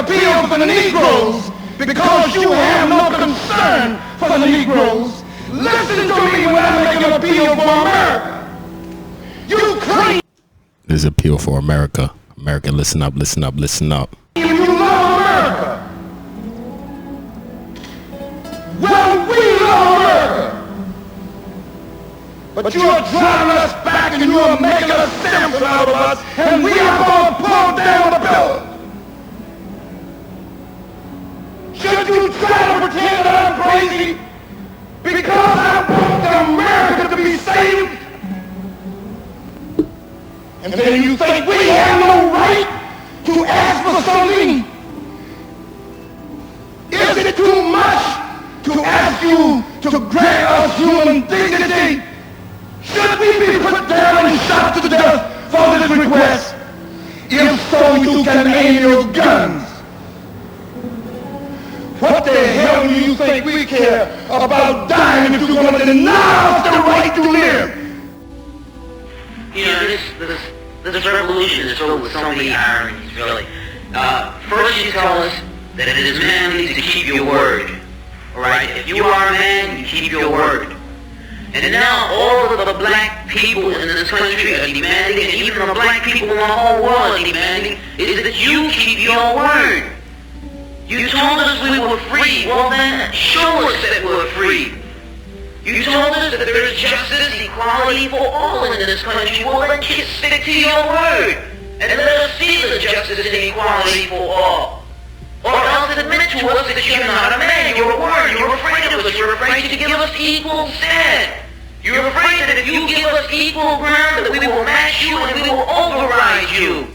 appeal for the Negroes because you have no concern for the Negroes. Listen to me when I make an appeal for America. You claim this is appeal for America. America, listen up, listen up, listen up. you love America. Well, we love America. But you are driving us back and you are making a sample out of us, and we are going to pull down the pillar. Should you try to pretend that I'm crazy because I want America to be saved? And then you think we have no right to ask for something? Is it too much to ask you to grant us human dignity? Should we be put down and shot to death for this request? If so, you can aim your guns. What the hell do you think we care about dying if you're going to deny us the right to live? You know, this revolution is filled with so many ironies, really. First you tell us that it is manly to keep your word. Alright? If you are a man, you keep your word. And now all of the black people in this country are demanding, and even the black people in the whole world are demanding, is that you keep your word. You told us we were free. Well then, show us that we're free. You told us that there is justice and equality for all in this country. Well then, stick to your word. And let us see the justice and equality for all. Or else admit to us that you're not a man. You're a word. You're afraid of us. You're afraid to give us equal stand. You're afraid that if you give us equal ground, that we will match you and we will override you.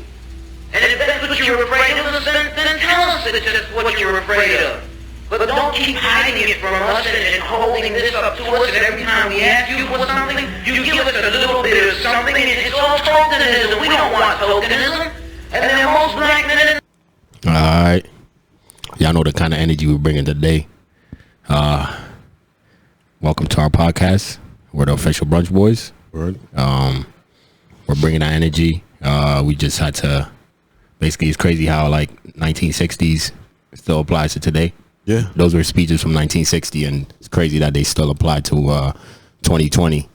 And if that's what you're afraid of, then tell us that it's what you're afraid of. But don't keep hiding it from us and holding this up to us, and every time we ask you for something, you give us a little bit of something, and it's all tokenism. We don't want tokenism. And then most black men... Alright. Y'all know the kind of energy we're bringing today. Welcome to our podcast. We're the official Brunch Boys. Right. We're bringing that energy. We just had to... Basically, it's crazy how, like, 1960s still applies to today. Yeah. Those were speeches from 1960, and it's crazy that they still apply to 2020,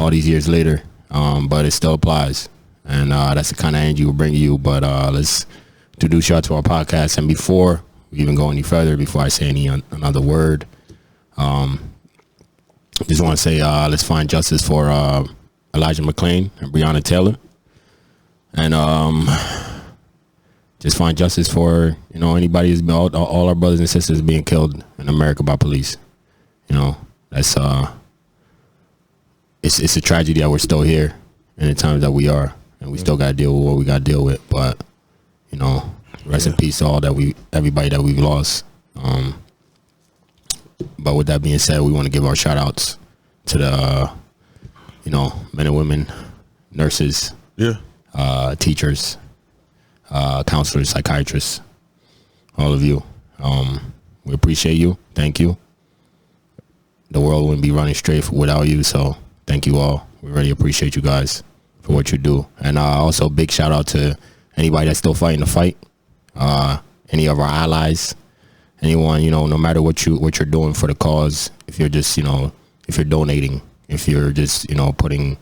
all these years later. But it still applies, and that's the kind of energy we're bringing you. But let's introduce y'all to our podcast. And before we even go any further, before I say another word, just want to say let's find justice for Elijah McClain and Breonna Taylor, and just find justice for, you know, anybody who's been, all our brothers and sisters being killed in America by police. You know, that's it's a tragedy that we're still here in the times that we are, and we still got to deal with what we got to deal with. But, you know, rest in peace to everybody that we've lost. But with that being said, we want to give our shout outs to the, you know, men and women, nurses, teachers, counselors, psychiatrists, all of you. We appreciate you. Thank you. The world wouldn't be running straight without you, so thank you all. We really appreciate you guys for what you do. And also big shout out to anybody that's still fighting the fight, any of our allies, anyone, you know, no matter what you're doing for the cause. If you're just, you know, if you're donating, if you're just, you know, putting,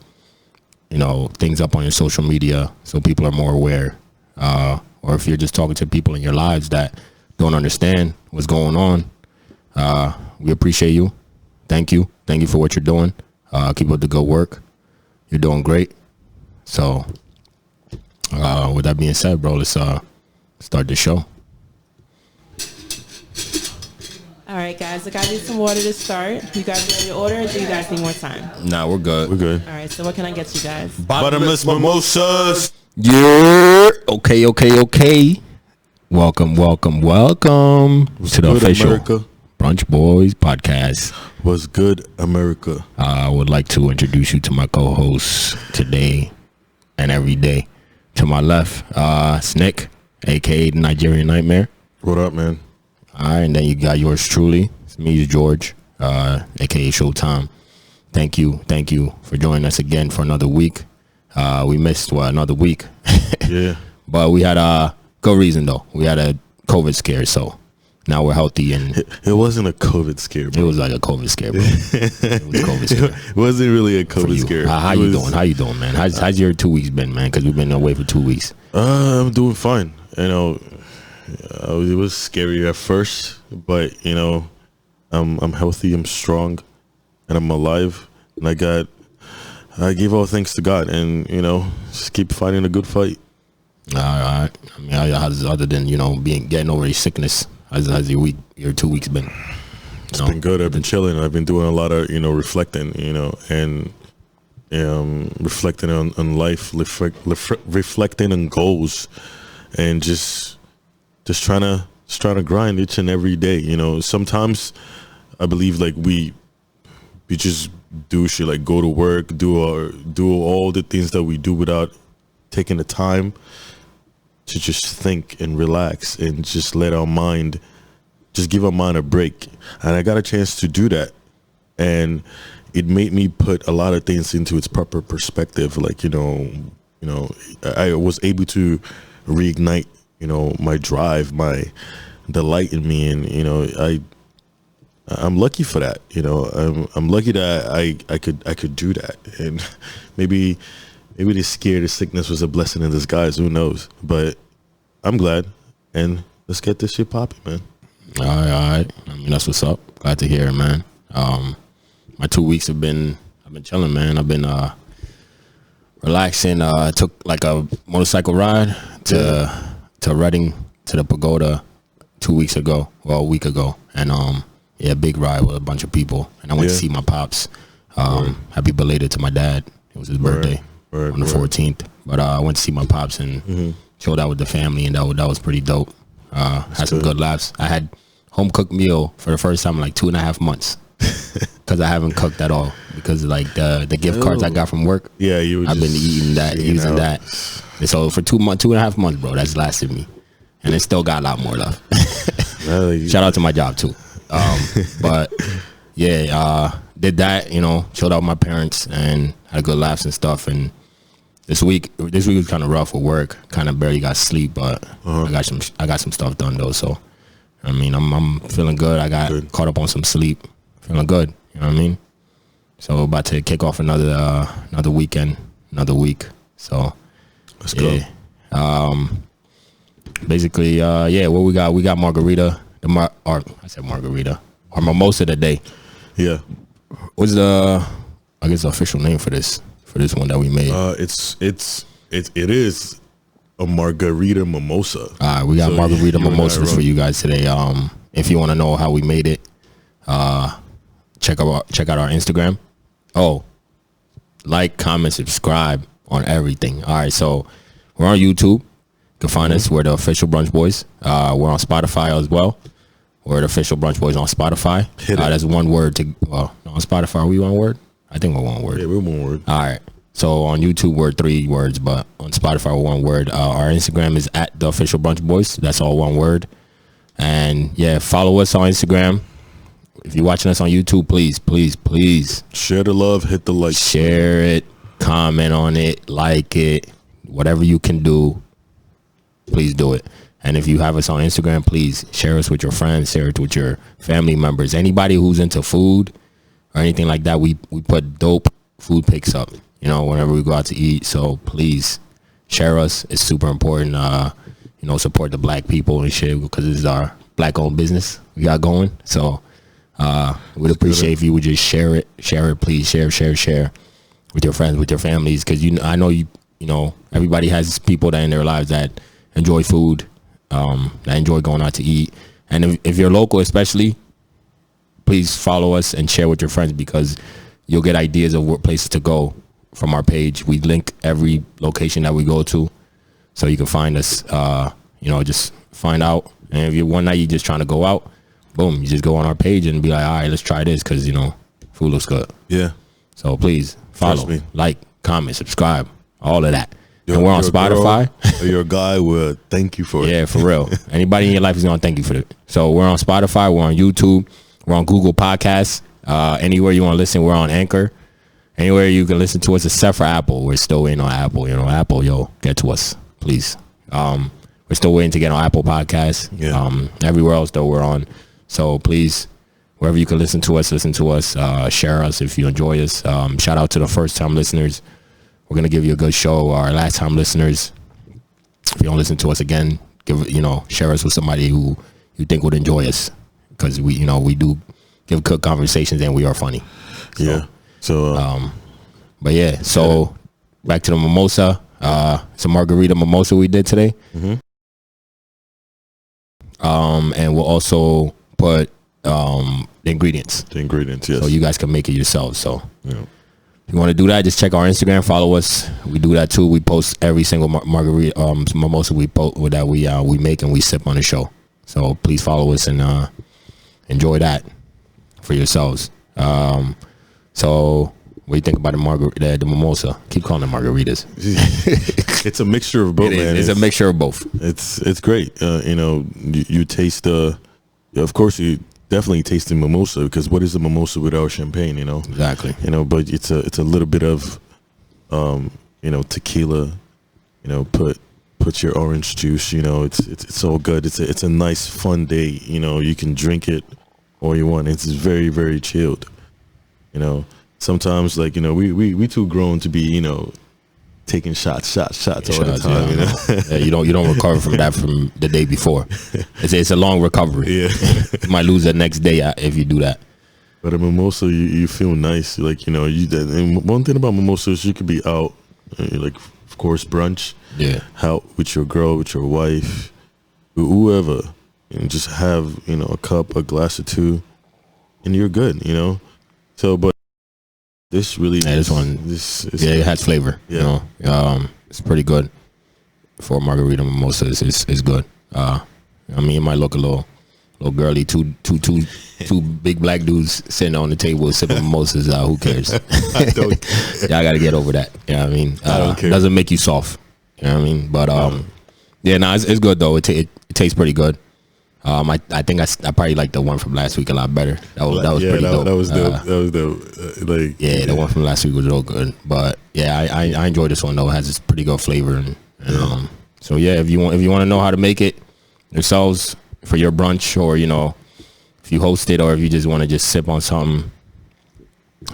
you know, things up on your social media so people are more aware, or if you're just talking to people in your lives that don't understand what's going on, we appreciate you. Thank you for what you're doing. Keep up the good work. You're doing great. So with that being said, bro, let's start the show. All right, guys, look, I need some water to start. You guys know your order, or do you guys need more time? Nah, we're good. We're good. All right, so what can I get you guys? Bottomless mimosas. Yeah. Okay. Welcome to the official America? Brunch Boys podcast. What's good, America? I would like to introduce you to my co-hosts today and every day. To my left, Snick, a.k.a. the Nigerian Nightmare. What up, man? All right, and then you got yours truly. It's me, George, a.k.a. Showtime. Thank you for joining us again for another week. We missed, another week. Yeah. But we had a good reason, though. We had a COVID scare. So now we're healthy, and it wasn't a COVID scare, bro. It was like a COVID scare, bro. It was COVID scare. It wasn't really a COVID scare. How you doing? How you doing, man? How's your 2 weeks been, man? Because we've been away for 2 weeks. I'm doing fine. You know, it was scary at first, but you know, I'm healthy, I'm strong, and I'm alive, and I give all thanks to God, and you know, just keep fighting a good fight. All right. I mean, how's other than, you know, getting over your sickness? How's your 2 weeks been? It's been good. I've been chilling. I've been doing a lot of, you know, reflecting, you know, and reflecting on life, reflecting on goals, and just trying to grind each and every day. You know, sometimes I believe like we just do shit, like go to work, do all the things that we do without taking the time to just think and relax and just let our mind, just give our mind a break. And I got a chance to do that, and it made me put a lot of things into its proper perspective. Like, you know, I was able to reignite, you know, my drive, the light in me, and you know, I'm lucky for that. You know, I'm lucky that I could do that, and maybe the scare, the sickness was a blessing in disguise. Who knows? But I'm glad, and let's get this shit popping, man. All right. I mean, that's what's up. Glad to hear it, man. My 2 weeks I've been chilling, man. I've been relaxing. I took like a motorcycle ride to Reading, to the pagoda 2 weeks ago, well, a week ago, and yeah, big ride with a bunch of people, and I went to see my pops. Happy belated to my dad. It was his birthday on the 14th, but I went to see my pops and chilled out with the family, and that was pretty dope. Had some good laughs. I had home cooked meal for the first time in like 2.5 months because I haven't cooked at all, because like the gift cards I got from work. Yeah, I've been eating that, using that. And so for 2.5 months, bro, that's lasted me, and it still got a lot more left. Shout out to my job too. But yeah, did that, you know, chilled out with my parents and had good laughs and stuff. And this week was kind of rough with work. Kind of barely got sleep, but I got some stuff done though. So I mean, I'm feeling good. I got caught up on some sleep, feeling good. You know what I mean? So about to kick off another weekend, another week. So let's go. Basically, what we got margarita. I said margarita. Our mimosa today. Yeah. What's the official name for this one that we made? It is a margarita mimosa. We got margarita mimosas for you guys today. If you want to know how we made it, check out our Instagram. Oh, like, comment, subscribe on everything. All right, so we're on YouTube. You can find us. We're the Official Brunch Boys. We're on Spotify as well. We're the Official Brunch Boys on Spotify. That's one word on Spotify, are we one word? I think we're one word. Yeah, we're one word. All right. So on YouTube, we're 3 words, but on Spotify, we're one word. Our Instagram is at the Official Brunch Boys. That's all one word. And yeah, follow us on Instagram. If you're watching us on YouTube, please share the love, hit the like, share it, comment on it, like it, whatever you can do, please do it. And if you have us on Instagram, please share us with your friends, share it with your family members, anybody who's into food or anything like that. We put dope food pics up, you know, whenever we go out to eat. So please share us. It's super important. You know, support the black people and shit, because this is our black-owned business we got going. So we'd appreciate if you would just share it, please. Share with your friends, with your families, because I know you know, everybody has people that in their lives that enjoy food, that enjoy going out to eat. And if you're local especially, please follow us and share with your friends, because you'll get ideas of what places to go from our page. We link every location that we go to, so you can find us, you know, just find out. And if you're one night you're just trying to go out, boom, you just go on our page and be like, all right, let's try this, because, you know, food looks good. Yeah. So please follow, like, comment, subscribe, all of that. And we're on Spotify. Girl, your guy will thank you for it. Yeah, for real. Anybody in your life is going to thank you for it. So we're on Spotify. We're on YouTube. We're on Google Podcasts. Anywhere you want to listen, we're on Anchor. Anywhere you can listen to us except for Apple. We're still in on Apple. You know, Apple, get to us, please. We're still waiting to get on Apple Podcasts. Yeah. Everywhere else though we're on. So please, wherever you can listen to us, share us if you enjoy us. Shout out to the first time listeners. We're gonna give you a good show. Our last time listeners, if you don't listen to us again, share us with somebody who you think would enjoy us, because we do give good conversations and we are funny. So, yeah. So, but yeah. So back to the mimosa. It's a margarita mimosa we did today. Mm-hmm. And we'll also put the ingredients. The ingredients, yes. So you guys can make it yourselves. So yeah. if you want to do that, just check our Instagram, follow us. We do that too. We post every single margarita mimosa we make and we sip on the show. So please follow us and enjoy that for yourselves. So what do you think about the mimosa? Keep calling them margaritas. It's a mixture of both, man. It's a mixture of both. It's great. You taste of course you definitely taste the mimosa, because what is a mimosa without champagne? Exactly. But it's a little bit of tequila. Put your orange juice. It's all good. It's a nice fun day. You can drink it all you want. It's very, very chilled. Sometimes we too grown to be taking shots all the time. Yeah, you don't recover from that from the day before. It's a long recovery. Yeah. You might lose the next day if you do that. But a mimosa, you feel nice. And one thing about mimosa is you could be out, of course, brunch. Yeah. Out with your girl, with your wife, whoever, and just have a cup, a glass or two, and you're good. So, but this really, it has flavor. Yeah. It's pretty good for margarita mimosa. It's good. It might look a little girly. Two big black dudes sitting on the table sipping mimosas. Who cares? Y'all got to get over that. You know what I mean? I don't care. Doesn't make you soft. You know what I mean? But it's good though. It tastes pretty good. I think I probably like the one from last week a lot better. That was pretty dope. That was dope. The one from last week was real good. But yeah, I enjoyed this one though. It has this pretty good flavor and so yeah, if you want to know how to make it yourselves for your brunch, or if you host it, or if you just want to just sip on something,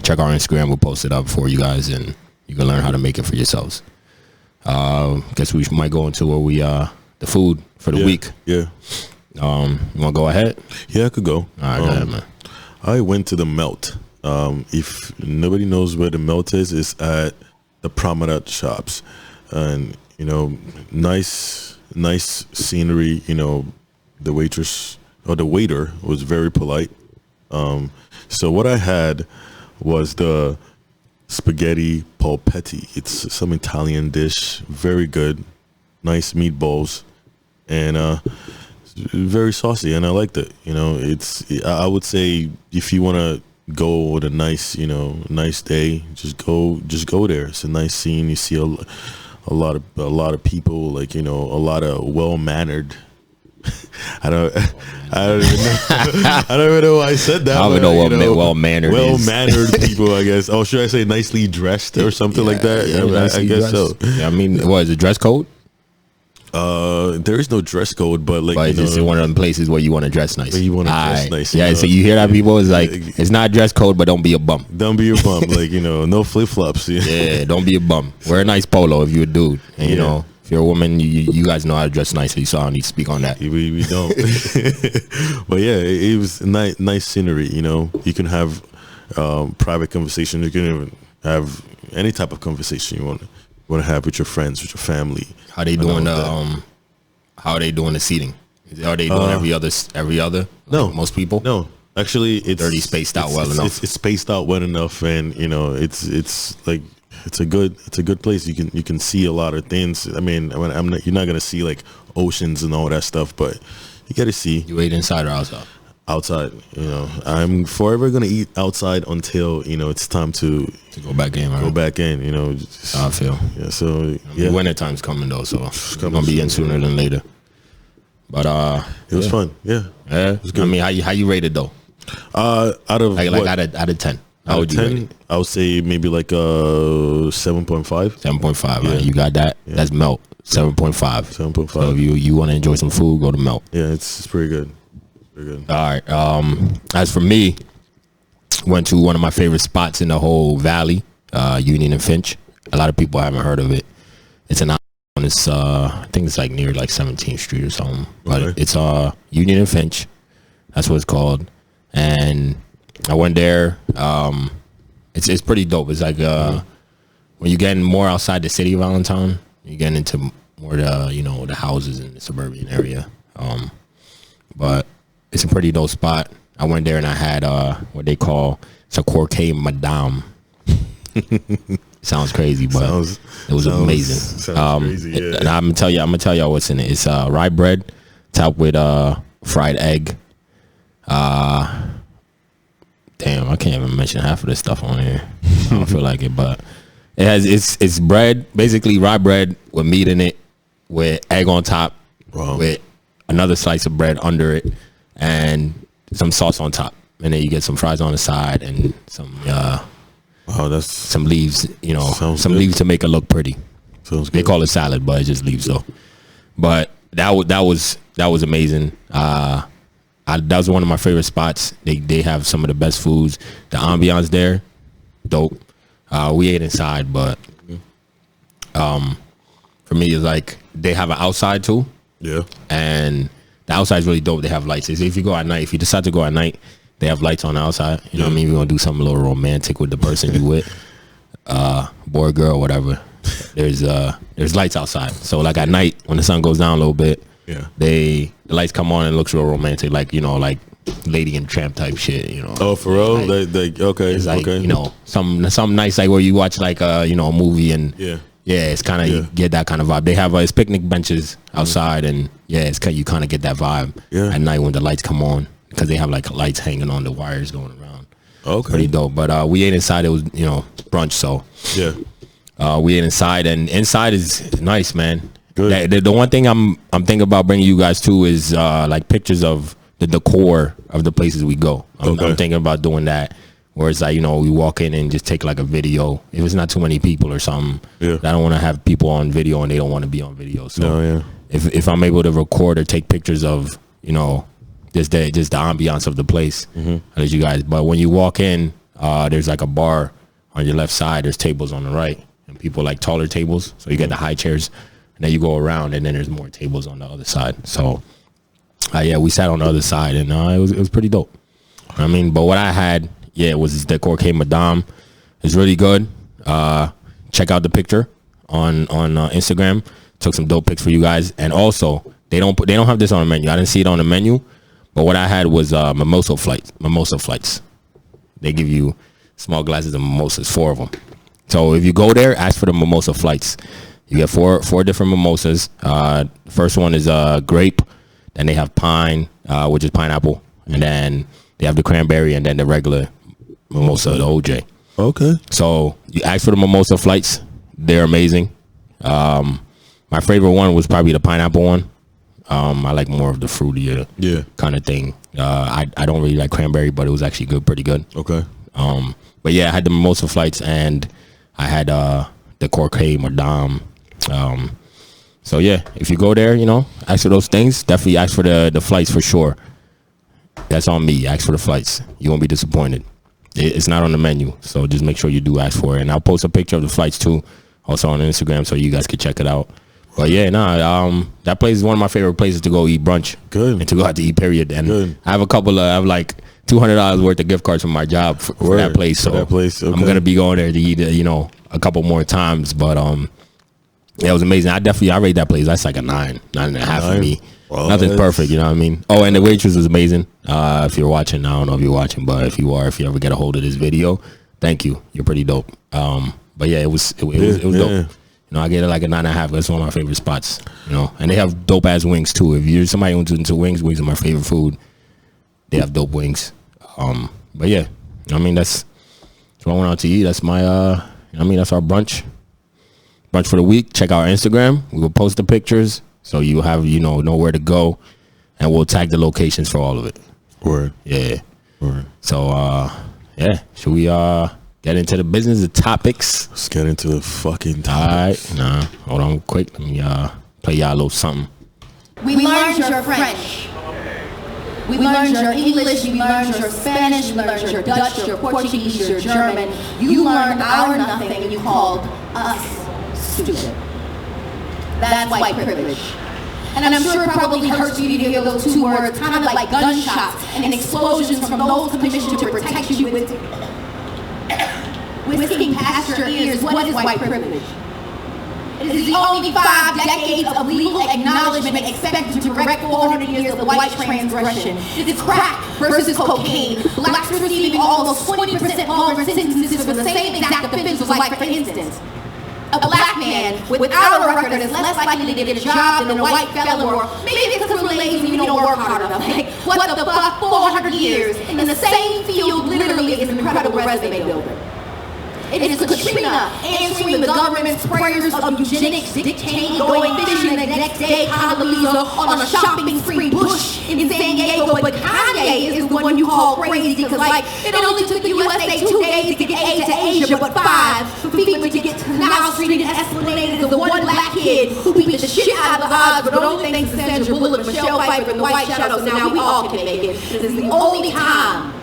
check our Instagram. We'll post it up for you guys and you can learn how to make it for yourselves. Guess we might go into the food for the week. Yeah. You want to go ahead? Yeah, I could go. All right, go ahead, man. I went to the Melt. If nobody knows where the Melt is, it's at the Promenade Shops, and nice scenery. The waitress or the waiter was very polite. So what I had was the spaghetti polpetti. It's some Italian dish, very good, nice meatballs, and very saucy, and I liked it. I would say if you want to go with a nice day, just go there. It's a nice scene. You see a lot of people, a lot of well-mannered. I don't even know why I said that. I don't know what well-mannered is. Well-mannered people, I guess. Oh, should I say nicely dressed or something like that? Yeah, I guess so. Yeah, what is it, dress code? There is no dress code, but it's just one of them places where you want to dress nice. Where you want to dress nice. Yeah, so you hear that, people? It's like, it's not dress code, but don't be a bum. Don't be a bum. No flip-flops. Yeah, don't be a bum. Wear a nice polo if you're a dude. And, if you're a woman, you guys know how to dress nicely, so I don't need to speak on that. We don't. But yeah, it was nice scenery. You can have private conversation. You can even have any type of conversation you want to have with your friends, with your family. How they doing how are they doing the seating? Are they doing every other? No, like most people. No, actually, it's already spaced out well enough. It's spaced out well enough, and it's a good place. You can see a lot of things. You're not gonna see like oceans and all that stuff, but you got to see. You ate inside or outside? Outside. I'm forever gonna eat outside until it's time to go back in. Right? Go back in. I feel. Yeah. So winter time's coming though, so it's gonna be in sooner than later. But it was fun. Yeah. Yeah. It was good. How you rate it though? Out of out of 10. How would you rate it? I would say maybe like 7.5. 7.5. Yeah. Right? You got that? Yeah. That's Melt. 7.5. 7.5. So if you want to enjoy some food, go to Melt. Yeah, it's pretty good. Pretty good. All right. As for me, went to one of my favorite spots in the whole valley, Union and Finch. A lot of people haven't heard of it. It's an it's I think it's like near like 17th Street or something. But it's Union and Finch. That's what it's called. And I went there. It's pretty dope. It's like when you're getting more outside the city of Allentown, you're getting into more the houses in the suburban area. But it's a pretty dope spot. I went there and I had what they call it's a Corquet Madame. Sounds crazy, but it was amazing. Sounds crazy, yeah. And I'm gonna tell y'all what's in it. It's rye bread topped with fried egg. Damn, I can't even mention half of this stuff on here. I don't feel like it, but it has it's bread, basically rye bread with meat in it, with egg on top, with another slice of bread under it, and some sauce on top, and then you get some fries on the side and some that's some leaves, some good. leaves to make it look pretty. Sounds good. They call it salad, but it's just leaves though. But that was amazing. That was one of my favorite spots. They have some of the best foods. The ambiance there, dope. We ate inside, but for me, it's like they have an outside too. Yeah. And the outside is really dope. They have lights. If you go at night, if you decide to go at night, they have lights on the outside. You know what I mean? You're gonna do something a little romantic with the person you with, boy, girl, whatever. There's lights outside. So like at night when the sun goes down a little bit, the lights come on and it looks real romantic, like like Lady and Tramp type shit. Oh, for real? Like, okay. It's like okay. Some nice like where you watch like a movie and it's kind of you get that kind of vibe. They have it's picnic benches outside and you kind of get that vibe at night when the lights come on, because they have like lights hanging on the wires going around. Okay, pretty dope. But we ate inside. It was brunch, so we ate inside, and inside is nice, man. Good. The one thing I'm thinking about bringing you guys to is like pictures of the decor of the places we go. I'm thinking about doing that, where it's like we walk in and just take like a video. If it's not too many people or something, I don't want to have people on video and they don't want to be on video. So if I'm able to record or take pictures of just the ambiance of the place, I'll let you guys. But when you walk in, there's like a bar on your left side. There's tables on the right, and people like taller tables. So you get the high chairs, and then you go around, and then there's more tables on the other side. So we sat on the other side, and it was pretty dope. I mean, but what I had, was the Corquet Madame. It's really good. Check out the picture on Instagram. Took some dope pics for you guys, and also they don't have this on the menu. I didn't see it on the menu, but what I had was mimosa flights. They give you small glasses of mimosas, 4 of them. So if you go there, ask for the mimosa flights. You get four different mimosas. First one is grape, then they have pine, which is pineapple, and then they have the cranberry, and then the regular mimosa, the OJ. Okay. So you ask for the mimosa flights. They're amazing. My favorite one was probably the pineapple one. I like more of the fruitier kind of thing. I don't really like cranberry, but it was actually good, pretty good. Okay. But I had the mimosa flights, and I had the Corquet Madame. So if you go there, ask for those things. Definitely ask for the flights for sure. That's on me. Ask for the flights. You won't be disappointed. It's not on the menu, so just make sure you do ask for it. And I'll post a picture of the flights too, also on Instagram, so you guys can check it out. But that place is one of my favorite places to go eat brunch. Good. And to go out to eat, period. And I have like $200 worth of gift cards from my job for that place. So I'm gonna be going there to eat a couple more times. But it was amazing. I rate that place. That's like a 9.5 for me. Well, nothing's perfect, you know what I mean? Oh, and the waitress was amazing. If you're watching, I don't know if you're watching, but if you ever get a hold of this video, thank you. You're pretty dope. But it was dope. I get it like a 9.5. That's one of my favorite spots. And they have dope ass wings too. If you're somebody who's into wings are my favorite food. They have dope wings. But that's what I went out to eat. That's my that's our brunch for the week. Check out our Instagram. We will post the pictures so you have know where to go, and we'll tag the locations for all of it. Word. Yeah. Word. So should we get into the business, the topics? Let's get into the fucking topics. All right. Hold on quick. Let me play y'all a little something. We learned your French. We learned your English, we learned your Spanish, we learned your Dutch, your Portuguese, your German. You learned our nothing and you called us stupid. That's white privilege. And I'm sure it probably hurts you to hear those two words, kind of like gunshots and explosions from those commissioned to protect you with whisking past your ears. What is white privilege? It is the only 5 decades of legal acknowledgement expected to correct 400 years of white transgression. It's crack versus cocaine. Blacks receiving almost 20% longer sentences for the same exact offenses, like for instance, a black man without a record is less likely to get a job than a white fellow, or maybe it's because we're lazy and we don't work hard enough. Like, what the fuck, 400 years in the same field literally is an incredible resume builder. It is Katrina answering the government's prayers of eugenics, dictating going fishing the next day, Condoleezza on a shopping spree bush in San Diego. But Kanye is the one you call crazy because, like, it only took the USA 2 days to get aid to Asia, but 5 for FEMA to get to Canal Street and Esplanade as the one black kid who beat the shit out of the odds, but only thanks to Sandra Bullock, Michelle Pfeiffer, and the White Shadows. Now we all can make it. This is the only time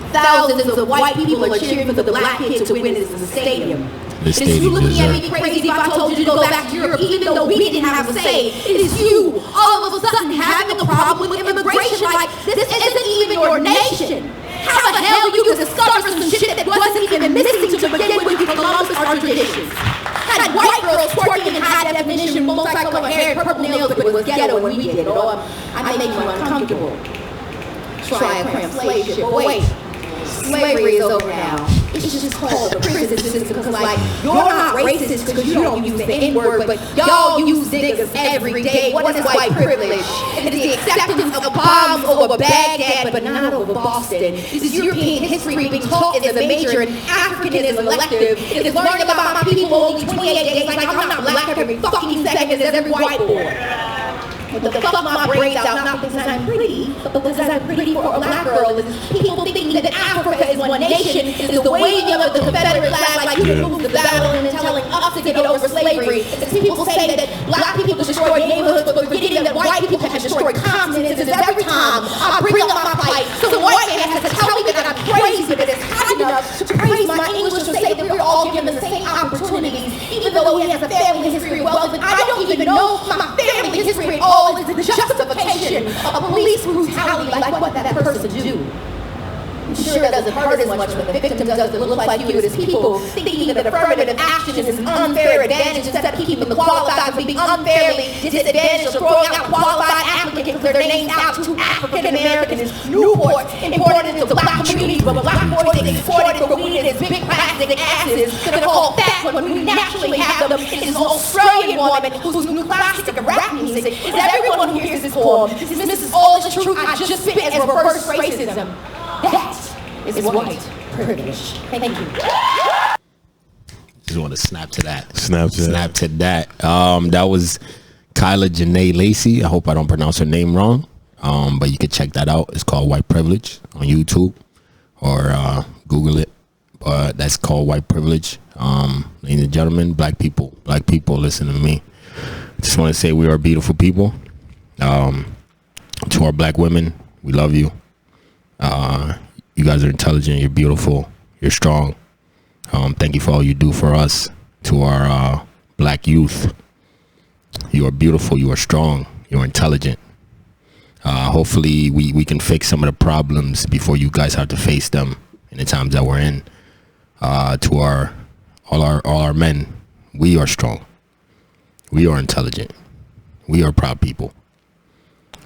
thousands of white people are cheering for the black kid to win in the stadium. This It is you stadium looking at me deserves. crazy if I told you to go back to Europe, even though we didn't have a say. It is you, all of a sudden, having a problem with immigration. Like, this isn't even your nation. How the hell do you discover some shit that wasn't even missing to begin with in Columbus our traditions? Had white girls twerking in high definition, multicolored hair, purple nails, but it was ghetto when we did it. Oh, I make you uncomfortable. Try a cram slave ship, but wait. Slavery is over now. It's just called the prison system because, like, you're not racist because you don't use the N-word, but y'all use niggas every day. What is white privilege? It is the acceptance of bombs over Baghdad, but not over Boston. This is European history being taught as a major and African as an elective. It is learning about my people only 28 days, like I'm not black every fucking second as every white boy. But the fuck my braids out, not because I'm pretty, but because I'm pretty for a black girl. Is people thinking that Africa is one nation, is the waving of the Confederate flag like you moved the battle and telling us to get over slavery. It's people say that black people destroyed neighborhoods, but forgetting that white people have destroyed continents. Is every time I bring up my plight, so the white man has to tell me that I'm crazy, but it's hot enough to praise my English or say that we're all given the same opportunities, even though he has a family history of wealth, and I don't even know my family history at all. Is the justification of police brutality, like what that person do. It sure doesn't hurt as much when the victim doesn't look like you. It is people thinking that affirmative action is an unfair advantage instead of keeping the qualified from being unfairly disadvantaged or throwing out qualified applicants with their names out to African Americans. Newports imported into black communities, but black boys get exported for weed as big plastic asses that are called fat when we naturally have them. It is an Australian woman whose new classic of rap music is everyone who hears this poem dismisses all the truth I just spit as reverse racism. That is white privilege. Thank you. Just want to snap to that. Snap to that. That was Kyla Janae Lacey. I hope I don't pronounce her name wrong. But you can check that out. It's called White Privilege on YouTube or Google it. But that's called White Privilege. Ladies and gentlemen, black people, listen to me. I just want to say we are beautiful people. To our black women, we love you. You guys are intelligent, you're beautiful, you're strong. Thank you for all you do for us. To our black youth, you are beautiful, you are strong, you're intelligent. Hopefully we can fix some of the problems before you guys have to face them in the times that we're in. To all our men, we are strong, we are intelligent, we are proud people.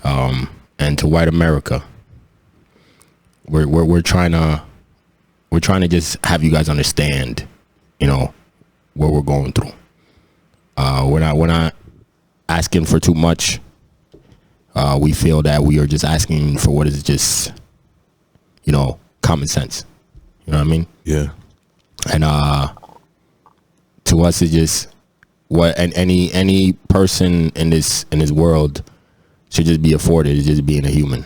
And to white America, we're trying to just have you guys understand, you know, what we're going through. We're not asking for too much. We feel that we are just asking for what is just, you know, common sense. You know what I mean? Yeah. And to us, it's just what any person in this world should just be afforded is just being a human.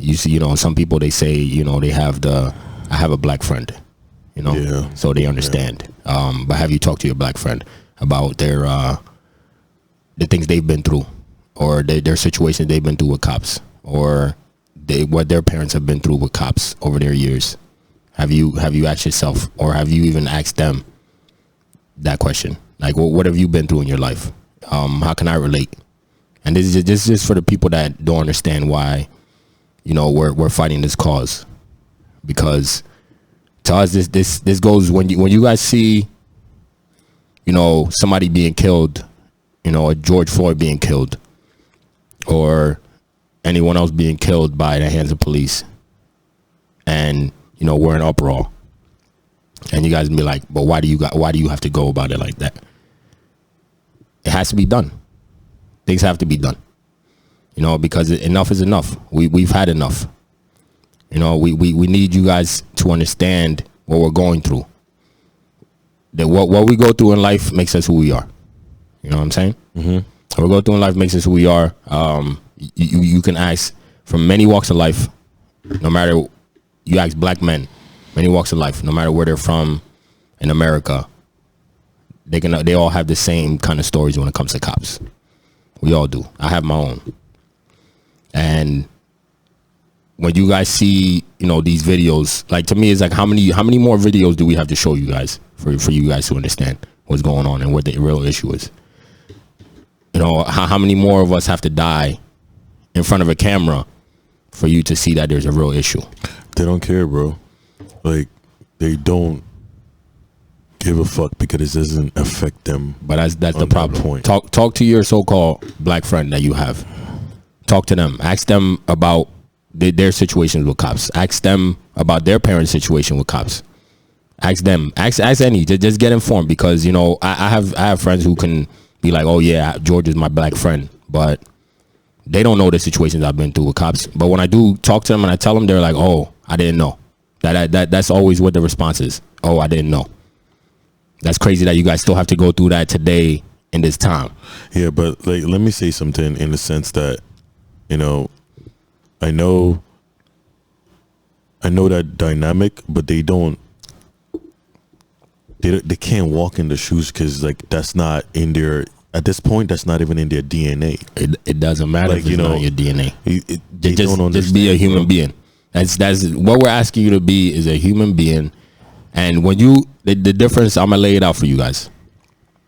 You see, you know, some people, they say, you know, I have a black friend, you know, so they understand. But have you talked to your black friend about their the things they've been through, or their situations they've been through with cops, or what their parents have been through with cops over their years? Have you asked yourself, or have you even asked them that question? Like, what have you been through in your life? How can I relate? And this is just for the people that don't understand why, we're fighting this cause. Because to us, this goes when you guys see, somebody being killed, a George Floyd being killed, or anyone else being killed by the hands of police, and we're in uproar, and you guys be like, but why do you have to go about it like that? It has to be done. Things have to be done, because enough is enough. We've had enough. We need you guys to understand what we're going through. That what we go through in life makes us who we are. You know what I'm saying? Mm-hmm. What we go through in life makes us who we are. You can ask from many walks of life, no matter, you ask black men, many walks of life, no matter where they're from in America, they all have the same kind of stories when it comes to cops. We all do. I have my own. And when you guys see, these videos, like, to me, it's like, how many more videos do we have to show you guys for you guys to understand what's going on and what the real issue is? How many more of us have to die in front of a camera for you to see that there's a real issue? They don't care, bro. Like, they don't give a fuck because it doesn't affect them. But that's the problem. Talk to your so-called black friend that you have. Talk to them. Ask them about their situations with cops. Ask them about their parents' situation with cops. Ask them. Ask any. Just get informed, because I have friends who can be like, oh yeah, George is my black friend, but they don't know the situations I've been through with cops. But when I do talk to them and I tell them, they're like, oh, I didn't know. That's always what the response is. Oh, I didn't know. That's crazy that you guys still have to go through that today in this time. Yeah, but like, let me say something in the sense that, I know that dynamic, but they can't walk in the shoes, because like, that's not in their, at this point, that's not even in their DNA. It doesn't matter, like, if it's not your DNA. They don't understand, just be a human being. That's what we're asking you to be, is a human being. And when the difference, I'm gonna lay it out for you guys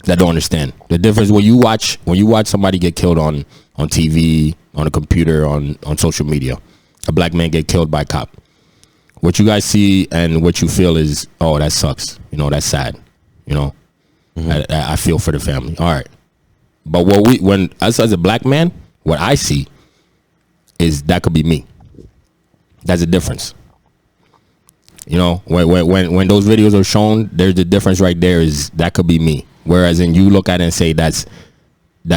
that don't understand the difference. When you watch somebody get killed on TV, on a computer, on social media, a black man get killed by a cop. What you guys see and what you feel is, oh, that sucks. That's sad. Mm-hmm. I feel for the family. All right. But when us as a black man, what I see is that could be me. That's a difference. When those videos are shown, there's the difference right there, is that could be me. Whereas you look at it and say, that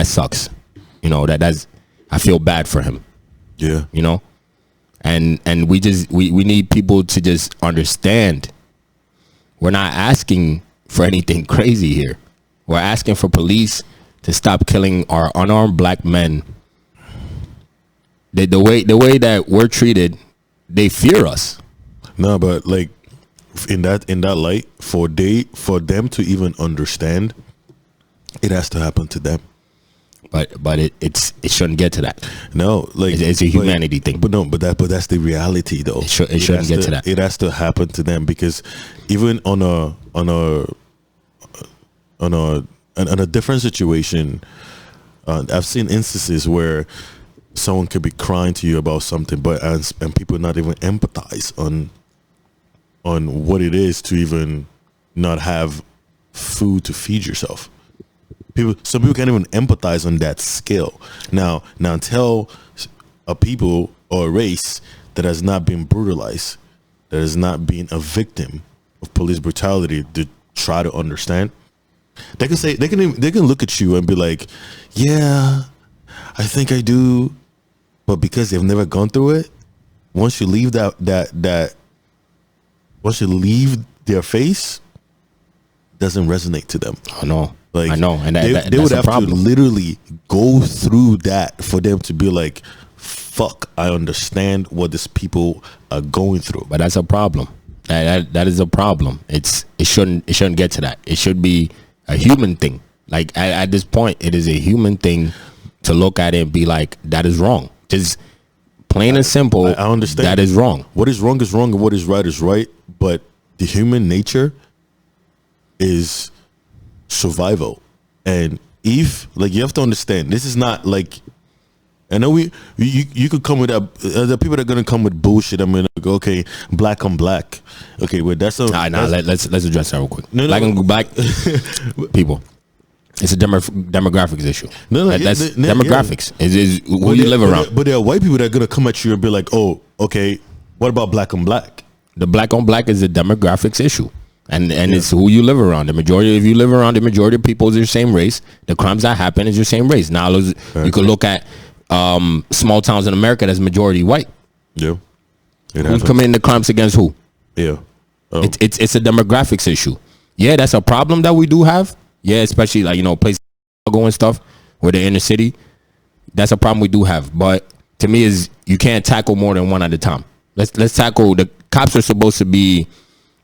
sucks. That's, I feel bad for him. Yeah. And we need people to just understand, we're not asking for anything crazy here. We're asking for police to stop killing our unarmed black men. The way that we're treated, they fear us. No, but like, in that light, for them to even understand, it has to happen to them. But it shouldn't get to that. No, like, it's a humanity thing. But that's the reality, though. It shouldn't get to that. It has to happen to them, because even on a different situation, I've seen instances where someone could be crying to you about something, and people not even empathize on what it is to even not have food to feed yourself. Some people can't even empathize on that scale. Now tell a people or a race that has not been brutalized, that has not been a victim of police brutality, to try to understand. They can say, they can look at you and be like, yeah, I think I do, but because they've never gone through it, once you leave once you leave their face, it doesn't resonate to them. I know. Like, I know, and they would have to literally go through that for them to be like, fuck, I understand what these people are going through. But that's a problem. That is a problem. It shouldn't get to that. It should be a human thing. Like at this point, it is a human thing to look at it and be like, that is wrong. Just plain and simple. I understand. That is wrong. What is wrong, and what is right. But the human nature is survival. And if, like, you have to understand, this is not like, I know you could come with the people that are gonna come with bullshit. I'm gonna go, okay, black on black. Okay, well, let's address that real quick. Black people. It's a demographics issue. That's demographics. Yeah. Is who you live around. But there are white people that are gonna come at you and be like, oh, okay, what about black on black? The black on black is a demographics issue. And it's who you live around. The majority, if you live around the majority of people is your same race, the crimes that happen is your same race. Now you could look at small towns in America that's majority white. Yeah. Who's committing the crimes against who? Yeah. It's a demographics issue. Yeah, that's a problem that we do have. Yeah, especially like, places and stuff where the inner city. That's a problem we do have. But to me is you can't tackle more than one at a time. Let's tackle, the cops are supposed to be,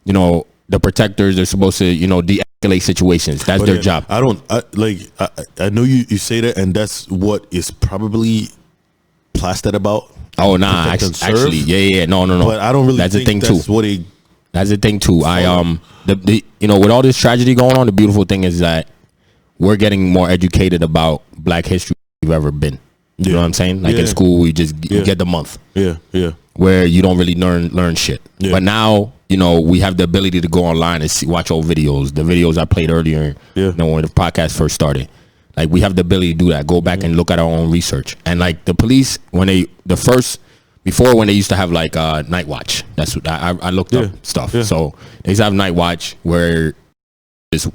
the protectors. They're supposed to, de-escalate situations. That's their job. I know you say that, and that's what is probably plastered about. Oh, nah, actually, yeah, no. But I don't really that's think the thing that's too. what he... That's the thing too. With all this tragedy going on, the beautiful thing is that we're getting more educated about Black history than we've ever been. You know what I'm saying? Like in school, you get the month. Yeah. Where you don't really learn shit. Yeah. But now, we have the ability to go online and watch old videos. The videos I played earlier, when the podcast first started. Like, we have the ability to do that. Go back and look at our own research. And like the police, when they used to have like night watch. That's what I looked up stuff. Yeah. So they used to have night watch where it's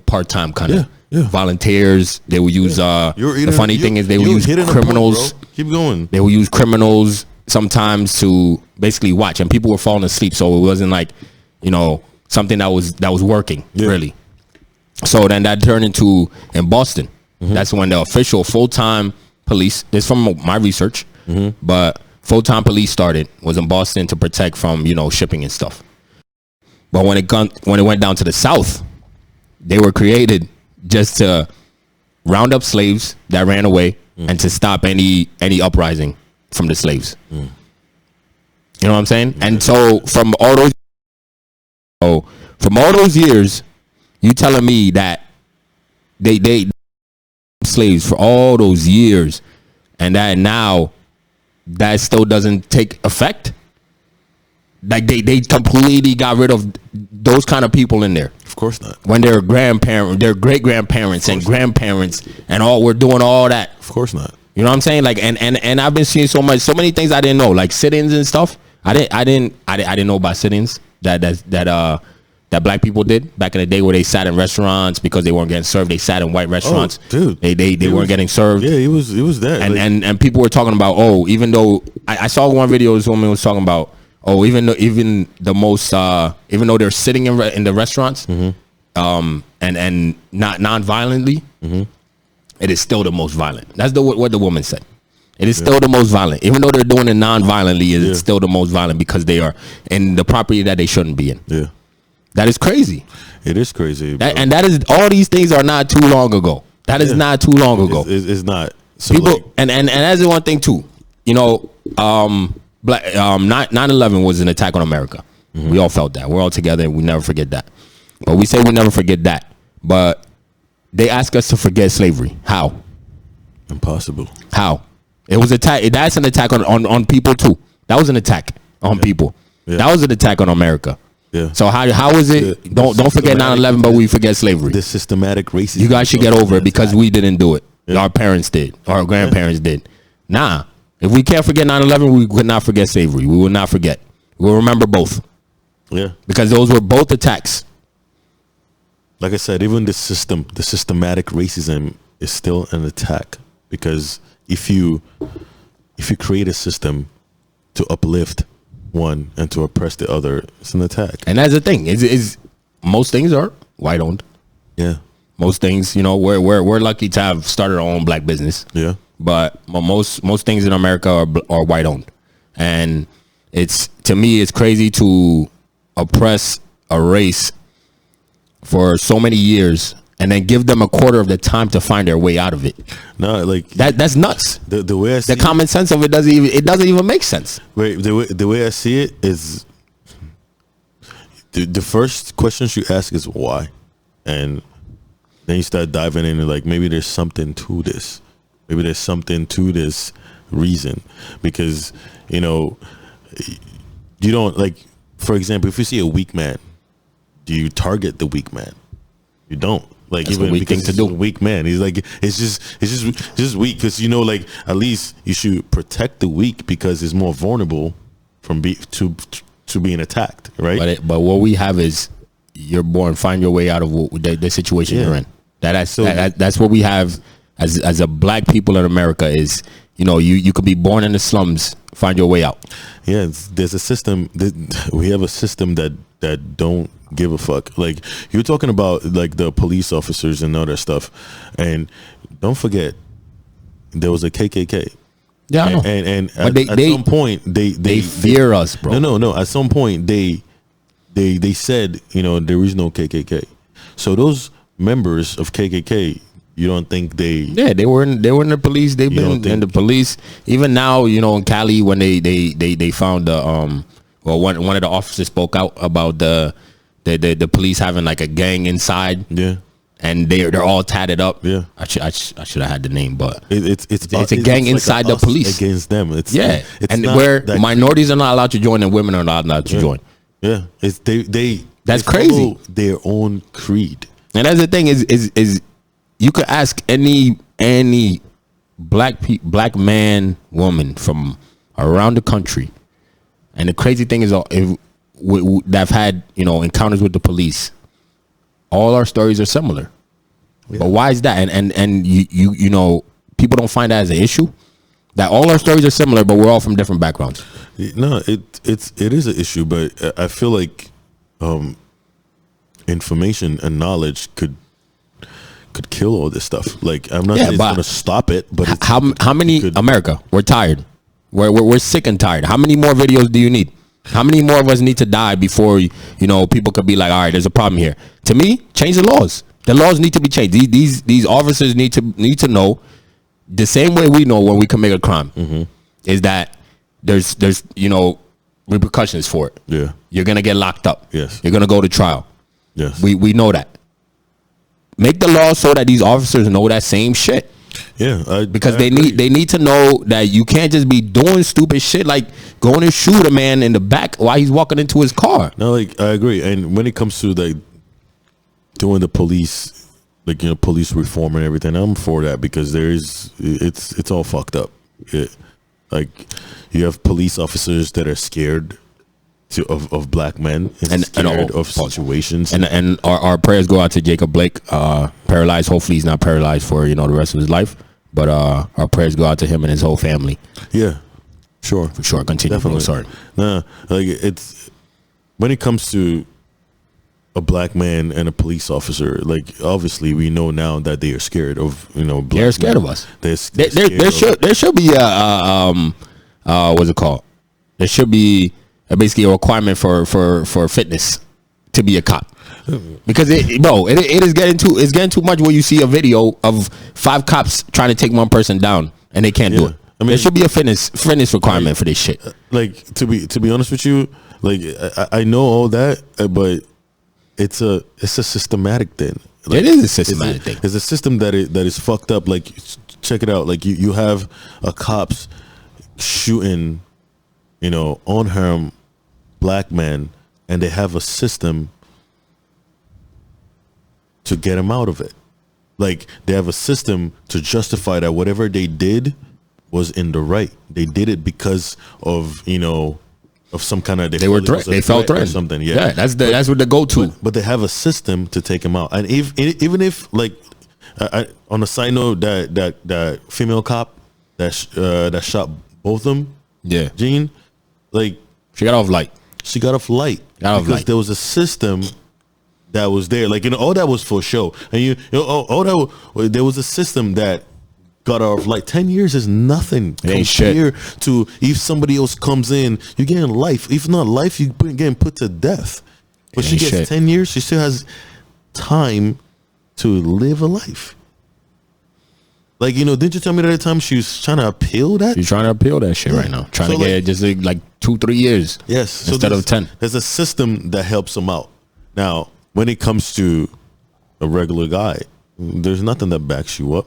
part-time kind of volunteers. They will use the funny thing is they will use criminals. Keep going. They will use criminals sometimes to basically watch, and people were falling asleep, so it wasn't like something that was working really. So then that turned into in Boston. Mm-hmm. That's when the official full-time police, this is from my research, but full-time police was in Boston to protect from shipping and stuff. But when it went down to the South, they were created just to round up slaves that ran away and to stop any uprising from the slaves. You know what I'm saying? And so from all those years, you telling me that they slaves for all those years, and that now that still doesn't take effect? Like they completely got rid of those kind of people in there. Of course not. When their great grandparents and grandparents and all were doing all that. Of course not. You know what I'm saying? Like and I've been seeing so many things I didn't know, like sit-ins and stuff. I didn't know about sit-ins that Black people did back in the day, where they sat in restaurants because they weren't getting served. They sat in white restaurants. Oh, dude. They weren't getting served. Yeah, it was that. And people were talking about, even though I saw one video, this woman was talking about, even though they're sitting in the restaurants, and not non-violently, it is still the most violent. That's what the woman said. It is still the most violent, even though they're doing it non-violently. It's still the most violent because they are in the property that they shouldn't be in. Yeah, that is crazy. It is crazy, and that is, all these things are not too long ago. That is not too long ago. It's not. So people, and that's the one thing too. 9/11 was an attack on America. We all felt that. We're all together, and we never forget that. But we say we never forget that. But they ask us to forget slavery. How? Impossible. How? It was attack. That's an attack on people too. That was an attack on people. Yeah. That was an attack on America. Yeah. So how is it? Don't forget 9/11, but we forget slavery. The systematic racism. You guys should get over it because we didn't do it. Yeah. Our parents did. Our grandparents did. Nah. If we can't forget 9/11, we could not forget slavery. We will not forget. We'll remember both. Yeah. Because those were both attacks. Like I said, even the systematic racism is still an attack, because if you create a system to uplift one and to oppress the other, it's an attack. And that's the thing. Is most things are white owned. Yeah. Most things, we're lucky to have started our own Black business. Yeah. But most things in America are white owned, and to me it's crazy to oppress a race for so many years and then give them a quarter of the time to find their way out of it. No, like that's nuts. The way I see the common sense of it doesn't even make sense. Wait, the way I see it is the first question you ask is why, and then you start diving into like maybe there's something to this. Maybe there's something to this reason, because you don't like, for example, if you see a weak man, do you target the weak man? You don't. Like, that's even a weak because thing to do. A weak man, he's like, it's just weak, because like at least you should protect the weak because it's more vulnerable from being attacked, right? But what we have is you're born, find your way out of the situation you're in. That's what we have as a black people in America is, you could be born in the slums, find your way out. Yeah, there's a system. We have a system that don't give a fuck. Like, you're talking about like the police officers and other stuff, and don't forget there was a KKK. Yeah, I know. And at some point they fear us, bro. No. At some point they said, there is no KKK. So those members of KKK, you don't think they? Yeah, they were in the police. They've been in the police. Even now, in Cali, when they found one of the officers spoke out about the police having like a gang inside. Yeah. And they're all tatted up. Yeah, I should have had the name, but it's a gang inside the police against them. It's where minorities are not allowed to join and women are not allowed to join. Yeah, it's they. That's crazy. Their own creed. And that's the thing is you could ask any black man, woman from around the country, and the crazy thing is that have had encounters with the police. All our stories are similar. Yeah. But why is that? And you people don't find that as an issue, that all our stories are similar, but we're all from different backgrounds. No, it is an issue, but I feel like information and knowledge could kill all this stuff. Like, I'm not saying it's gonna stop it, but how many America? We're tired. We're sick and tired. How many more videos do you need? How many more of us need to die before people could be like, all right, there's a problem here? To me, change the laws. The laws need to be changed. These officers need to know the same way we know when we commit a crime, is that there's repercussions for it. Yeah, you're gonna get locked up. Yes, you're gonna go to trial. Yes, we know that. Make the law so that these officers know that same shit. Yeah, because they need to know that you can't just be doing stupid shit like going to shoot a man in the back while he's walking into his car. No, like, I agree. And when it comes to like doing the police, like, police reform and everything, I'm for that, because it's all fucked up. Like, you have police officers that are scared of black men and scared of situations, and our prayers go out to Jacob Blake, paralyzed. Hopefully he's not paralyzed for the rest of his life, but our prayers go out to him and his whole family. Yeah, sure, for sure. Continue. Definitely. Sorry. Nah, like, it's when it comes to a black man and a police officer, like, obviously we know now that they are scared of black they're scared men. of us. There should be what's it called? There should be basically a requirement for fitness to be a cop, because it is getting too much. Where you see a video of 5 cops trying to take one person down and they can't do it. I mean, there should be a fitness requirement for this shit. Like, to be honest with you, like, I know all that, but it's a systematic thing. Like, it is a systematic thing. It's a system that is fucked up. Like, check it out. Like, you have a cops shooting, unharmed black men, and they have a system to get them out of it. Like, they have a system to justify that whatever they did was in the right. They did it because of of some kind of they felt threatened or something. Yeah, that's what the go-to. But they have a system to take them out. And even if like on a side note, that female cop that shot both of them, yeah, Jean, like, she got off light. Because there was a system that was there. Like, all that was for show. And there was a system that got off light. 10 years is nothing compared to if somebody else comes in, you're getting life. If not life, you're getting put to death. But she gets 10 years. She still has time to live a life. Like, you know, didn't you tell me that at the time she was trying to appeal that? She's trying to appeal that shit right now. Trying to get just like 2-3 years. Yes. Instead of 10. There's a system that helps them out. Now, when it comes to a regular guy, there's nothing that backs you up.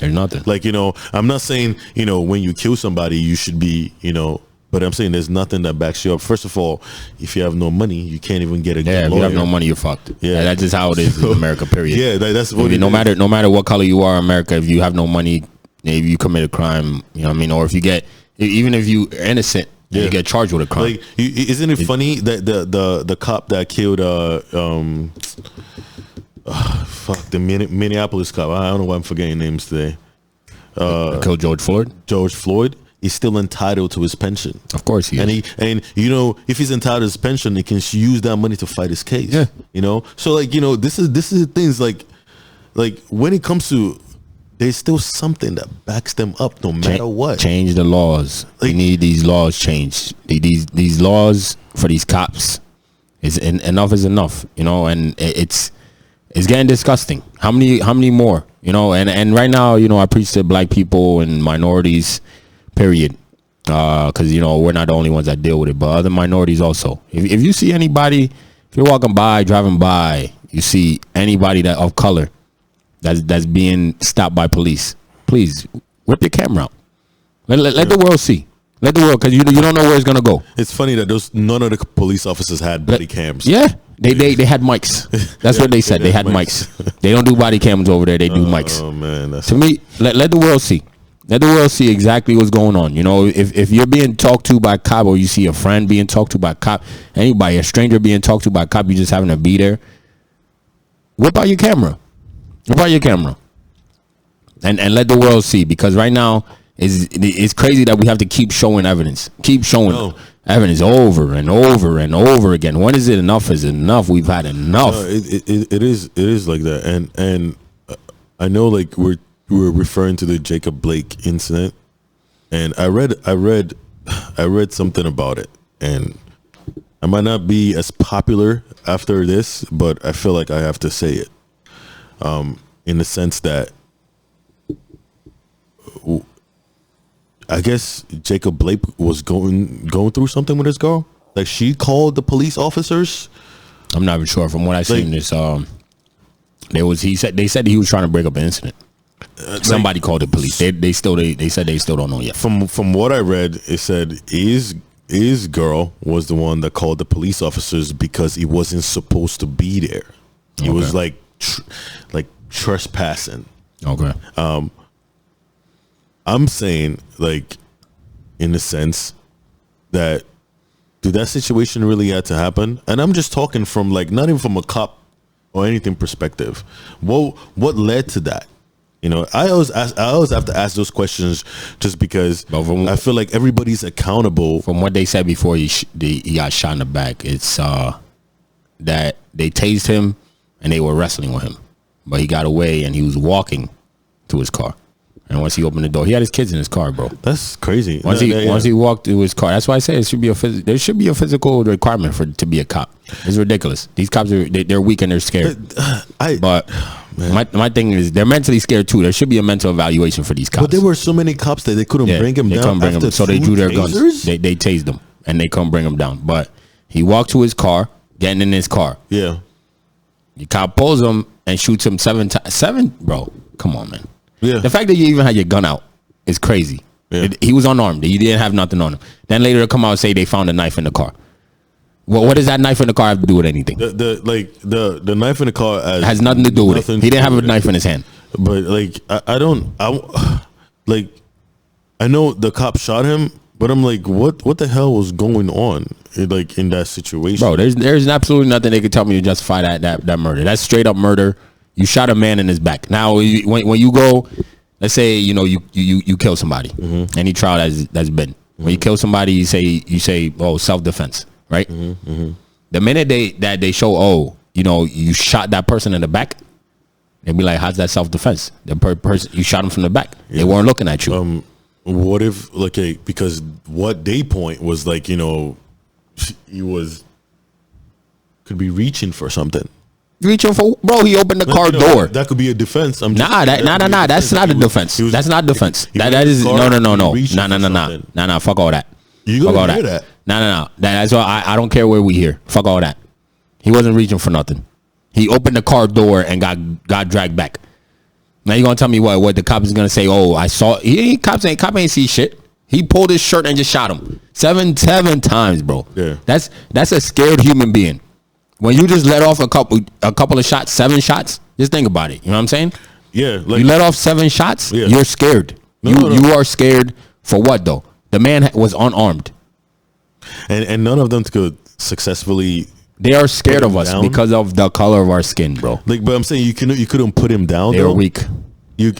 There's nothing. Like, you know, I'm not saying, you know, when you kill somebody, you should be, you know, but I'm saying there's nothing that backs you up. First of all, if you have no money, you can't even get a good lawyer. If you have no money, you're fucked. Yeah, that's just how it is in America. Period. Yeah, that's what. No matter what color you are in America, if you have no money, if you commit a crime, you know what I mean, or if you get, even if you are innocent, you get charged with a crime. Like, isn't it funny that the cop that killed the Minneapolis cop? I don't know why I'm forgetting names today. Killed George Floyd. George Floyd is still entitled to his pension. Of course he is. And you know, if he's entitled to his pension, he can use that money to fight his case. Yeah. You know, so like, you know, this is things like when it comes to, there's still something that backs them up no matter what. Change the laws. We need these laws changed. These laws for these cops enough is enough, you know, and it's getting disgusting. How many more, you know, and right now, you know, I preach to black people and minorities, period. Cause you know, we're not the only ones that deal with it, but other minorities also. If you see anybody, if you're walking by, driving by, you see anybody that of color that's being stopped by police, please whip your camera out. Let the world see. Let the world, because you don't know where it's gonna go. It's funny that none of the police officers had body cams. Yeah, they had mics. That's what they said. They had mics. They don't do body cams over there. They do mics. Oh man, to me, let the world see. Let the world see exactly what's going on. You know, if you're being talked to by a cop, or you see a friend being talked to by a cop, anybody, a stranger being talked to by a cop, you just having to be there. Whip out your camera. Whip out your camera. And let the world see, because right now it's crazy that we have to keep showing evidence. Keep showing evidence over and over and over again. When is it enough? Is enough? We've had enough. It is like that, and I know, like, we're referring to the Jacob Blake incident, and I read something about it, and I might not be as popular after this, but I feel like I have to say it, in the sense that I guess Jacob Blake was going through something with his girl. Like, she called the police officers. I'm not even sure. From what I've seen, this they said he was trying to break up an incident. Somebody called the police. They said they still don't know yet. From what I read, it said his girl was the one that called the police officers because he wasn't supposed to be there. He was like trespassing. Okay. I'm saying, like, in the sense that, did that situation really had to happen? And I'm just talking from, like, not even from a cop or anything perspective. What led to that? You know, I always have to ask those questions, just because I feel like everybody's accountable. From what they said before he got shot in the back, it's that they tased him and they were wrestling with him, but he got away and he was walking to his car. And once he opened the door, he had his kids in his car, bro. That's crazy. Once he walked to his car, that's why I say there should be a physical requirement to be a cop. It's ridiculous. These cops they're weak and they're scared. But my thing is, they're mentally scared too. There should be a mental evaluation for these cops. But there were so many cops that they couldn't bring him down. So they drew their guns. They tased him and they couldn't bring him down. But he walked to his car, getting in his car. Yeah. The cop pulls him and shoots him 7 times. 7, bro. Come on, man. Yeah. The fact that you even had your gun out is crazy. Yeah. He was unarmed. He didn't have nothing on him. Then later they'll come out and say they found a knife in the car. Well, what does that knife in the car have to do with anything? The knife in the car has nothing to do with it. He didn't have a knife in his hand. But like I know the cop shot him, but I'm like, what the hell was going on in that situation? Bro, there's absolutely nothing they could tell me to justify that murder. That's straight up murder. You shot a man in his back. Now, when you go, let's say, you know, you kill somebody, any trial that's been. When you kill somebody, you say, oh, self-defense, right? The minute they show, you know, you shot that person in the back, they'd be like, how's that self-defense? The person you shot him from the back. They weren't looking at you. What if, because what they point was like, you know, he could be reaching for something. Reaching for, bro, he opened the car door. That could be a defense. That's not a defense. That's not defense. That is no. Fuck all that. You gonna hear that? No. That's why I don't care where we here. Fuck all that. He wasn't reaching for nothing. He opened the car door and got dragged back. Now you gonna tell me what the cop is gonna say? Oh, I saw. Cop ain't see shit. He pulled his shirt and just shot him seven times, bro. Yeah, that's a scared human being. When you just let off a couple of shots, 7 shots, just think about it. You know what I'm saying? Yeah. Like, you let off 7 shots, you're scared. No. You are scared for what though? The man was unarmed, and none of them could successfully. They are scared of us because of the color of our skin, bro. Like, but I'm saying you couldn't put him down. They were weak. You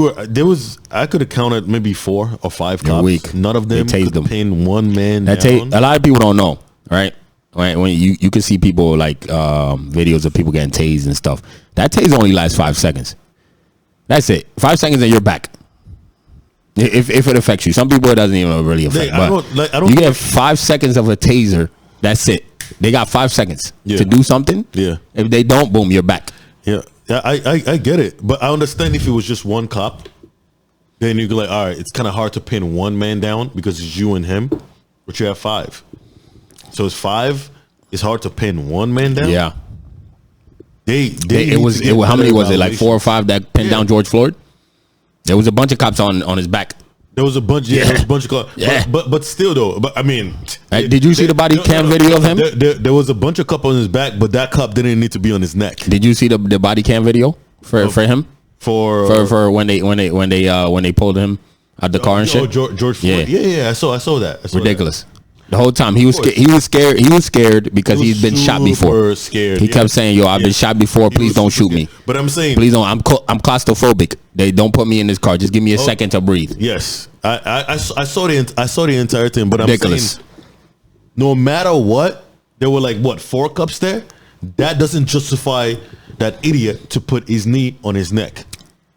were there was I could have counted maybe 4 or 5 cops. Weak. None of them could pin one man down. A lot of people don't know, right? When you can see people like videos of people getting tased and stuff. That tase only lasts 5 seconds. That's it. 5 seconds and you're back. If it affects you, some people it doesn't even really affect. You get 5 seconds of a taser. That's it. They got 5 seconds to do something. Yeah. If they don't, boom, you're back. Yeah. I get it, but I understand if it was just one cop, then you go like, all right, it's kind of hard to pin one man down because it's you and him, but you have 5. So it's 5. It's hard to pin one man down. Yeah. It was how many was it? Like 4 or 5 that pinned down George Floyd. There was a bunch of cops on his back. There was a bunch. Yeah, there was a bunch of cops. Yeah. But still though. But I mean, did you see the body cam video of him? There was a bunch of cops on his back, but that cop didn't need to be on his neck. Did you see the body cam video for him? For when they pulled him out the car and shit. George Floyd. Yeah. I saw that. Ridiculous. The whole time he was scared. He was scared because he's been shot before. Scared. He kept saying, "Yo, I've been shot before. Please don't shoot me." But I'm saying, please don't. I'm claustrophobic. They don't put me in this car. Just give me a second to breathe. Yes, I saw the entire thing. But ridiculous. I'm saying, no matter what, there were like 4 cops there. That doesn't justify that idiot to put his knee on his neck.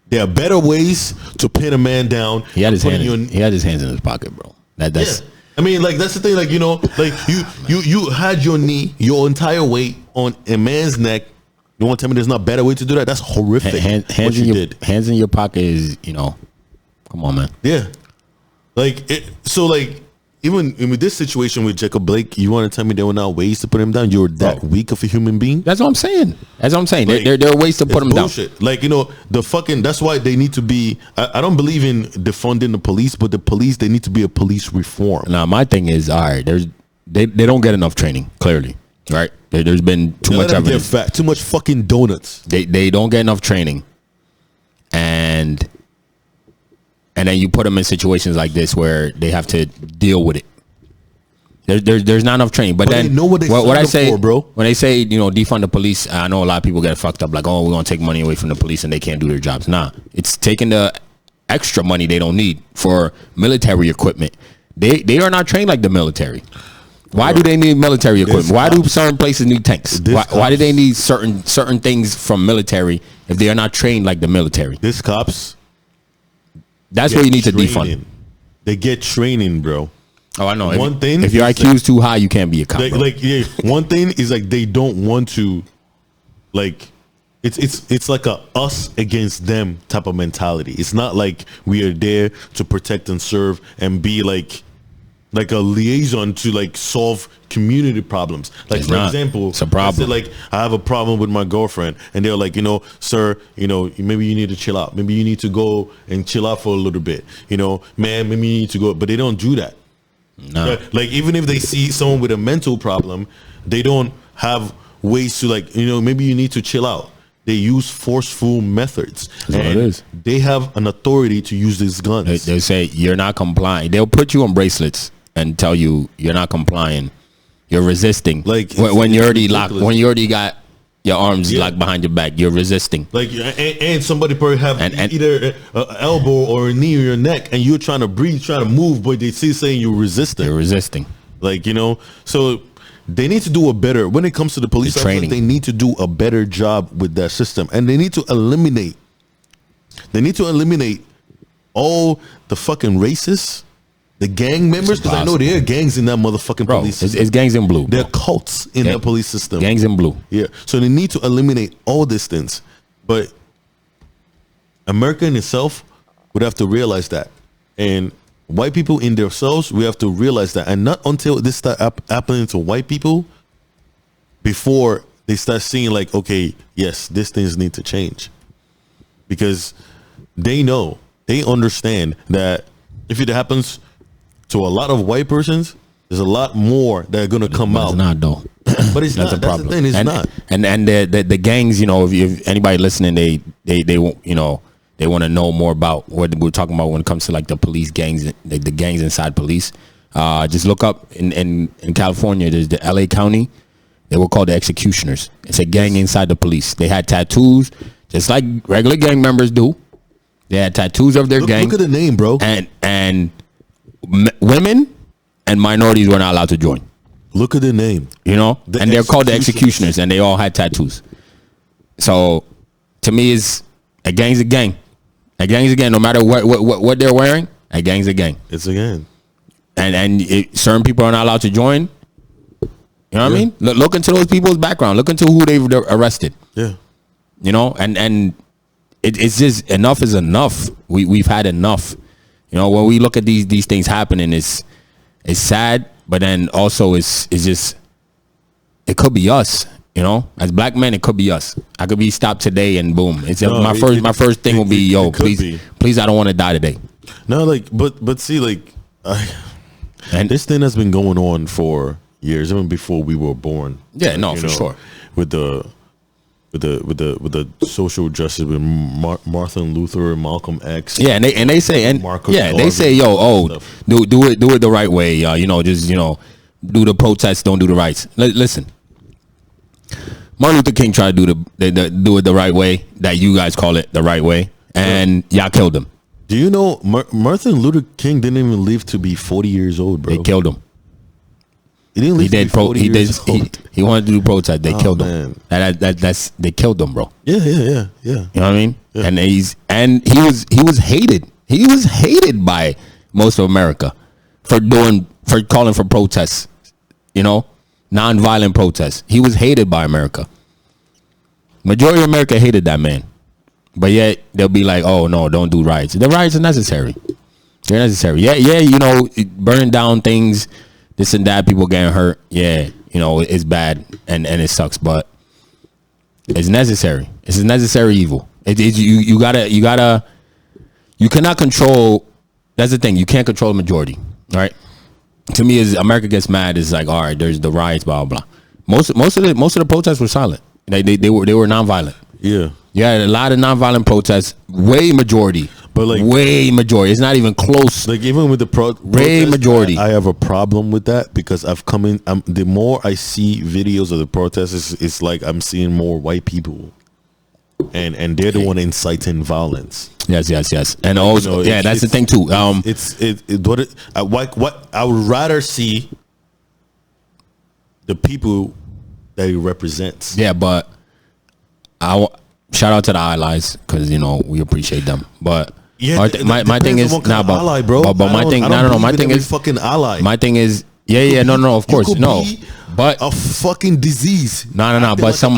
There are better ways to pin a man down. He had his hands in his pocket, bro. That's. Yeah. I mean, like that's the thing. Like like you had your knee, your entire weight on a man's neck. You want to tell me there's not a better way to do that? That's horrific. Hands in your pocket is, come on, man. Yeah, like it. So like even with this situation with Jacob Blake, you want to tell me there were not ways to put him down? You're that weak of a human being? That's what I'm saying. Like, there are ways to put him bullshit. Down. Like, that's why they need to be, I don't believe in defunding the police, but the police, they need to be a police reform. Now, my thing is, all right, they don't get enough training, clearly, right? There's been too much evidence. Too much fucking donuts. They don't get enough training. And then you put them in situations like this where they have to deal with it. There's not enough training. But then they know what I say, bro. When they say, defund the police, I know a lot of people get fucked up like, oh, we're going to take money away from the police and they can't do their jobs. Nah, it's taking the extra money they don't need for military equipment. They are not trained like the military. Why do they need military equipment? Why do certain places need tanks? Why do they need certain things from military if they are not trained like the military? These cops. That's where you need to defund. They get training, bro. Oh, I know. If your IQ is too high, you can't be a cop. One thing is like they don't want to, like, it's like a us against them type of mentality. It's not like we are there to protect and serve and be like a liaison to like solve community problems. Like, for example, it's a problem. Like, I have a problem with my girlfriend and they're like, sir, maybe you need to chill out. Maybe you need to go and chill out for a little bit. Man, maybe you need to go. But they don't do that. No. Like, even if they see someone with a mental problem, they don't have ways to like, maybe you need to chill out. They use forceful methods. That's what it is. They have an authority to use these guns. They say you're not complying. They'll put you on bracelets and tell you you're not complying. You're resisting. Like when you're already locked, when you already got your arms locked behind your back, you're resisting. Like, and somebody probably have either an elbow or a knee or your neck, and you're trying to breathe, trying to move, but they still saying you're resisting. You're resisting. Like, so they need to do a better, when it comes to the police officers, they need to do a better job with that system, and they need to eliminate all the fucking racists The gang members, because I know there are gangs in that motherfucking police system. It's gangs in blue. There are cults in the police system. Gangs in blue. Yeah. So they need to eliminate all these things. But America in itself would have to realize that. And white people in themselves, we have to realize that. And not until this start happening to white people before they start seeing like, okay, yes, these things need to change. Because they know, they understand that if it happens to a lot of white persons, there's a lot more that are going to come out. It's not though. But it's not. That's the thing. It's not. And the gangs, you know, if anybody listening, they you know, they want to know more about what we're talking about when it comes to like the police gangs, the gangs inside police. Just look up in California. There's the LA County. They were called the Executioners. It's a gang inside the police. They had tattoos, just like regular gang members do. They had tattoos of their gang. Look at the name, bro. And women and minorities were not allowed to join. Look at the name. You know? And they're called the Executioners, and they all had tattoos. So, to me, is a gang's a gang. A gang's a gang. No matter what they're wearing, a gang's a gang. It's a gang. And certain people are not allowed to join. You know what I mean? Look into those people's background. Look into who they've arrested. Yeah. You know? And it's just enough is enough. We've had enough. You know, when we look at these things happening, it's sad, but then also it's just, it could be us. You know, as black men, it could be us. I could be stopped today and boom. It's my first thing will be, yo, please, I don't want to die today. No, like, but see, like, and this thing has been going on for years, even before we were born. Yeah, no, for sure. With the social justice with Martin Luther and Malcolm X. Yeah, and they say they say, yo, do it the right way. You know, just, you know, do the protests, don't do the rights. Listen, Martin Luther King tried to do it the right way, that you guys call it the right way, and y'all killed him. Do you know Martin Luther King didn't even live to be 40 years old, bro? They killed him. He didn't live to be 40 years old. He wanted to do protest. They killed him. That's they killed him, bro. Yeah. You know what I mean? Yeah. And he was hated. He was hated by most of America for calling for protests. You know, nonviolent protests. He was hated by America. Majority of America hated that man, but yet they'll be like, "Oh no, don't do riots." The riots are necessary. They're necessary. Yeah. You know, burning down things, this and that, people getting hurt. Yeah, you know, it's bad and it sucks, but it's necessary. It's a necessary evil. You cannot control. That's the thing. You can't control the majority. All right. To me, as America gets mad, it's like, all right, there's the riots, blah blah blah. Most of the protests were silent. They were nonviolent. Yeah. Yeah, a lot of nonviolent protests. Way majority. But like way majority. It's not even close. Like even with the way majority. I have a problem with that because I've come in. The more I see videos of the protests, it's like I'm seeing more white people, and they're the one inciting violence. Yes. And also, that's the thing too. What I would rather see the people that he represents. Yeah, but shout out to the allies because, you know, we appreciate them. But yeah, my thing is not about ally, bro. But my thing, no. My thing is fucking ally. My thing is, no. Of course, no. But a fucking disease. No. But like some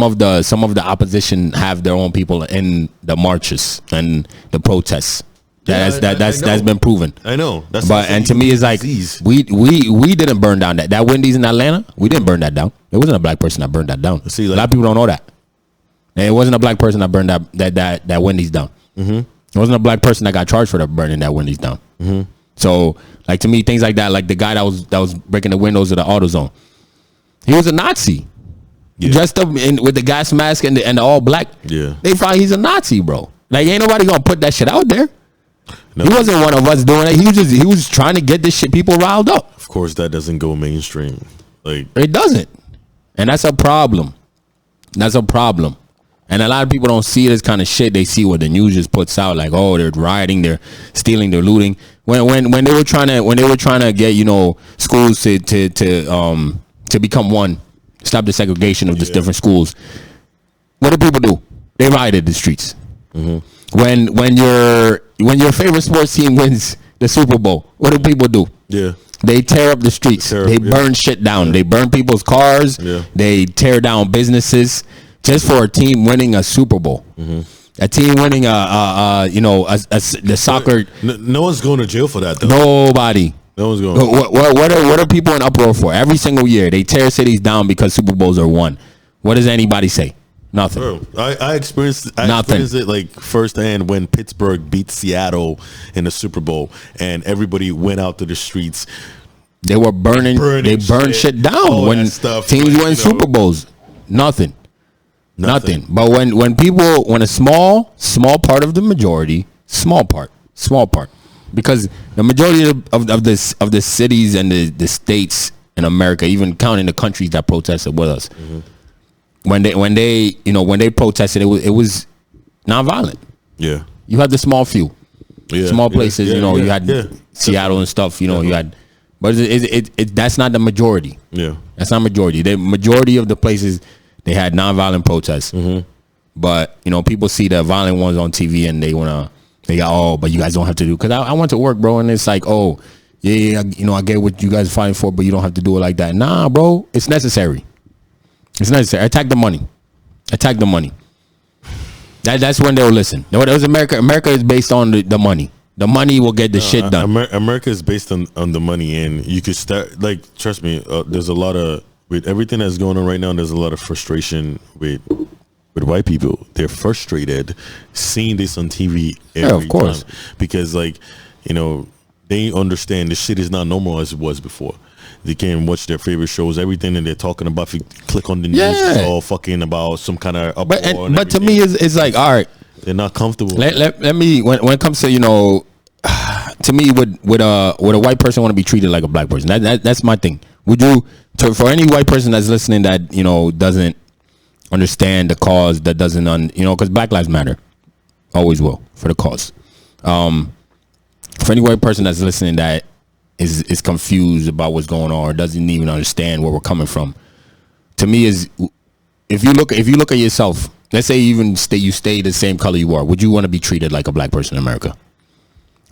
of the opposition have their own people in the marches and the protests. That's been proven. I know. And to me, it's like we didn't burn down that Wendy's in Atlanta. We didn't burn that down. It wasn't a black person that burned that down. See, like, a lot of people don't know that. And it wasn't a black person that burned that Wendy's down. Mm-hmm. It wasn't a black person that got charged for burning that Wendy's down. Mm-hmm. So, like, to me, things like that, like the guy that was breaking the windows of the AutoZone, he was a Nazi. Yeah. He dressed up with the gas mask and the all black. Yeah, they thought he's a Nazi, bro. Like, ain't nobody gonna put that shit out there. No. He wasn't one of us doing it. He was trying to get this shit people riled up. Of course, that doesn't go mainstream. Like, it doesn't, and that's a problem. And a lot of people don't see this kind of shit. They see what the news just puts out, like, oh, they're rioting, they're stealing, they're looting. When they were trying to get, you know, schools to become one, stop the segregation of just different schools. What do people do? They rioted the streets. Mm-hmm. When your favorite sports team wins the Super Bowl. What do people do? Yeah. They tear up the streets. They burn shit down. Yeah. They burn people's cars. Yeah. They tear down businesses just for a team winning a Super Bowl. Mm-hmm. A team winning the soccer. No one's going to jail for that, though. Nobody. No one's going. What are people in uproar for? Every single year they tear cities down because Super Bowls are won. What does anybody say? Nothing. Bro, I experienced it like firsthand when Pittsburgh beat Seattle in the Super Bowl, and everybody went out to the streets. They were burning they burned shit down when teams win Super Bowls. Nothing. But when a small part of the majority, small part, because the majority of the cities and the states in America, even counting the countries that protested with us. Mm-hmm. When they protested, it was nonviolent. Yeah, you had the small few, small places. You had Seattle and stuff. You had, but that's not the majority. Yeah, that's not majority. The majority of the places they had nonviolent protests. Mm-hmm. But people see the violent ones on TV and they go, but you guys don't have to do. Because I went to work, bro, and it's like, I get what you guys are fighting for, but you don't have to do it like that. Nah, bro, it's necessary. It's necessary. Attack the money. That's when they'll listen. What was America? America is based on the money. The money will get the shit done. America is based on the money, and you could start. Like, trust me, there's a lot of with everything that's going on right now. There's a lot of frustration with white people. They're frustrated seeing this on TV every time because, they understand this shit is not normal as it was before. They can't watch their favorite shows. Everything that they're talking about, if you click on the news, it's all fucking about some kind of uproar. But to me, it's like, all right, they're not comfortable. Let me when it comes to to me, would a white person want to be treated like a black person? That's my thing. Would you for any white person that's listening that doesn't understand the cause, that doesn't because Black Lives Matter, always will for the cause. For any white person that's listening that is confused about what's going on or doesn't even understand where we're coming from, to me is if you look at yourself, let's say you stay the same color you are, would you want to be treated like a black person in America?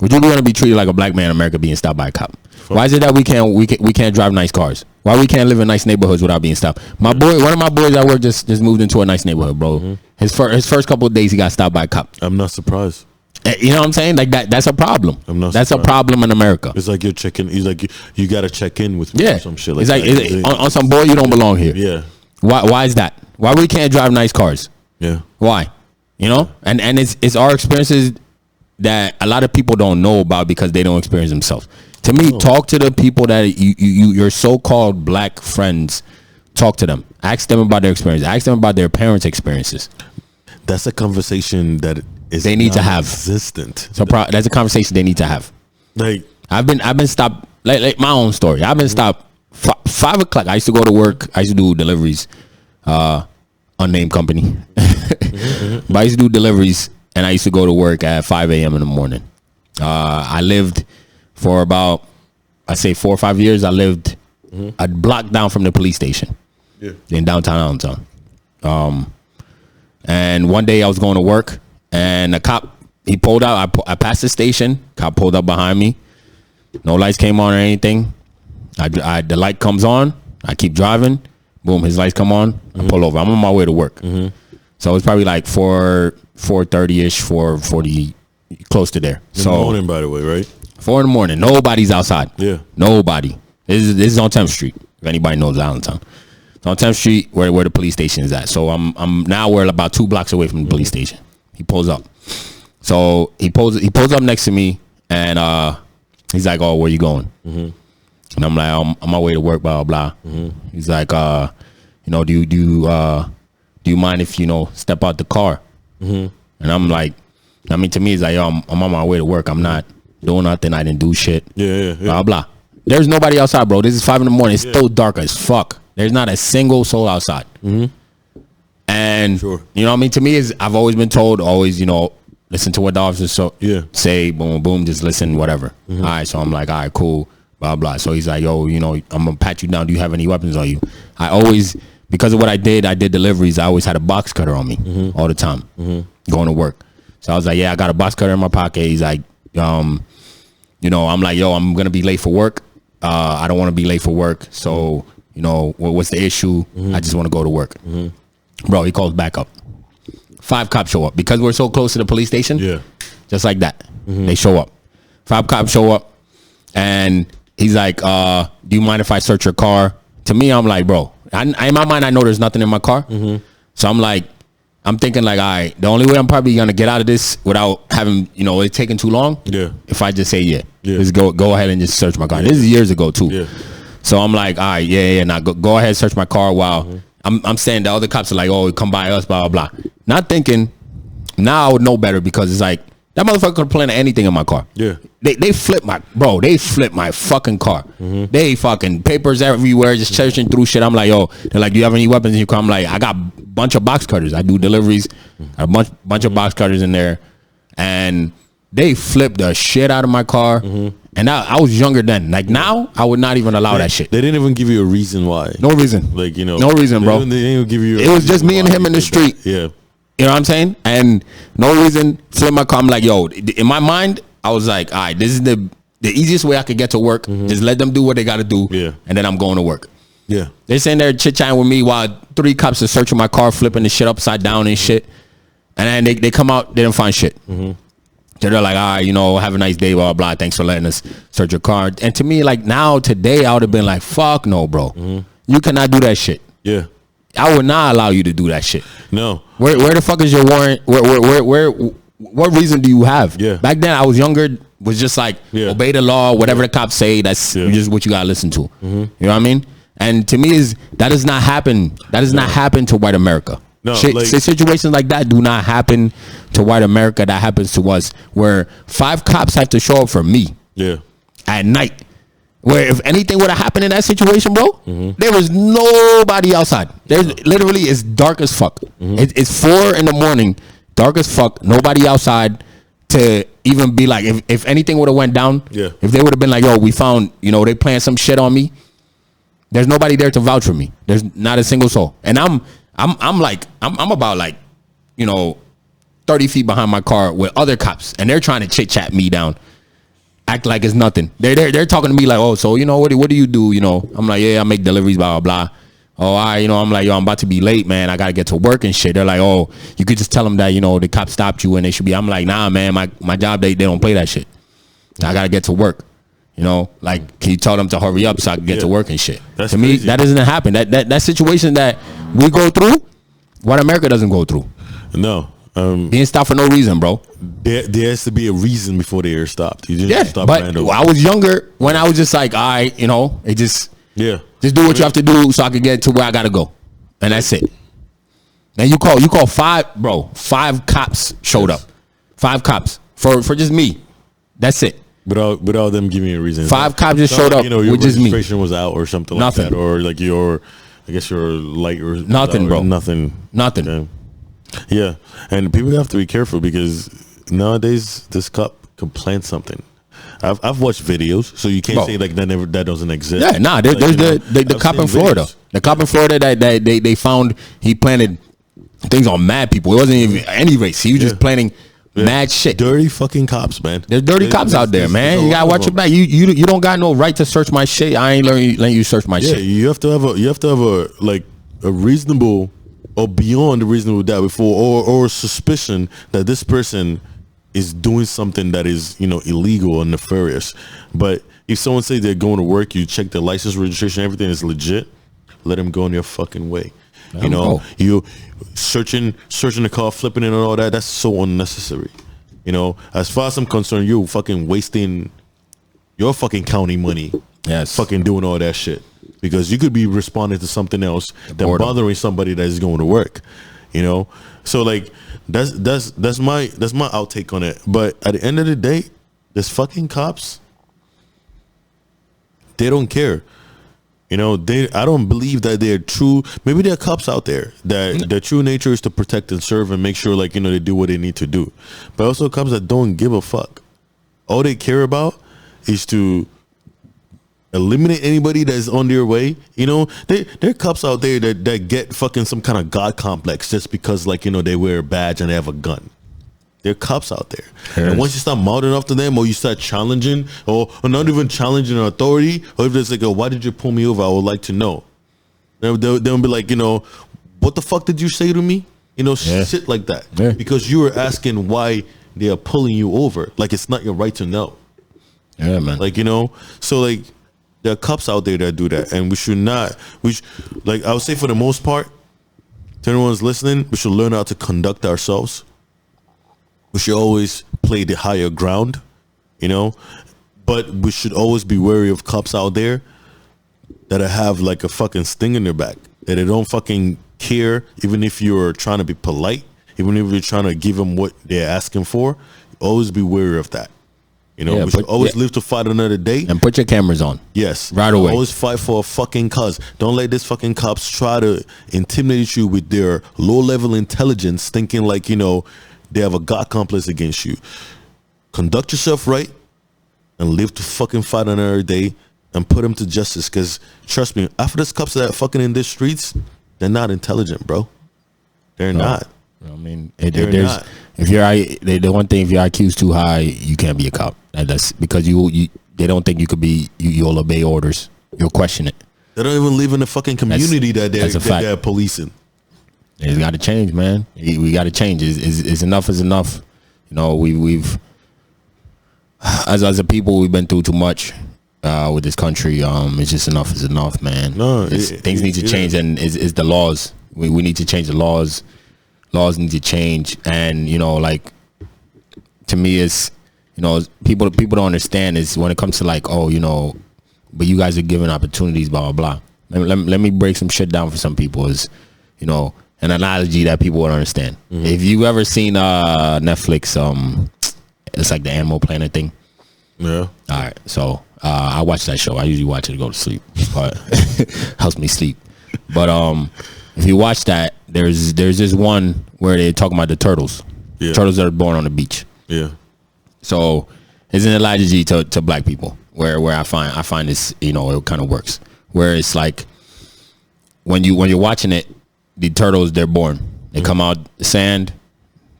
Would you want to be treated like a black man in America being stopped by a cop? Why is it that we can't drive nice cars? Why we can't live in nice neighborhoods without being stopped? One of my boys at work just moved into a nice neighborhood, bro. Mm-hmm. His first couple of days he got stopped by a cop. I'm not surprised. You know what I'm saying? Like that's a problem. That's a problem in America. It's like you're checking. He's like you got to check in with me or some shit like that. It's like on some boy you don't belong here. Yeah. Why is that? Why we can't drive nice cars? Yeah. Why? And it's our experiences that a lot of people don't know about because they don't experience themselves. To me, talk to the people that your so-called black friends. Talk to them. Ask them about their experience. Ask them about their parents' experiences. That's a conversation that they need to have. Existent. So that's a conversation they need to have. Like I've been stopped. Like my own story. I've been stopped 5 o'clock. I used to go to work. I used to do deliveries. Unnamed company. But I used to do deliveries, and I used to go to work at 5 a.m. in the morning. I lived for about, I say 4 or 5 years. I lived a block down from the police station in downtown Allentown. And one day I was going to work, and a cop, he pulled out. I passed the station. Cop pulled up behind me. No lights came on or anything. The light comes on. I keep driving. Boom, his lights come on. I pull over. I'm on my way to work. So it's probably like 4:30ish, 4:40, close to there. In the morning, by the way, right? 4 in the morning. Nobody's outside. Yeah. Nobody. This is on 10th Street. If anybody knows Allentown. It's on 10th Street where the police station is at. So we're about 2 blocks away from the police station. He pulls up. So he pulls up next to me, and he's like, "Oh, where you going?" And I'm like, "I'm on my way to work, blah blah blah." He's like, do you mind if step out the car?" And I'm like, I mean, to me, it's like, "Yo, I'm on my way to work. I'm not doing nothing. I didn't do shit." Blah blah. There's nobody outside, bro. This is 5 in the morning. It's still dark as fuck. There's not a single soul outside. And you know what I mean? To me, is I've always been told, always, listen to what the officers say, boom, boom, just listen, whatever. All right, so I'm like, all right, cool, blah, blah. So he's like, "Yo, I'm going to pat you down. Do you have any weapons on you?" I always, because of what I did deliveries. I always had a box cutter on me all the time, going to work. So I was like, "Yeah, I got a box cutter in my pocket." He's like, you know, I'm like, yo, I'm gonna be late for work. I don't want to be late for work. So, you know, what's the issue? I just want to go to work. Bro, he calls back up. 5 cops show up because we're so close to the police station. Yeah, just like that, they show up. 5 cops show up, and he's like, "Do you mind if I search your car?" To me, I'm like, bro, in my mind, I know there's nothing in my car. So I'm like, I'm thinking like, all right, the only way I'm probably gonna get out of this without having, you know, it taking too long. Yeah, if I just say just go ahead and just search my car. This is years ago too. Yeah. So I'm like, all right, now go ahead, search my car while I'm saying the other cops are like, oh, come by us, blah blah blah. Not thinking, now I would know better because it's like that motherfucker could plan anything in my car. Yeah, they flipped my fucking car. They fucking papers everywhere, just searching through shit. I'm like, yo, they're like, do you have any weapons in your car? I'm like, I got a bunch of box cutters. I do deliveries, a bunch of box cutters in there, and they flipped the shit out of my car. And I was younger then. Like now, I would not even allow that shit. They didn't even give you a reason why. No reason. Like, you know, no reason, bro. They didn't even give you. It was just me and him in the street. Yeah. You know what I'm saying? And no reason, flip my car. I'm like, yo, in my mind, I was like, all right, this is the easiest way I could get to work. Just let them do what they got to do. Yeah. And then I'm going to work. Yeah. They're sitting there chit-chatting with me while 3 cops are searching my car, flipping the shit upside down and shit. And then they come out, they didn't find shit. So they're like, all right, you know, have a nice day, blah, blah. Thanks for letting us search your car. And to me, like now, today, I would have been like, fuck no, bro. You cannot do that shit. Yeah. I would not allow you to do that shit. No. Where the fuck is your warrant? What reason do you have? Yeah. Back then, I was younger. Was just like obey the law. Whatever the cops say, that's just what you gotta listen to. You know what I mean? And to me, that does not happen. That does not happen to white America. No, situations like that do not happen to white America. That happens to us, where 5 cops have to show up for me. Yeah. At night. Where if anything would have happened in that situation, bro, there was nobody outside. There's literally, it's dark as fuck. It's 4 a.m, dark as fuck, nobody outside to even be like, if anything would have went down, if they would have been like, yo, we found, you know, they playing some shit on me, there's nobody there to vouch for me. There's not a single soul. And I'm about like, you know, 30 feet behind my car with other cops, and they're trying to chit chat me down. Act like it's nothing. They're talking to me like, oh, so you know what do you do? You know, I'm like, yeah, I make deliveries, blah blah blah. Oh, you know, I'm like, yo, I'm about to be late, man. I gotta get to work and shit. They're like, oh, you could just tell them that, you know, the cop stopped you and they should be. I'm like, nah, man, my job, they don't play that shit. I gotta get to work. You know, like, can you tell them to hurry up so I can get to work and shit? That's to me, crazy. That doesn't happen. That situation that we go through, white America doesn't go through. No. Being stopped for no reason, bro. There has to be a reason before they are stopped. You just stop but I was younger when I was just like, all right, you know, it just do what you have to do so I can get to where I gotta go, and that's it. Then you call 5, bro. 5 cops showed up. 5 cops for just me. That's it. Without them giving you a reason. 5 cops just showed up. You know, your with just me. Registration was out or something like that, or like your light or nothing, bro. Nothing. Yeah, and people have to be careful because nowadays this cop can plan something. I've watched videos, so you can't say like that doesn't exist. Yeah, nah. There's the cop in Florida. Videos. The cop in Florida that they found, he planted things on mad people. It wasn't even any race. He was just planning mad shit. Dirty fucking cops, man. There's dirty cops out there, man. You gotta watch your back. You don't got no right to search my shit. I ain't letting you search my shit. You have to have a reasonable or beyond a reasonable doubt before or suspicion that this person is doing something that is, you know, illegal or nefarious. But if someone say they're going to work, you check their license, registration, everything is legit, let them go on your fucking way. You know, you searching the car, flipping it and all that, that's so unnecessary. You know, as far as I'm concerned, you're fucking wasting your fucking county money. Yes. Fucking doing all that shit. Because you could be responding to something else than bothering somebody that is going to work, you know. So like that's my outtake on it. But at the end of the day, this fucking cops, they don't care, you know. I don't believe that they're true. Maybe there are cops out there that their true nature is to protect and serve and make sure, like, you know, they do what they need to do. But also cops that don't give a fuck. All they care about is to eliminate anybody that's on their way. You know, there are cops out there that get fucking some kind of god complex just because, like, you know, they wear a badge and they have a gun. there are cops out there. And once you start mouthing off to them, or you start challenging, or not even challenging authority, or if there's like, why did you pull me over? I would like to know. They'll be like, what the fuck did you say to me? Shit like that. Yeah. Because you were asking why they are pulling you over. Like, it's not your right to know. Yeah, man. Like, so like, there are cops out there that do that, and we should not. Like, I would say for the most part, to everyone's listening, we should learn how to conduct ourselves. We should always play the higher ground, but we should always be wary of cops out there that have like a fucking sting in their back, that they don't fucking care, even if you're trying to be polite, even if you're trying to give them what they're asking for. Always be wary of that. We should always live to fight another day. And put your cameras on. Yes. Right away. Always fight for a fucking cause. Don't let these fucking cops try to intimidate you with their low-level intelligence, thinking like, they have a God complex against you. Conduct yourself right and live to fucking fight another day and put them to justice. Because trust me, after these cops that are fucking in these streets, they're not intelligent, bro. They're not. I mean, they're not. If the one thing, if your IQ is too high, you can't be a cop. That's because they don't think you could be. You'll obey orders. You'll question it. They don't even live in the fucking community that they're policing. It's got to change, man. We got to change. Is enough is enough. We've as a people, we've been through too much with this country. It's just enough is enough, man. No, things need to change, and it's the laws. We need to change the laws. Laws need to change, and like, to me, it's people don't understand is when it comes to like, but you guys are giving opportunities, blah blah blah. Let me break some shit down for some people. Is an analogy that people would understand. Mm-hmm. If you ever seen Netflix, it's like the Animal Planet thing. Yeah. All right. So I watch that show. I usually watch it to go to sleep, but helps me sleep. But if you watch that, there's this one where they're talking about the turtles. Yeah. Turtles that are born on the beach. Yeah. So it's an analogy to black people where I find this, it kind of works. Where it's like when you're watching it, the turtles, they're born. They come out the sand,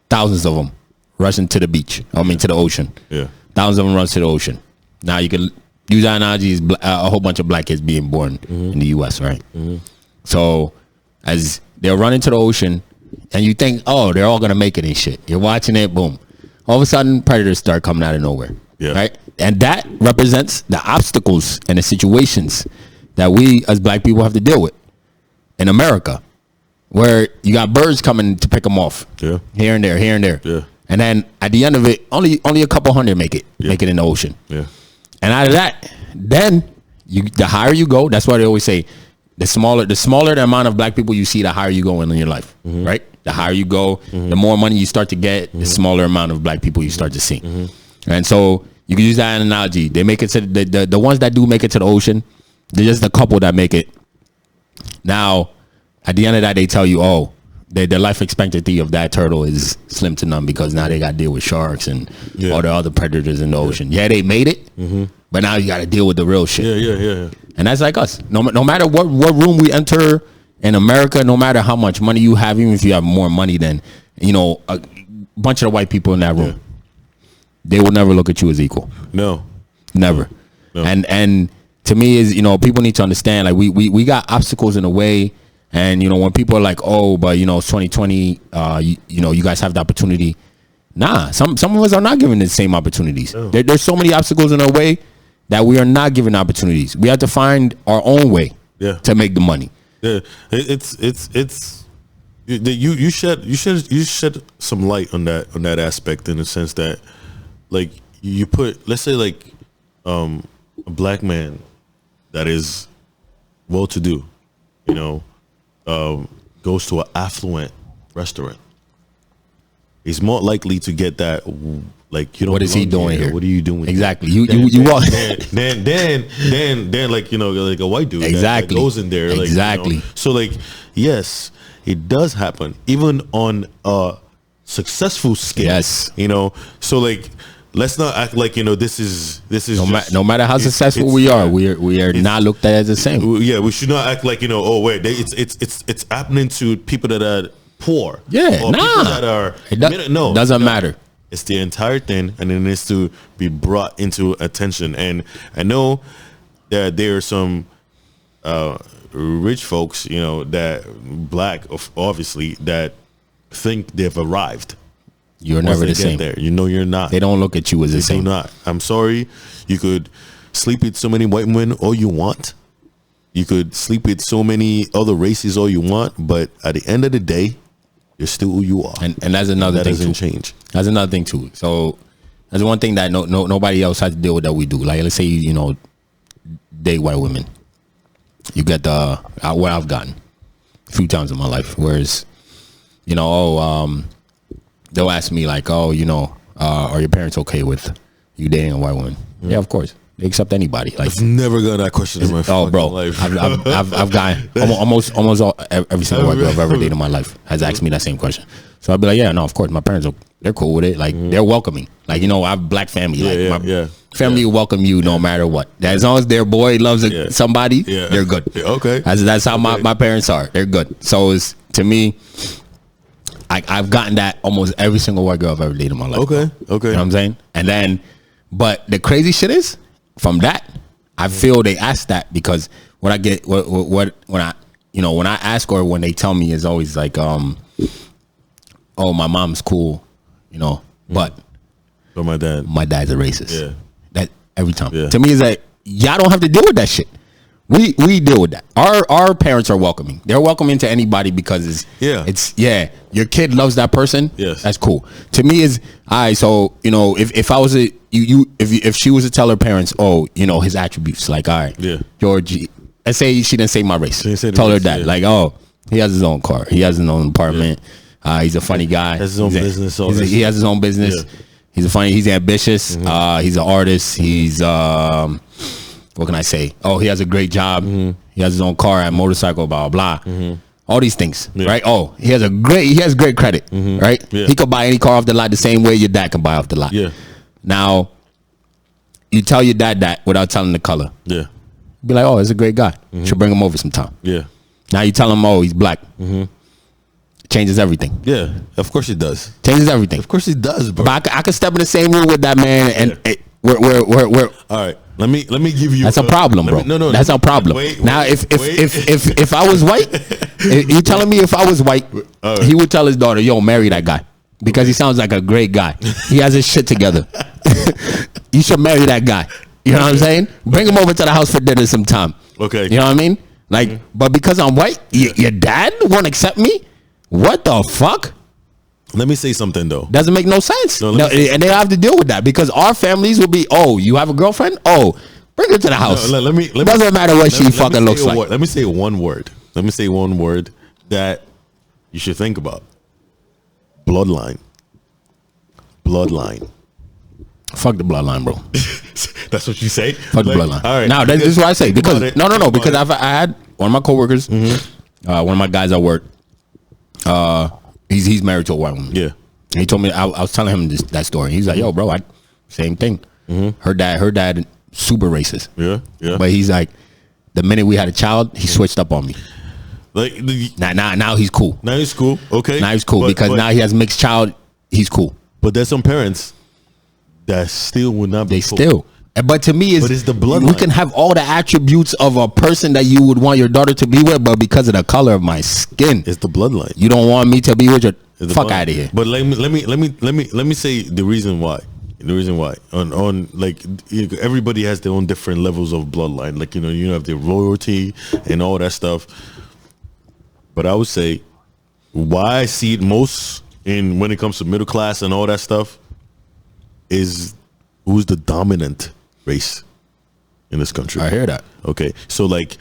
thousands of them rushing to the beach. To the ocean. Yeah. Thousands of them runs to the ocean. Now you can use that analogy as a whole bunch of black kids being born in the U.S., right? Mm-hmm. So as they're running to the ocean, and you think, they're all going to make it and shit. You're watching it, boom. All of a sudden, predators start coming out of nowhere. Yeah. Right? And that represents the obstacles and the situations that we as black people have to deal with in America. Where you got birds coming to pick them off, here and there, yeah, and then at the end of it, only a couple hundred make it in the ocean, yeah. And out of that, then the higher you go, that's why they always say the smaller the amount of black people you see, the higher you go in your life, right? The higher you go, the more money you start to get, the smaller amount of black people you start to see, and so you can use that analogy. They make it to the ones that do make it to the ocean, they're just a couple that make it. Now, at the end of that, they tell you, the life expectancy of that turtle is slim to none because now they got to deal with sharks and all the other predators in the ocean. Yeah, they made it, but now you got to deal with the real shit. Yeah. And that's like us. No matter what room we enter in America, no matter how much money you have, even if you have more money than a bunch of the white people in that room, they will never look at you as equal. No, never. No. And to me is people need to understand, like, we got obstacles in the way. And when people are like, but it's 2020, you guys have the opportunity. Nah, some of us are not given the same opportunities. Oh. There's so many obstacles in our way that we are not given opportunities. We have to find our own way to make the money. Yeah, you shed some light on that aspect, in the sense that, like, you put, let's say, like, a black man that is well-to-do, goes to an affluent restaurant, he's more likely to get that, like, what is he doing here? What are you doing? Exactly. You walk. Then like, like a white dude that goes in there. Exactly. Like, so, like, yes, it does happen even on a successful scale. Yes. So, like, let's not act like this is no matter how successful we are not looked at as the same. Yeah, we should not act like it's happening to people that are poor. Yeah, or people that are doesn't matter. It's the entire thing, and it needs to be brought into attention. And I know that there are some rich folks, you know, that black, obviously, that think they've arrived. You're never the same. There, you know, you're not. They don't look at you as the same. Do not. I'm sorry. You could sleep with so many white women all you want. You could sleep with so many other races all you want, but at the end of the day, you're still who you are. And that's another thing. That doesn't change. That's another thing too. So that's one thing that nobody else has to deal with that we do. Like, let's say, you know, date white women. You get what I've gotten a few times in my life. Whereas, you know, they'll ask me like, oh, you know, are your parents okay with you dating a white woman? Mm-hmm. Yeah, of course. They accept anybody. Like, I've never gotten that question in my life. I've gotten almost every single white girl I've ever dated in my life has asked me that same question. So I'd be like, yeah, no, of course, my parents they're cool with it. Like, they're welcoming. Like, you know, I have black family. Like, my family will welcome you no matter what. As long as their boy loves somebody, they're good. Okay, that's how my parents are. They're good. So it's, to me, I've gotten that almost every single white girl I've ever dated in my life. Okay. You know what I'm saying? And then, but the crazy shit is, from that, I feel they ask that because when I get when I ask, or when they tell me, is always like, oh, my mom's cool, you know, but my dad's a racist. Yeah, that every time. Yeah. To me, is like, y'all don't have to deal with that shit. We deal with that. Our parents are welcoming. They're welcoming to anybody because it's your kid loves that person. Yes, that's cool. To me, is all right. So, you know, if I was if she was to tell her parents, oh, you know, his attributes, like, all right, Georgie, let's say she didn't say my race. Tell her that, like, oh, he has his own car, he has his own apartment, he's a funny guy, has his own business. He has his own business. Yeah. He's ambitious. Mm-hmm. He's an artist. He's what can I say? Oh, he has a great job. Mm-hmm. He has his own car and motorcycle, blah, blah, blah. Mm-hmm. All these things, right? Oh, he has great credit, right? Yeah. He could buy any car off the lot the same way your dad can buy off the lot. Yeah. Now, you tell your dad that without telling the color. Yeah. Be like, oh, he's a great guy. Should bring him over sometime. Yeah. Now you tell him, oh, he's black. Changes everything. Yeah, of course it does. Changes everything. Of course it does, bro. But I could step in the same room with that man, and we're all right. Let me give you. That's a problem, bro. No, that's a problem. Now, if I was white, you telling me if I was white, he would tell his daughter, "Yo, marry that guy," because he sounds like a great guy. He has his shit together. You should marry that guy. You know what I'm saying? Bring him over to the house for dinner sometime. Okay. You know what I mean? Like, but because I'm white, your dad won't accept me. What the fuck? Let me say something though. Doesn't make no sense. And they have to deal with that because our families will be, oh, you have a girlfriend? Oh, bring her to the house. Let me doesn't matter what she fucking looks like. Let me say one word. Let me say one word that you should think about. Bloodline. Fuck the bloodline, bro. That's what you say? Fuck the bloodline. All right. Now, this is what I say. Because no. Because I had one of my coworkers, one of my guys at work, he's married to a white woman. Yeah. And he told me, I was telling him that story. He's like, yo, bro, same thing. Her dad, super racist. Yeah. But he's like, the minute we had a child, he switched up on me. Like now he's cool. Now he's cool. Okay. Now he's cool because now he has mixed child. He's cool. But there's some parents that still would not be cool. But to me, it's the bloodline. We can have all the attributes of a person that you would want your daughter to be with, but because of the color of my skin, it's the bloodline. You don't want me to be with your fuck out of here. But let me say the reason why. On like everybody has their own different levels of bloodline. Like, you have the royalty and all that stuff. But I would say why I see it most when it comes to middle class and all that stuff is who's the dominant race in this country. I hear that. Okay, so like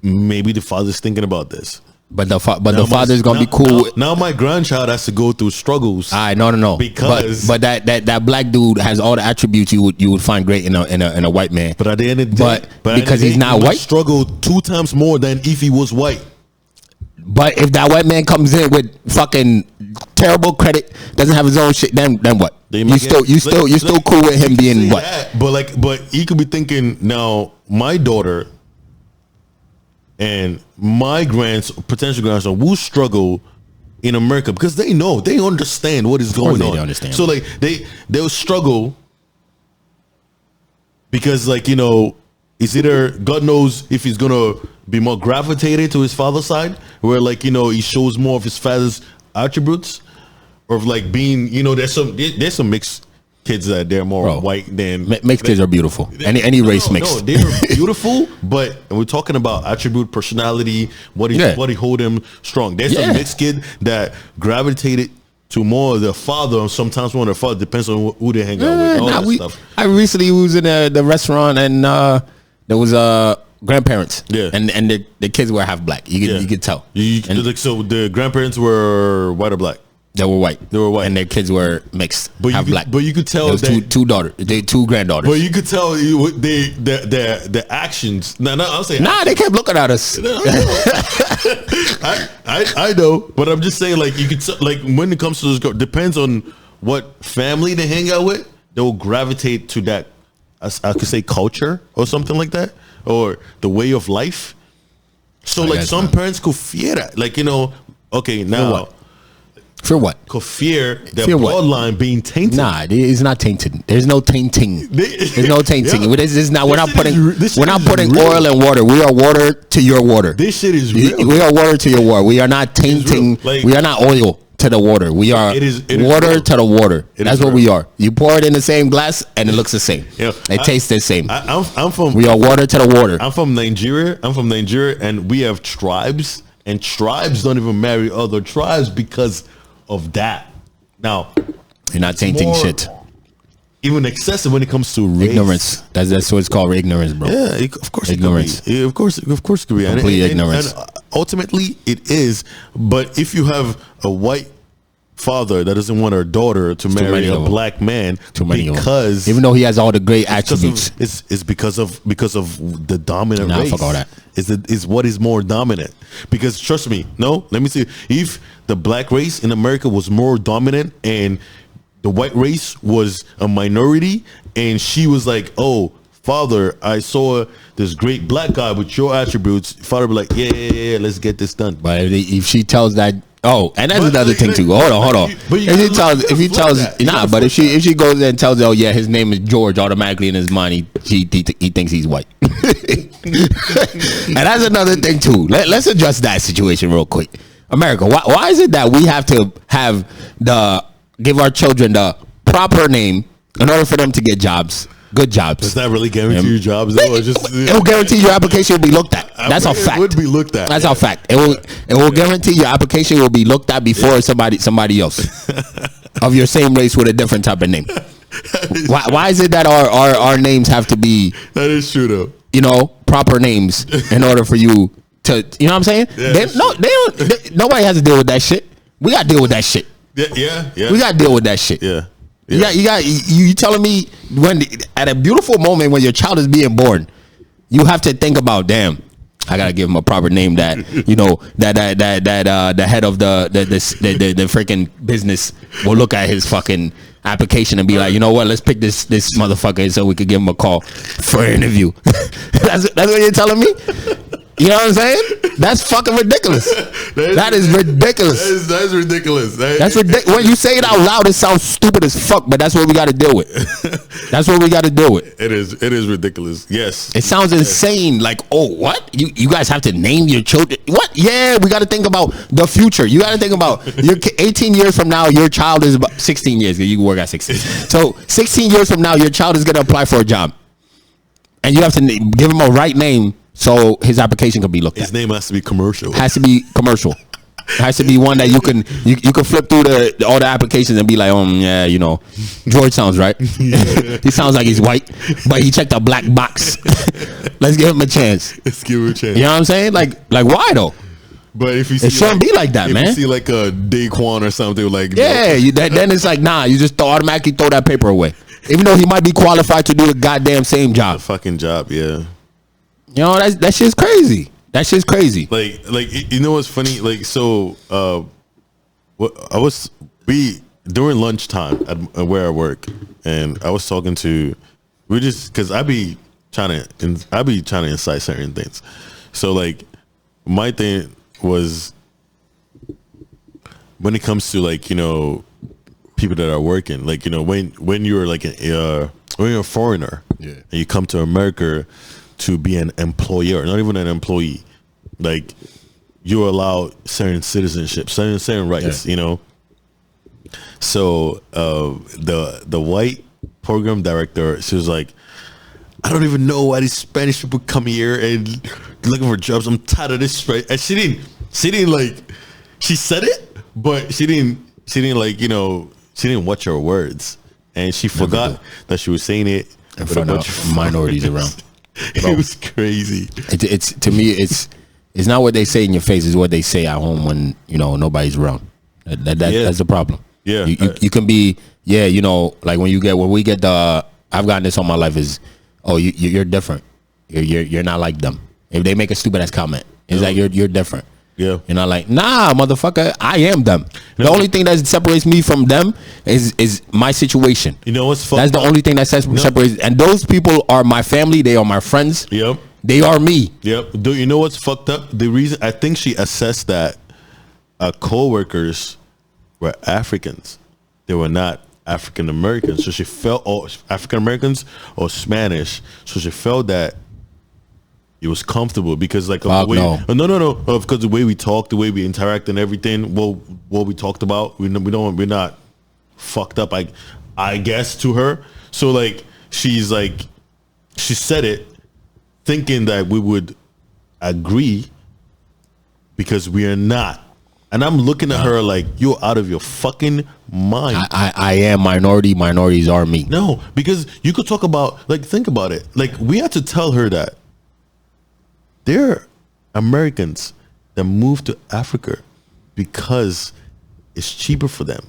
maybe the father's thinking about this, but the father's gonna be cool. Now my grandchild has to go through struggles. No. Because but that black dude has all the attributes you would find great in a white man. But at the end of the day, but because he's not white, struggle 2 times more than if he was white. But if that white man comes in with fucking terrible credit, doesn't have his own shit, then what? You're still cool with him being what? But he could be thinking, now my daughter and my potential grandson will struggle in America because they understand what is going on. They understand. So like they'll struggle because like it's either God knows if he's gonna be more gravitated to his father's side, where like he shows more of his father's attributes, or of like being there's some mixed kids that they're more white than mixed kids are beautiful. Any race mixed. No, they're beautiful, but we're talking about attribute, personality, what he hold them strong. There's some mixed kid that gravitated to more of their father, and sometimes one of their father depends on who they hang out with. Stuff. I recently was in the restaurant and there was grandparents. Yeah, and the kids were half black. You could tell. So the grandparents were white or black. They were white. And their kids were mixed, half black. But you could tell there was two granddaughters. But you could tell their actions. I'll say they kept looking at us. I know, but I'm just saying, like you could like when it comes to this girl, depends on what family they hang out with. They'll gravitate to that. I could say culture or something like that, or the way of life. So like some parents could fear that, like okay now. For what? Could fear their bloodline being tainted. Nah, it's not tainted. There's no tainting. There's no tainting. This is not. We're not putting oil and water. We are water to your water. This shit is real. We are water to your water. We are not tainting. We are not oil to the water. We are water to the water. That's what we are. You pour it in the same glass and it looks the same. It tastes the same. I'm from. We are water to the water. I'm from Nigeria. And we have tribes, and tribes don't even marry other tribes because of that. Now you're not tainting shit. Even excessive when it comes to race. Ignorance. That's what it's called. Ignorance, bro. Yeah, of course. Ignorance. It could be. Of course it could be. Complete ignorance. And ultimately, it is. But if you have a white father that doesn't want her daughter to marry a black man, because even though he has all the great attributes, it's because of the dominant race. Fuck all that. Is what is more dominant. Because trust me, let me see. If the black race in America was more dominant and the white race was a minority, and she was like, "Oh, father, I saw this great black guy with your attributes," father would be like, yeah, let's get this done. But if she tells that. Oh, and that's another thing too. Hold on. But if she goes there and tells, oh yeah, his name is George, automatically in his mind he thinks he's white. And that's another thing too. Let's address that situation real quick. America, why is it that we have to give our children the proper name in order for them to get jobs? Good jobs. Does that really guarantee you jobs? Though? It will guarantee your application will be looked at. That's a fact. It would be looked at. That's a fact. It will guarantee your application will be looked at before somebody else of your same race with a different type of name. Why is it that our names have to be? That is true though. Proper names in order for you to. You know what I'm saying? Yeah, nobody has to deal with that shit. We got to deal with that shit. Yeah. We got to deal with that shit. Yeah. You telling me at a beautiful moment when your child is being born, you have to think about, damn, I gotta give him a proper name that the head of the freaking business will look at his fucking application and be like, you know what, let's pick this motherfucker so we could give him a call for an interview. That's what you're telling me? You know what I'm saying? That's fucking ridiculous. That is ridiculous. That's ridiculous. That's ridiculous. When you say it out loud, it sounds stupid as fuck, but that's what we got to deal with. That's what we got to deal with. It is ridiculous. Yes. It sounds insane. Like, oh, what? You guys have to name your children? What? Yeah, we got to think about the future. You got to think about 18 years from now, your child is about 16 years. You can work at 16. So 16 years from now, your child is going to apply for a job. And you have to give him a right name so his application can be looked at. His name has to be commercial. Has to be commercial. It has to be one that you can flip through all the applications and be like, yeah, George sounds right. He sounds like he's white, but he checked a black box. Let's give him a chance. Let's give him a chance. You know what I'm saying? Like why though? But if you see, it shouldn't be like that, man. If you see like a Daquan or something, like then it's like, nah, you just automatically throw that paper away, even though he might be qualified to do the goddamn same job. The fucking job, yeah. That shit's crazy. That shit's crazy. Like you know what's funny? Like so, during lunchtime at where I work, and I was talking to, because I be trying to incite certain things. So like, my thing was when it comes to like, you know, people that are working, like, you know, when you're like when you're a foreigner, and you come to America to be an employer, not even an employee, like you're allowed certain citizenship, certain rights, you know. So the white program director, she was like, I don't even know why these Spanish people come here and looking for jobs. I'm tired of this, right? And she didn't like, she said it, but she didn't like, you know, she didn't watch her words, and she forgot that she was saying it in front of minorities around. It was crazy. It's to me, it's not what they say in your face, it's what they say at home when, you know, nobody's around. That's the problem. Yeah, you can be, you know, like when we get the, I've gotten this all my life is, oh, you're different. You're not like them. If they make a stupid ass comment, it's like you're different. Yeah, you're not like, nah, motherfucker, I am them. The only thing that separates me from them is my situation. You know what's fucked That's the only thing that separates. And those people are my family. They are my friends. Yep, they are me. Yep. Do you know what's fucked up? The reason I think she assessed that co-workers were Africans. They were not African Americans. So she felt African Americans or Spanish. So she felt that it was comfortable because like of the way, no, because the way we talk, the way we interact, and everything. What we talked about, we're not fucked up. I guess to her. So like she said it, thinking that we would agree because we are not. And I'm looking at her like, you're out of your fucking mind. I am minority. Minorities are me. No, because you could talk about, like, think about it. Like, we had to tell her that they're Americans that moved to Africa because it's cheaper for them.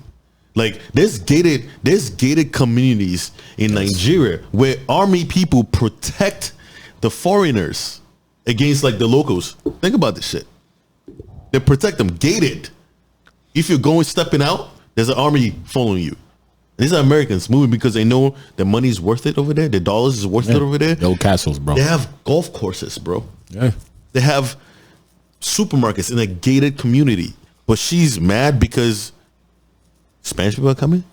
Like, there's gated communities in Nigeria where army people protect the foreigners against, like, the locals. Think about this shit. They protect them, gated. If you're stepping out, there's an army following you. These are Americans moving because they know their money's worth it over there. Their dollars is worth it over there. The old castles, bro. They have golf courses, bro. Yeah. They have supermarkets in a gated community. But she's mad because Spanish people are coming.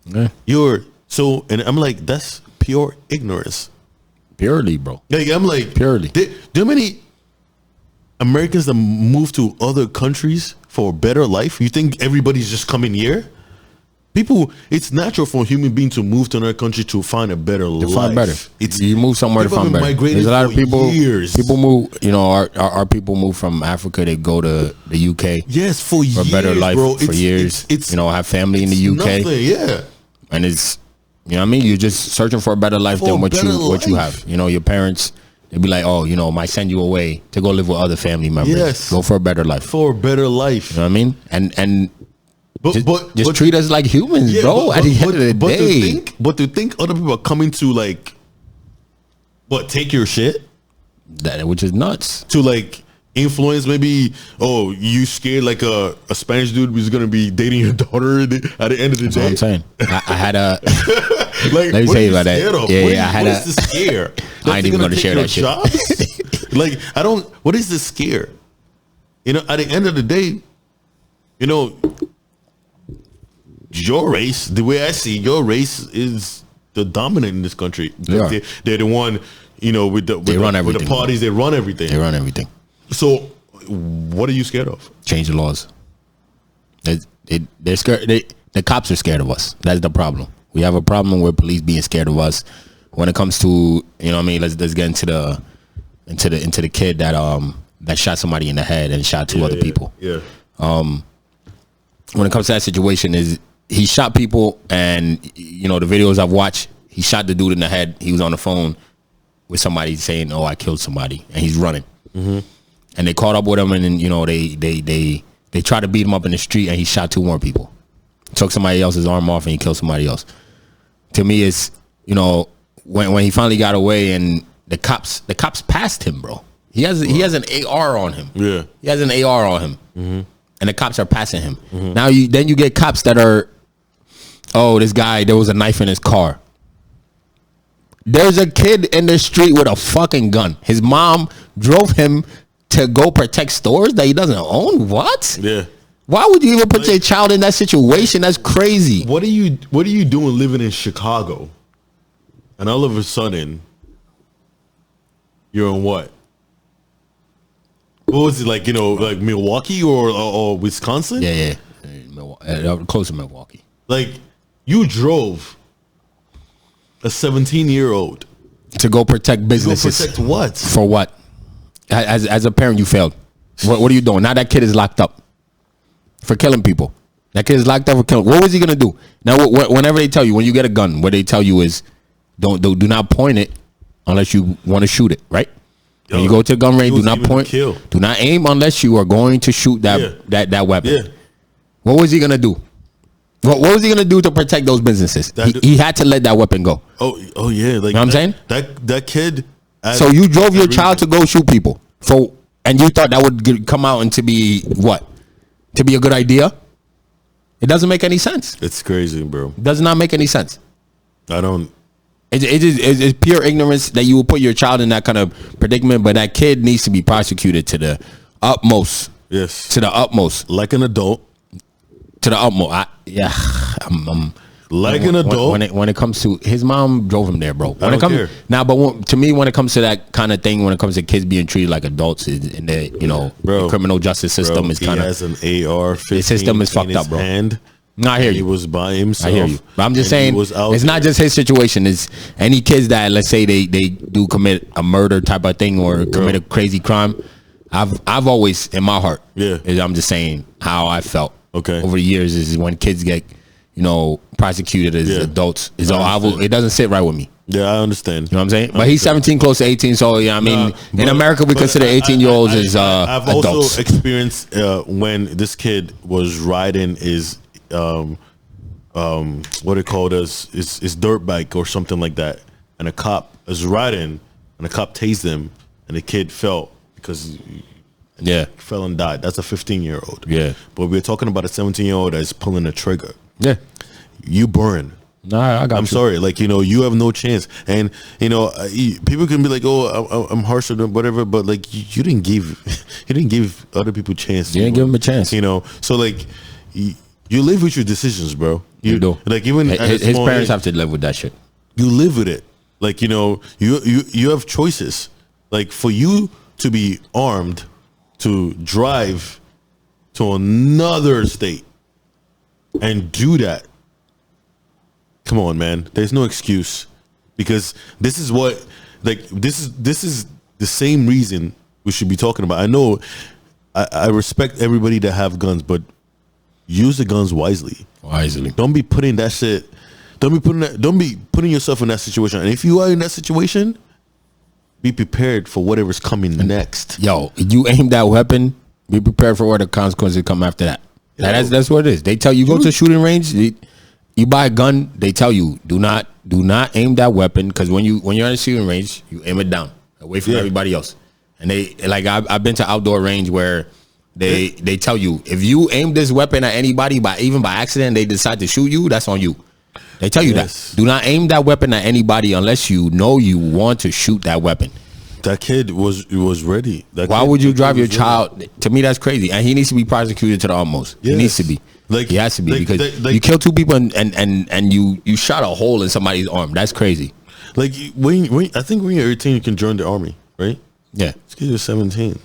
Yeah. And I'm like, that's pure ignorance. Purely, bro. Like, I'm like, purely. There are many Americans that move to other countries for a better life. You think everybody's just coming here? People, it's natural for a human being to move to another country to find a better life. To find better. You move somewhere to find better. There's a lot of people. People move. You know, our people move from Africa. They go to the UK. Yes, for years, better life, bro. For years. It's you know, have family in the UK. Nothing, yeah. And it's, you know what I mean. You're just searching for a better life than what you have. You know, your parents. They'd be like, oh, you know, might send you away to go live with other family members. Yes. Go for a better life. For a better life. You know what I mean? And just treat us like humans, bro. At the end of the day. But to think other people are coming to, like, take your shit? Which is nuts. To, like, influence maybe, oh, you scared like a Spanish dude was going to be dating your daughter at the end of the day? That's what I'm saying. I had a... Like, let me tell you about that. Yeah, I had what is the scare? I ain't even going to share that shit. Like, what is the scare? You know, at the end of the day, you know, your race, the way I see your race is the dominant in this country. They're the one, you know, with the parties, they run everything. They run everything. So what are you scared of? Change the laws. They're scared. The cops are scared of us. That's the problem. We have a problem with police being scared of us. When it comes to, you know what I mean, let's get into the kid that shot somebody in the head and shot two other people. Yeah. When it comes to that situation, is he shot people, and you know the videos I've watched, he shot the dude in the head. He was on the phone with somebody saying, "Oh, I killed somebody," and he's running. Mm-hmm. And they caught up with him, and then, you know, they tried to beat him up in the street, and he shot two more people. Took somebody else's arm off, and he killed somebody else. To me, it's, you know, when he finally got away, and the cops passed him, bro. He has an AR on him. Yeah, he has an AR on him, and the cops are passing him. Mm-hmm. Now you get cops that are, oh, this guy, there was a knife in his car. There's a kid in the street with a fucking gun. His mom drove him to go protect stores that he doesn't own. What? Yeah. Why would you even put your child in that situation? That's crazy. What are you doing living in Chicago? And all of a sudden, you're in what? What was it like? Like Milwaukee or Wisconsin? Yeah. Close to Milwaukee. Like you drove a 17-year-old to go protect businesses. To go protect what? For what? As a parent, you failed. What are you doing? Now that kid is locked up for killing people. That kid is locked up for killing. What was he gonna do? Now, whenever they tell you, when you get a gun, what they tell you is, do not point it unless you want to shoot it, right? When you go to the gun range, do not point, do not aim unless you are going to shoot that weapon. Yeah. What was he gonna do? What was he gonna do to protect those businesses? He had to let that weapon go. Oh yeah, like you know what I'm saying? That kid. So you drove your child to go shoot people, and you thought that would come out and to be what? To be a good idea? It doesn't make any sense. It's crazy, bro. It does not make any sense. I don't. It's pure ignorance that you will put your child in that kind of predicament, but that kid needs to be prosecuted to the utmost. Yes. To the utmost. Like an adult. To the utmost. I'm like an adult. When it comes to his mom drove him there, bro. I don't care. Now, but to me, when it comes to that kind of thing, when it comes to kids being treated like adults, and the criminal justice system is kind of. He has an AR-15. The system is fucked up, bro. No, I hear you. He was by himself. I hear you. But I'm just saying, it's not just his situation. It's any kids that, let's say, they do commit a murder type of thing or commit a crazy crime. I've always, in my heart, I'm just saying how I felt. Okay. Over the years is when kids get, prosecuted as adults. It doesn't sit right with me. Yeah, I understand. You know what I'm saying? But he's 17, close to 18. So yeah, I mean, in America we consider 18-year-olds as I've adults. also experienced when this kid was riding his what it called his dirt bike or something like that, and a cop was riding, and a cop tased him, and the kid fell because he fell and died. That's a 15-year-old. Yeah, but we're talking about a 17-year-old that's pulling a trigger. Yeah, you burn. Nah, I'm sorry. Like, you have no chance. And, people can be like, oh, I'm harsher than whatever. But, like, you didn't give other people chances. You didn't give them a chance. So, like, you live with your decisions, bro. You do. Like, even his parents have to live with that shit. You live with it. Like, you have choices. Like, for you to be armed to drive to another state and do that. Come on, man. There's no excuse, because this is what, like, this is the same reason we should be talking about. I know I respect everybody that have guns, but use the guns wisely. Don't be putting that shit. Don't be putting yourself in that situation. And if you are in that situation, be prepared for whatever's coming next. Yo, you aim that weapon, be prepared for what the consequences come after that. That's what it is. They tell you go to a shooting range. You buy a gun, they tell you do not aim that weapon, because when you're in a shooting range, you aim it down away from everybody else. And they, like, I've been to outdoor range where they tell you, if you aim this weapon at anybody even by accident, they decide to shoot you, that's on you. They tell you that. Do not aim that weapon at anybody unless you know you want to shoot that weapon. That kid was ready. Why would you drive your child? To me, that's crazy, and he needs to be prosecuted to the utmost. He needs to be. Like, he has to be, because you killed two people and you shot a hole in somebody's arm. That's crazy. Like, I think when you're 18, you can join the army, right? Yeah. This kid is 17.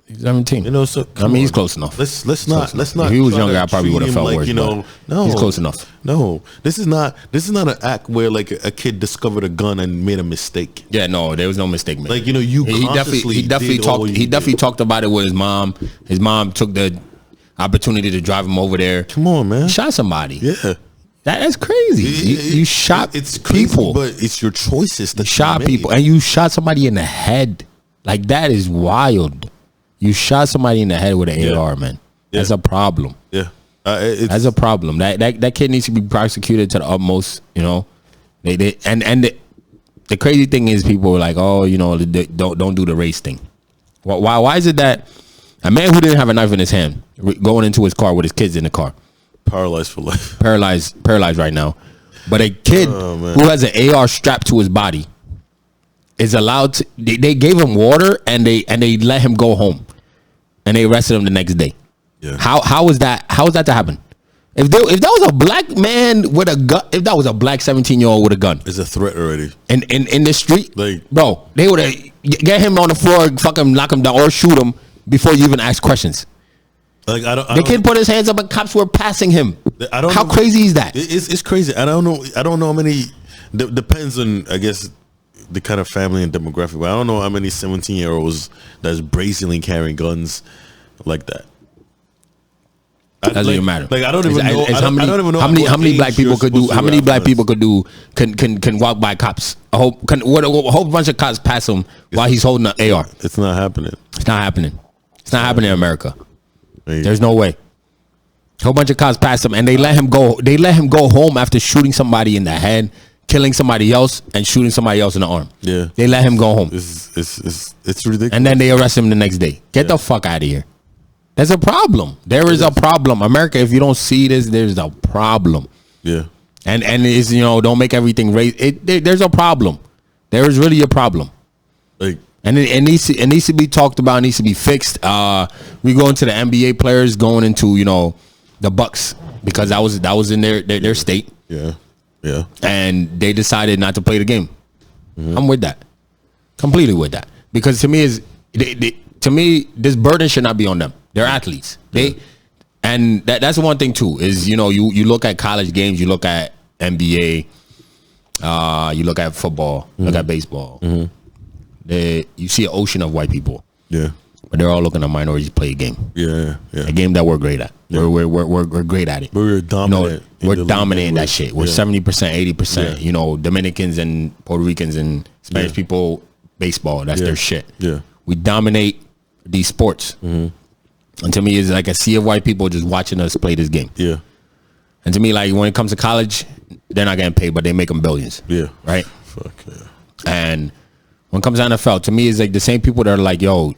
He's 17. So I mean, he's close enough. Let's not. If he was younger, I probably would have felt worse. No, he's close enough. No, this is not an act where, like, a kid discovered a gun and made a mistake. Yeah, no, there was no mistake made. Like, he definitely talked about it with his mom. His mom took the opportunity to drive him over there. Come on, man. He shot somebody. Yeah. That's crazy. You shot people. But it's your choices that you shot people. And you shot somebody in the head. Like, that is wild. You shot somebody in the head with an AR, man. That's a problem. Yeah. That's a problem. That kid needs to be prosecuted to the utmost, the crazy thing is, people are like, oh, don't do the race thing. Why is it that a man who didn't have a knife in his hand going into his car with his kids in the car, paralyzed for life, paralyzed right now, but a kid who has an AR strapped to his body is allowed to? They gave him water and they let him go home, and they arrested him the next day. Yeah. How was that? How was that to happen? If that was a black man with a gun, if that was a black 17-year-old with a gun, it's a threat already. In the street, like, bro, they would have get him on the floor, fucking knock him down, or shoot him before you even ask questions. Like the kid put his hands up and cops were passing him. I don't. How know, crazy is that? It's crazy. I don't know how many. Depends on, I guess, the kind of family and demographic. But I don't know how many 17-year-olds that's brazenly carrying guns like that. Doesn't even matter. Like I don't even know. I don't even know how many black people could do. How many black people could do? Can walk by cops. A whole bunch of cops pass him while he's holding an AR. It's not happening. It's not happening. It's not happening in America. There's no way. A whole bunch of cops pass him and they let him go. They let him go home after shooting somebody in the head, killing somebody else, and shooting somebody else in the arm. Yeah. They let him go home. It's ridiculous. And then they arrest him the next day. Get the fuck out of here. There's a problem. There is a problem. America, if you don't see this, there's a problem. Yeah. And it's, don't make everything raise. There's a problem. There is really a problem. Like, and it needs to be talked about. It needs to be fixed. We go into the NBA players going into, the Bucks, because that was in their state. Yeah. Yeah. And they decided not to play the game. Mm-hmm. I'm with that. Completely with that. Because to me to me, this burden should not be on them. They're athletes. And that's one thing too, is, you look at college games, you look at NBA, you look at football, look at baseball. You see an ocean of white people. Yeah. But they're all looking at minorities play a game. Yeah. A game that we're great at. Yeah. We're great at it. We're dominant. We're dominating that shit. We're 70%, 80%. Yeah. Dominicans and Puerto Ricans and Spanish people, baseball, that's their shit. Yeah. We dominate these sports. And to me, it's like a sea of white people just watching us play this game. Yeah. And to me, like, when it comes to college, they're not getting paid, but they make them billions. Yeah. Right? Fuck yeah. And when it comes to NFL, to me, it's like the same people that are like, yo,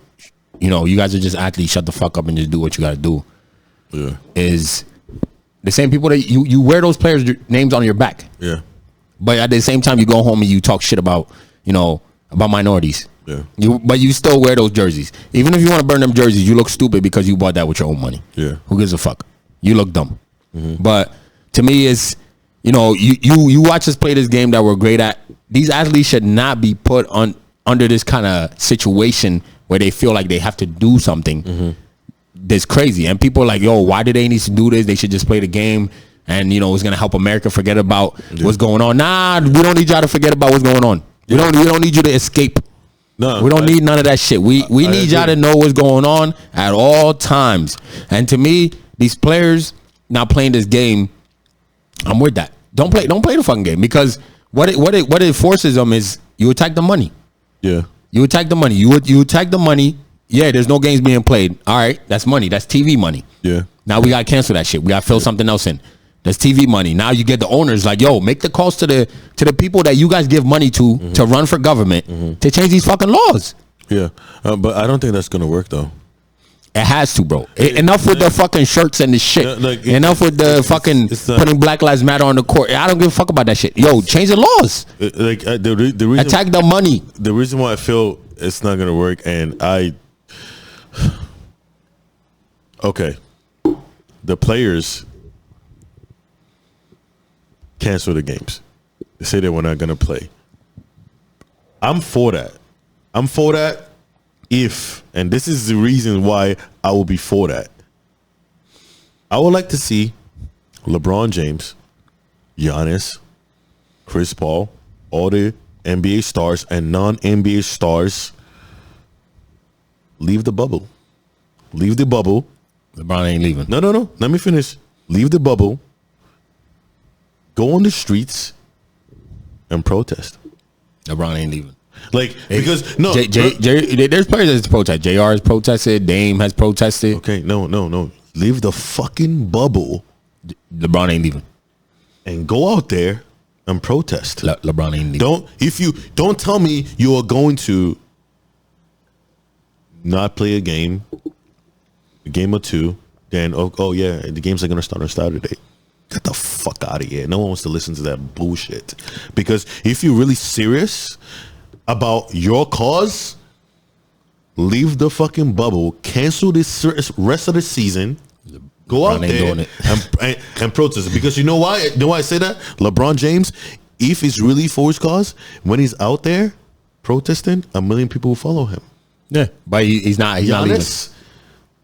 you guys are just athletes, shut the fuck up and just do what you got to do. Yeah. Is the same people that you wear those players' names on your back. Yeah. But at the same time, you go home and you talk shit about, about minorities. Yeah. But you still wear those jerseys. Even if you want to burn them jerseys, you look stupid because you bought that with your own money. Yeah. Who gives a fuck? You look dumb. But to me, it's, you watch us play this game that we're great at. These athletes should not be put under this kind of situation where they feel like they have to do something that's crazy. And people are like, yo, why do they need to do this? They should just play the game. And, it's going to help America forget about what's going on. Nah, we don't need y'all to forget about what's going on. We don't need you to escape. No, we don't need none of that shit. We need y'all to know what's going on at all times. And to me, these players not playing this game, I'm with that. Don't play the fucking game, because what it forces them is you attack the money. Yeah. You attack the money. You attack the money. Yeah, there's no games being played. All right, that's money. That's TV money. Yeah. Now we gotta cancel that shit. We gotta fill something else in. That's TV money. Now you get the owners like, yo, make the calls to the people that you guys give money to run for government to change these fucking laws. Yeah, but I don't think that's gonna work though. It has to, bro. Enough with the fucking shirts and the shit. Enough with the fucking putting Black Lives Matter on the court. I don't give a fuck about that shit. Yo, change the laws. The reason, attack the money. The reason why I feel it's not gonna work, and okay, the players cancel the games. They say that we're not gonna play. I'm for that. If, and this is the reason why I will be for that. I would like to see LeBron James, Giannis, Chris Paul, all the NBA stars and non-NBA stars leave the bubble. Leave the bubble. LeBron ain't leaving. No. Let me finish. Leave the bubble. Go on the streets and protest. LeBron ain't leaving. Because no, there's players that protest. JR has protested. Dame has protested. Okay, no. Leave the fucking bubble. LeBron ain't leaving. And go out there and protest. LeBron ain't leaving. Don't tell me you are going to not play a game or two. Then oh yeah, the games are gonna start on Saturday. Get the fuck out of here. No one wants to listen to that bullshit. Because if you're really serious about your cause, leave the fucking bubble, cancel this rest of the season. Go out there and protest. Because you know why? You know why I say that? LeBron James, if he's really for his cause, when he's out there protesting, 1 million people will follow him. Yeah, but he's not. He's not leaving.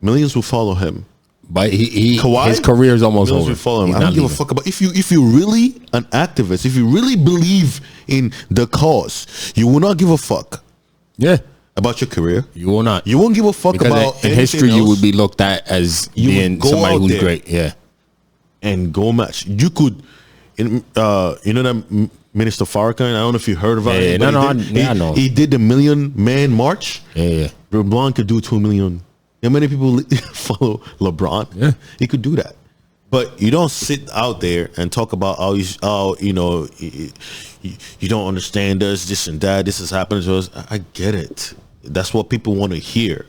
Millions will follow him. But Kawhi, his career is almost over. Will follow him. I don't give a fuck about if you really an activist, if you really believe in the cause, you will not give a fuck. Yeah. About your career, you will not. You won't give a fuck because about in history. You would be looked at as being somebody who's great. Yeah, and go match. You could, you know that Minister Farrakhan. I don't know if you heard about it. I know. He did the 1 million man march. Yeah. LeBron could do 2 million. How many people follow LeBron? Yeah, he could do that. But you don't sit out there and talk about you don't understand us, this and that. This is happening to us. I get it. That's what people want to hear.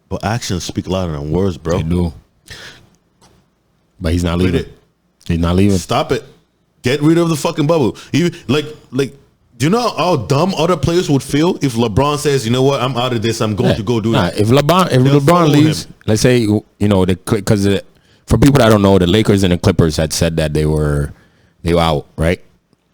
But actions speak louder than words, bro. They do. But he's not leaving. He's not leaving. Stop it. Get rid of the fucking bubble. Even like, do you know how dumb other players would feel if LeBron says, you know what, I'm out of this. I'm going to go do that. If LeBron leaves, let's say, because for people that don't know, the Lakers and the Clippers had said that they were out, right?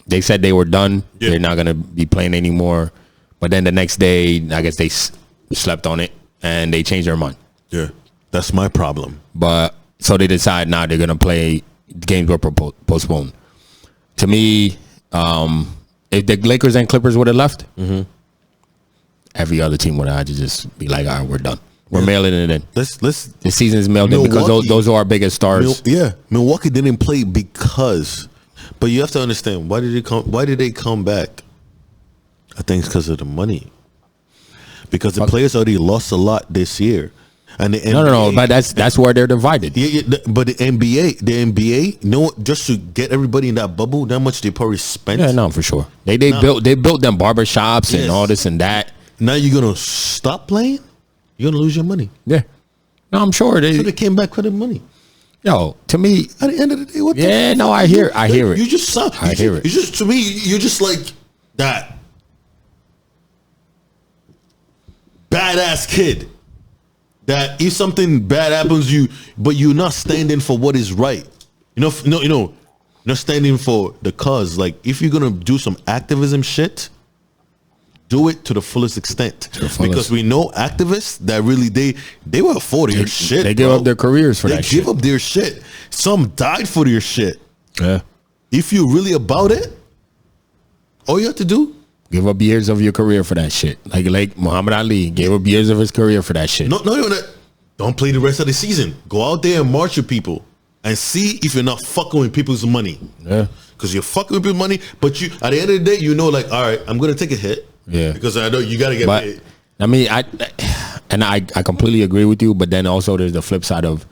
They said they were done. Yeah. They're not going to be playing anymore. But then the next day, I guess they slept on it and they changed their mind. Yeah, that's my problem. But so they decide now they're going to play. Games were postponed. To me, if the Lakers and Clippers would have left, every other team would have had to just be like, all right, we're done. We're mailing it in. The season is mailed in because those are our biggest stars. Milwaukee didn't play because, but you have to understand why did they come back? I think it's because of the money. Because the players already lost a lot this year, and the NBA, no, but that's where they're divided. But the NBA, just to get everybody in that bubble, that much they probably spent. Yeah, no, for sure. They built them barbershops and all this and that. Now you're gonna stop playing. You're gonna lose your money. Yeah. No, I'm sure so they came back for the money. Yo, to me, at the end of the day, what? Yeah, no, I hear it. You just suck. I hear it. You just, to me, you're just like that badass kid that if something bad happens to you, but you're not standing for what is right. Not standing for the cause. Like if you're gonna do some activism shit, do it to the fullest extent. Because we know activists that really they were for their shit. They give up their careers for that shit. They give up their shit. Some died for their shit. Yeah. If you're really about it, all you have to do, give up years of your career for that shit. Like Muhammad Ali gave up years of his career for that shit. No, don't play the rest of the season. Go out there and march with people and see if you're not fucking with people's money. Yeah. Because you're fucking with people's money, but you at the end of the day, all right, I'm gonna take a hit. Yeah. Because I know you gotta get paid. I mean, I completely agree with you, but then also there's the flip side of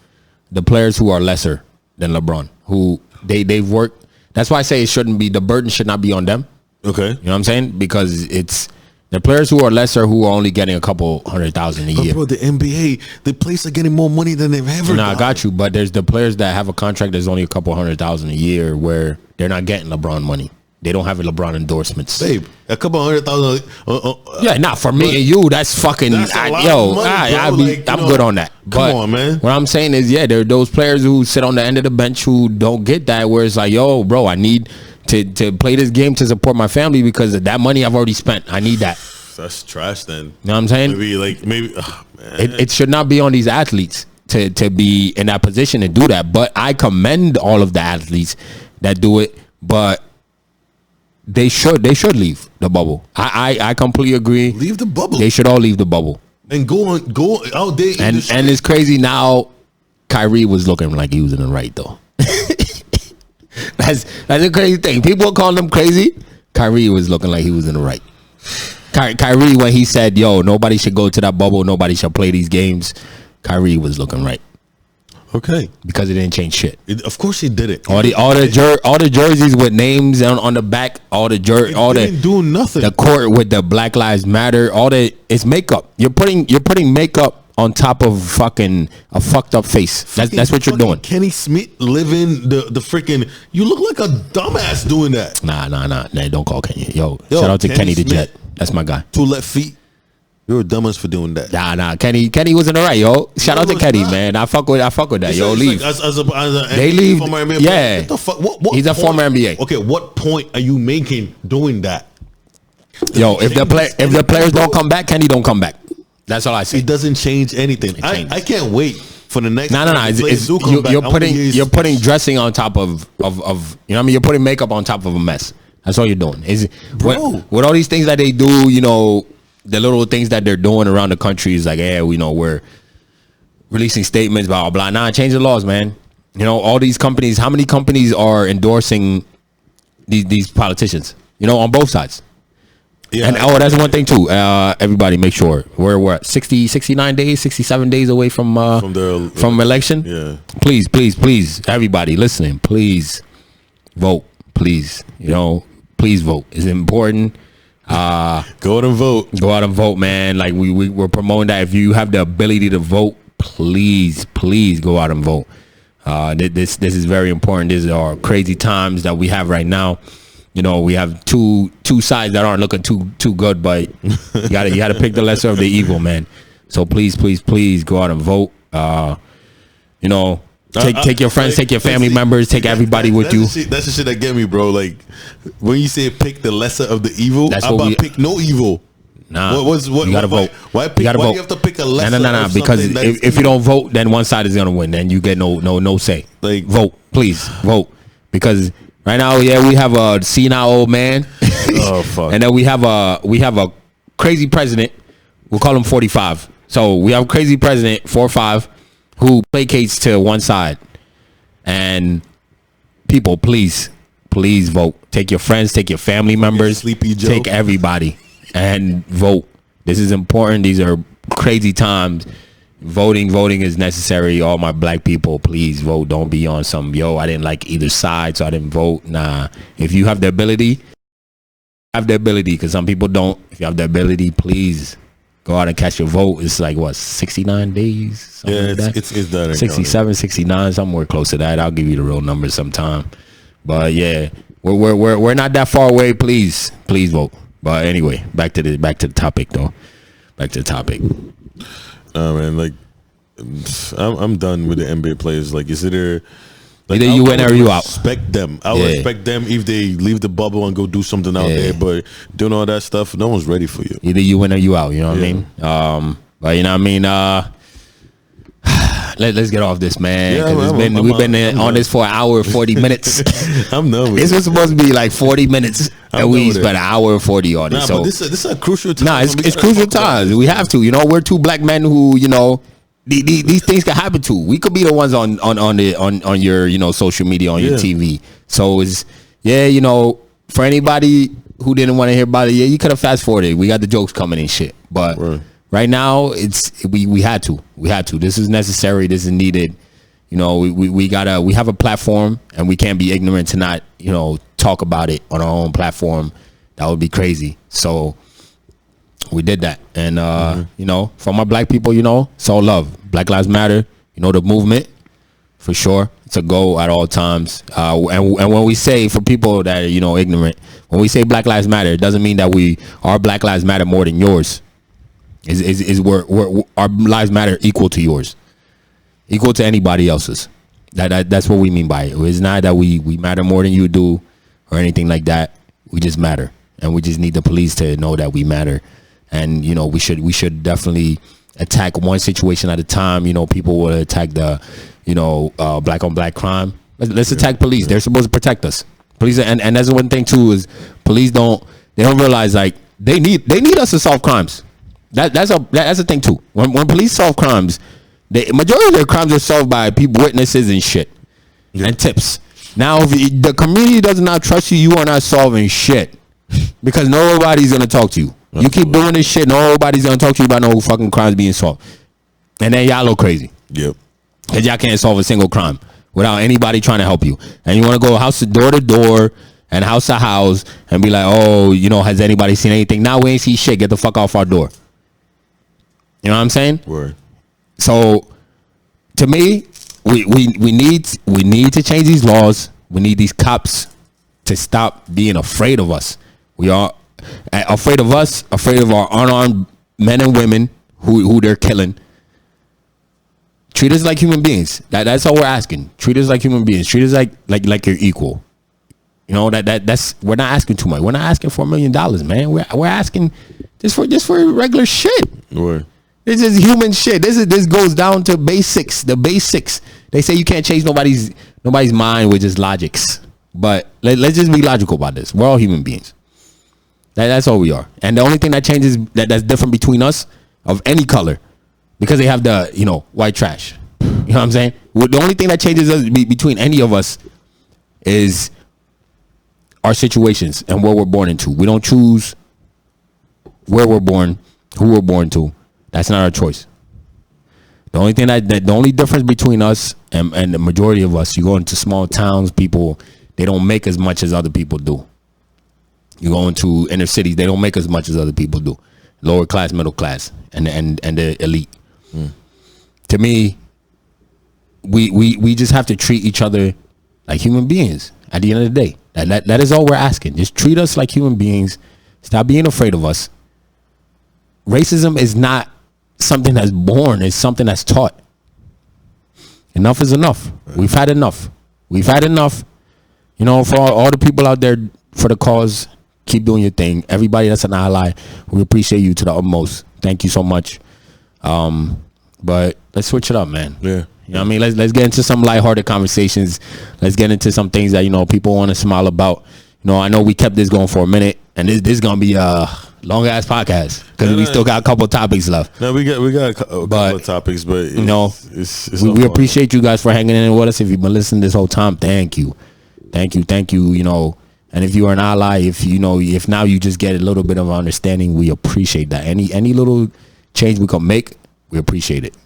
the players who are lesser than LeBron, who they've worked. That's why I say the burden should not be on them. Okay. You know what I'm saying? Because it's the players who are lesser who are only getting a couple 100,000 a year. Bro, the NBA, the players are getting more money than they've ever I got you. But there's the players that have a contract that's only a couple 100,000 a year where they're not getting LeBron money. They don't have a LeBron endorsements. Babe, a couple 100,000. Yeah, not for me and you. That's fucking. I'm good on that. Come on, man. What I'm saying is, there are those players who sit on the end of the bench who don't get that. Where it's like, yo, bro, I need to play this game to support my family because of that money I've already spent. I need that. That's trash. Then you know what I'm saying? Maybe. Oh, man. It should not be on these athletes to be in that position to do that. But I commend all of the athletes that do it. But they should leave the bubble. I completely agree. Leave the bubble. They should all leave the bubble and go out there. And it's crazy now. Kyrie was looking like he was in the right though. That's a crazy thing. People call him crazy. Kyrie was looking like he was in the right. Kyrie, when he said, "Yo, nobody should go to that bubble. Nobody should play these games," Kyrie was looking right. Okay, because it didn't change shit. Of course, he did it. All the jerseys with names on the back. Didn't do nothing. The court with the Black Lives Matter. It's makeup. You're putting makeup on top of fucking a fucked up face. That's what you're doing. Kenny Smith living the freaking. You look like a dumbass doing that. Nah. Don't call Kenny. Yo, shout out to Kenny the Jet. That's my guy. 2 left feet. You're a dumbass for doing that. Nah. Kenny was in the right, yo. Shout out to Kenny, man. I fuck with that. Yo, leave. Like as a they leave. Former NBA yeah. What the fuck? What He's a former NBA. Okay, what point are you making doing that? Yo, if the players don't come back, Kenny don't come back. That's all I say. It doesn't change anything. I can't wait for the next. No. You're putting dressing on top of you know what I mean. You're putting makeup on top of a mess. That's all you're doing. With all these things that they do, you know, the little things that they're doing around the country is like, yeah, we know we're releasing statements, blah blah blah. Nah, change the laws, man. You know, all these companies. How many companies are endorsing these politicians? You know, on both sides. Yeah, and that's one thing too. Everybody make sure we're at 69 days, 67 days away from election. Yeah. Please, everybody listening, please vote. Please, you know, please vote. It's important. Go out and vote, man. Like we're promoting that. If you have the ability to vote, please go out and vote. This is very important. These are crazy times that we have right now. You know, we have two sides that aren't looking too good, but you gotta pick the lesser of the evil, man. So please go out and vote. You know, take your friends, take your family members, take everybody with you. That's the shit that get me, bro. Like when you say pick the lesser of the evil, pick no evil. Nah, you gotta vote. Why do you have to pick a lesser? No. Because if you don't vote, then one side is gonna win. Then you get no say. Like vote, please vote, because right now, yeah, we have a senile old man. Oh fuck! And then we have a crazy president. We'll call him 45. So we have a crazy president 45 who placates to one side. And people, please vote. Take your friends, take your family members, Sleepy Joe. Take everybody and vote. This is important. These are crazy times. Voting is necessary. All my black people, please vote. Don't be on some, I didn't like either side, so I didn't vote. Nah. If you have the ability, because some people don't. If you have the ability, please go out and cast your vote. It's like, what, 69 days? Yeah, like it's done. 67, 69, somewhere close to that. I'll give you the real numbers sometime. But yeah, we're not that far away. Please vote. But anyway, back to the topic though. Back to the topic. Man, like I'm done with the NBA players. Like, is it either you win or you out? Respect them. I would respect them if they leave the bubble and go do something out there. But doing all that stuff, no one's ready for you. Either you win or you out. You know what I mean? But you know what I mean. Let's get off this, man. Yeah, we've been on this for an hour and 40 minutes. I'm done with this was supposed to be like 40 minutes, and we spent an hour and 40 on it. So but this is a crucial time. Nah, it's crucial times. We have to. You know, we're two black men who, you know, these things can happen to. We could be the ones on your, you know, social media, on your TV. So it's you know, for anybody who didn't want to hear about it, you could have fast forwarded. We got the jokes coming and shit, but. Right. Right now, we had to. This is necessary. This is needed. You know, we have a platform, and we can't be ignorant to not, you know, talk about it on our own platform. That would be crazy. So we did that, and you know, for my black people, you know, it's all love. Black Lives Matter. You know, the movement for sure. It's a goal at all times. And when we say, for people that are, you know, ignorant, when we say Black Lives Matter, it doesn't mean that our Black Lives matter more than yours. Is our lives matter equal to yours, equal to anybody else's. That's what we mean by it. It's not that we matter more than you do or anything like that. We just matter, and we just need the police to know that we matter. And you know, we should definitely attack one situation at a time. You know, people will attack the, you know, black on black crime. Let's attack police. They're supposed to protect us. Police, and that's one thing too, is police don't realize, like, they need us to solve crimes. That's a thing too. When police solve crimes, the majority of their crimes are solved by people, witnesses and shit, and tips. Now, if the community does not trust you, you are not solving shit, because nobody's gonna talk to you. You keep doing this shit, nobody's gonna talk to you about no fucking crimes being solved, and then y'all look crazy. Yep. Because y'all can't solve a single crime without anybody trying to help you, and you want to go door to door and house to house and be like, oh, you know, has anybody seen anything? Now we ain't see shit. Get the fuck off our door. You know what I'm saying? Word. So, to me, we need to change these laws. We need these cops to stop being afraid of us. We are afraid of us, afraid of our unarmed men and women who they're killing. Treat us like human beings. That's all we're asking. Treat us like human beings. Treat us like you're equal. You know, that's we're not asking too much. We're not asking for $1 million, man. We're asking just for regular shit. Word. This is human shit. This goes down to basics. The basics. They say you can't change nobody's mind with just logics. But let's just be logical about this. We're all human beings. That's all we are. And the only thing that changes that's different between us of any color, because they have the, you know, white trash. You know what I'm saying? The only thing that changes us between any of us is our situations and where we're born into. We don't choose where we're born, who we're born to. That's not our choice. The only thing the only difference between us and the majority of us, you go into small towns, people, they don't make as much as other people do. You go into inner cities, they don't make as much as other people do. Lower class, middle class, and the elite. To me, we just have to treat each other like human beings at the end of the day. That is all we're asking. Just treat us like human beings. Stop being afraid of us. Racism is not something that's born. It's something that's taught. Enough is enough. We've had enough. We've had enough. You know, for all the people out there for the cause, keep doing your thing. Everybody that's an ally, we appreciate you to the utmost. Thank you so much. But let's switch it up, man. Yeah. You know what I mean? Let's get into some lighthearted conversations. Let's get into some things that, you know, people want to smile about. You know, I know we kept this going for a minute, and this is gonna be a long ass podcast because we still got a couple of topics left. No, we got a couple of topics, but you know, it's we appreciate you guys for hanging in with us. If you've been listening this whole time, thank you. You know, and if you are an ally, if now you just get a little bit of understanding, we appreciate that. Any little change we can make, we appreciate it,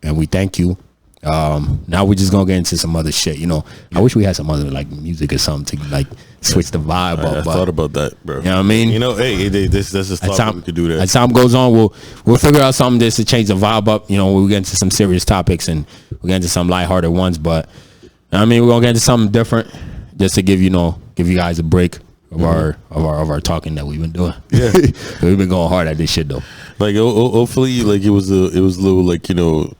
and we thank you. Now we're just gonna get into some other shit. You know, I wish we had some other like music or something to like switch the vibe up. I thought about that, bro. You know what I mean? You know, hey, this is thought we could do that. As time goes on, we'll figure out something just to change the vibe up. You know, we'll get into some serious topics and we'll get into some lighthearted ones. But you know what I mean, we're gonna get into something different just to give you guys a break of our talking that we've been doing. Yeah, we've been going hard at this shit though. Like hopefully, like it was a little like, you know,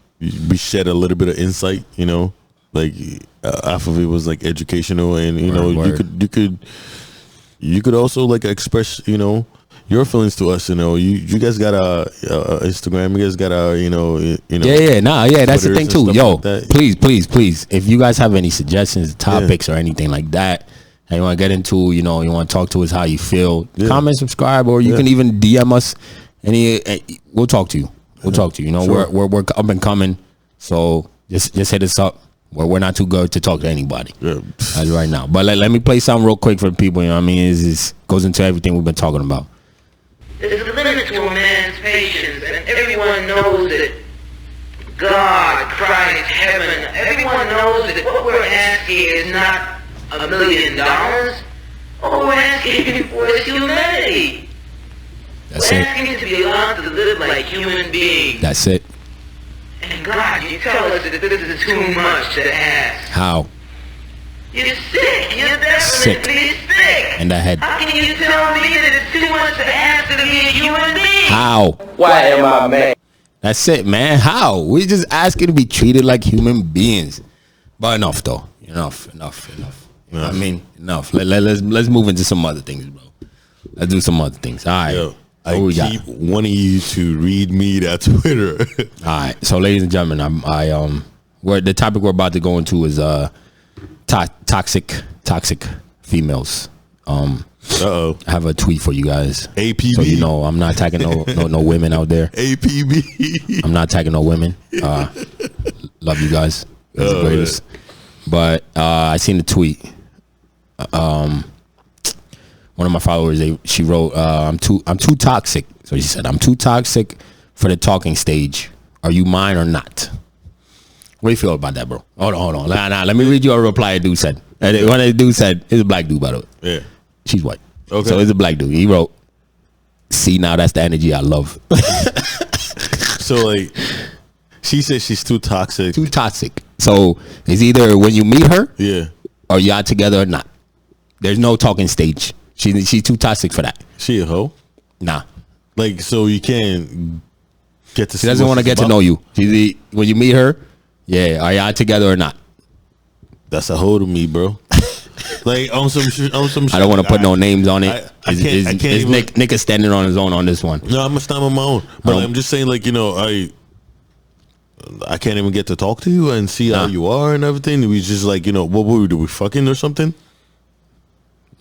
we shed a little bit of insight, you know, like half of it was like educational, and you know, you could also like express, you know, your feelings to us. You know, you guys got a Instagram, you guys got a you know that's the thing too. Yo, like please, if you guys have any suggestions, topics, or anything like that you want to get into, you know, you want to talk to us how you feel, comment, subscribe, or you can even DM us. We'll talk to you. We'll talk to you. You know, sure. we're up and coming, so just hit us up. We're not too good to talk to anybody as right now. But let me play something real quick for the people. You know what I mean? It goes into everything we've been talking about. There's a limit to a man's patience, and everyone knows that God, Christ, heaven, everyone knows that what we're asking is not $1 million. All we're asking for is humanity. We're asking to be allowed to live like human beings. That's it. And God, you tell us that this is too much to ask. How? You're sick. You're definitely sick. And I had. How can you tell me that it's too much to ask to be a human being? How? Why am I mad? That's it, man. How? We just asking to be treated like human beings. But enough, though. Enough. You know what I mean? Enough. Let's move into some other things, bro. Let's do some other things. All right. Yo. I keep wanting you to read me that Twitter. All right, so ladies and gentlemen, the topic we're about to go into is toxic females. I have a tweet for you guys. APB. So you know I'm not attacking no women out there. APB. I'm not attacking no women. Love you guys. You're the greatest. But I seen the tweet. One of my followers, she wrote, I'm too toxic. So she said, I'm too toxic for the talking stage. Are you mine or not? What do you feel about that, bro? Hold on. Nah, let me read you a reply a dude said. One of the dude said, it's a black dude, by the way. Yeah. She's white. Okay. So it's a black dude. He wrote, see, now that's the energy I love. So, like, she said she's too toxic. Too toxic. So it's either when you meet her, or y'all together or not. There's no talking stage. She's too toxic for that. She a hoe? Nah. Like, so you can't get to. She doesn't want to get to know you. When you meet her, yeah, are y'all together or not? That's a hoe to me, bro. Like on some shit. I don't want to put no names on it. I can't Nick is standing on his own on this one. No, I'm gonna stand on my own. But I'm just saying, like, I can't even get to talk to you and see how you are and everything. We just like, what would we do? We fucking or something?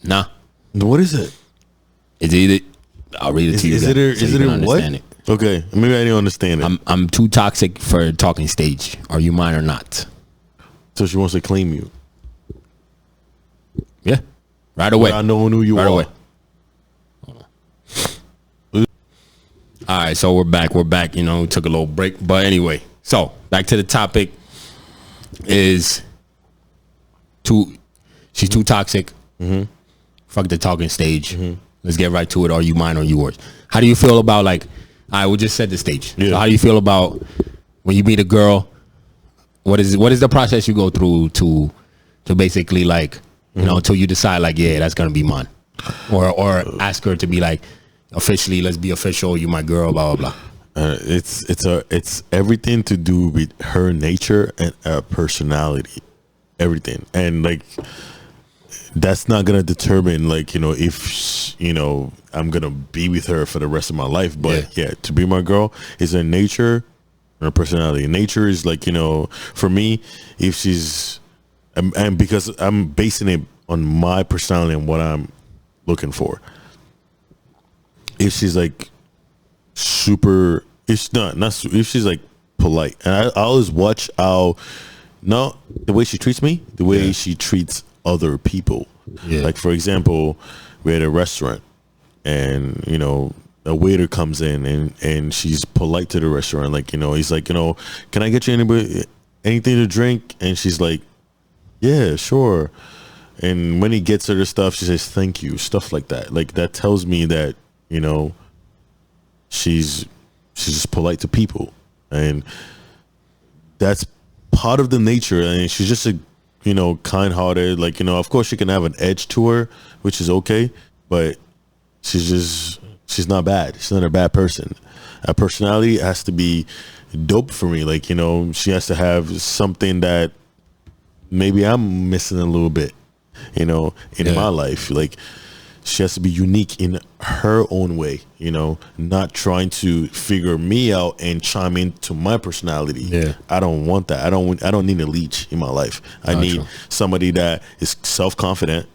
Nah. What is it? It's either. I'll read it to you. Is it what? It. Okay, maybe I didn't understand it. I'm too toxic for talking stage. Are you mine or not? So she wants to claim you. Yeah, right away. I know who you are. Away. All right, so we're back. We took a little break, but anyway. So back to the topic. She's too toxic. Mm-hmm. Fuck the talking stage. Mm-hmm. Let's get right to it. Are you mine or yours? How do you feel about we just set the stage. Yeah. So how do you feel about when you meet a girl? What is the process you go through to basically till you decide yeah, that's gonna be mine, or ask her to be officially, let's be official, you my girl, blah blah blah. It's everything to do with her nature and personality, everything, and that's not gonna determine if I'm gonna be with her for the rest of my life. But yeah to be my girl is her nature and her personality. Nature is for me, if she's and because I'm basing it on my personality and what I'm looking for. If she's super, if not if she's polite, and I always watch how not the way she treats me, the way she treats other people. Yeah. For example, we're at a restaurant and a waiter comes in and she's polite to the restaurant, he's can I get you anything to drink? And she's like, yeah, sure. And when he gets her the stuff, she says thank you, stuff like that. That tells me that she's just polite to people, and that's part of the nature. And she's just a kind-hearted, of course she can have an edge to her, which is okay, but she's not bad. She's not a bad person. Her personality has to be dope for me. She has to have something that maybe I'm missing a little bit, in my life. She has to be unique in her own way, not trying to figure me out and chime into my personality. Yeah. I don't want that. I don't need a leech in my life. I need somebody that is self-confident,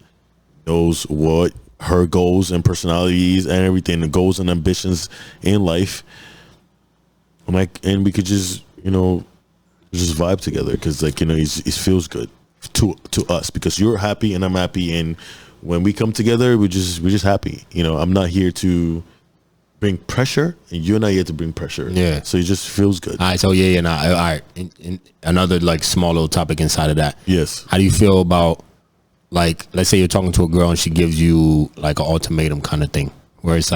knows what her goals and personalities and everything, the goals and ambitions in life. And we could just, just vibe together because it feels good to us because you're happy and I'm happy, and when we come together we're just happy. I'm not here to bring pressure and you're not here to bring pressure. Yeah, so it just feels good. All right, so all right, and another small little topic inside of that. Yes, how do you feel about let's say you're talking to a girl and she gives you an ultimatum kind of thing where it's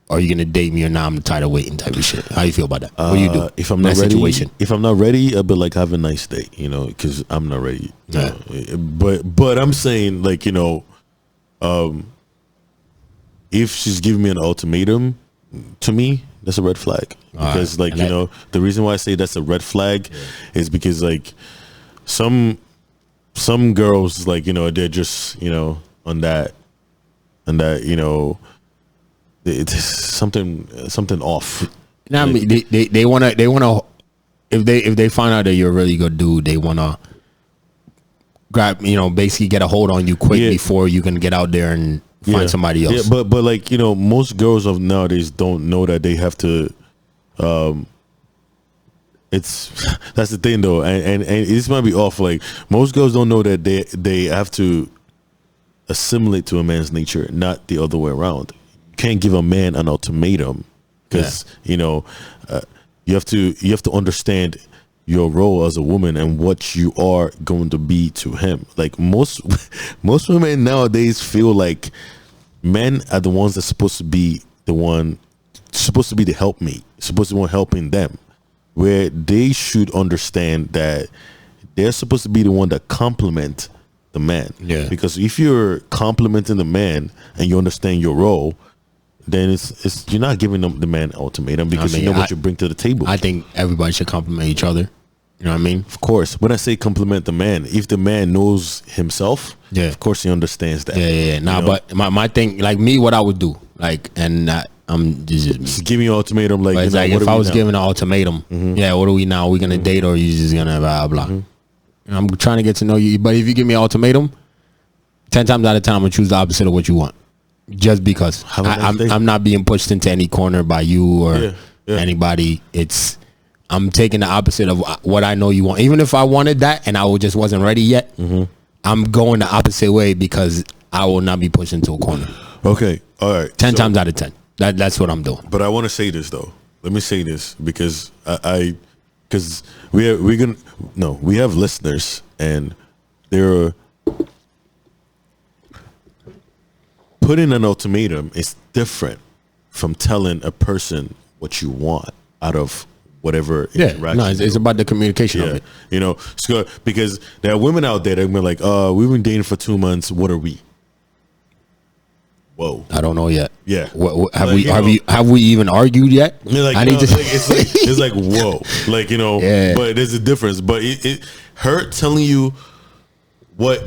are you gonna date me or not? I'm tired of waiting type of shit. How you feel about that? What do you do if I'm not ready? Situation? If I'm not ready, I'll be have a nice day, because I'm not ready. Yeah. But I'm saying if she's giving me an ultimatum, to me that's a red flag. Because the reason why I say that's a red flag is because some girls they're just on that it's something off. I mean, they wanna if they find out that you're a really good dude, they wanna grab basically get a hold on you quick before you can get out there and find somebody else. Yeah, but most girls of nowadays don't know that they have to. That's the thing though, and this might be off. Most girls don't know that they have to assimilate to a man's nature, not the other way around. Can't give a man an ultimatum because you have to understand your role as a woman and what you are going to be to him. Most women nowadays feel like men are the ones that's supposed to be the helpmate, supposed to be one helping them, where they should understand that they're supposed to be the one that complement the man. Yeah, because if you're complimenting the man and you understand your role, then it's you're not giving them the man ultimatum because you know what you bring to the table. I think everybody should compliment each other. You know what I mean? Of course. When I say compliment the man, if the man knows himself, of course he understands that. Yeah. Nah, but my thing, like me, what I would do, like, and I'm just give me an ultimatum, like, it's like if I was giving an ultimatum, what are we now? Are we gonna date or are you just gonna blah blah? I'm trying to get to know you, but if you give me an ultimatum, 10 times out of 10 I'm gonna choose the opposite of what you want, just because I'm not being pushed into any corner by you or anybody. I'm taking the opposite of what I know you want. Even if I wanted that and I just wasn't ready yet, I'm going the opposite way because I will not be pushed into a corner. Okay, all right. 10 times out of 10. That's what I'm doing. But I want to say this though. Let me say this because because we have listeners and they're putting an ultimatum is different from telling a person what you want out of whatever interaction. No, it's about the communication of it. You know, because there are women out there that are like, we've been dating for 2 months. What are we? Whoa. I don't know yet. Yeah. Have we even argued yet? Like, I need to. It's like whoa. Like, you know, but there's a difference. But her telling you what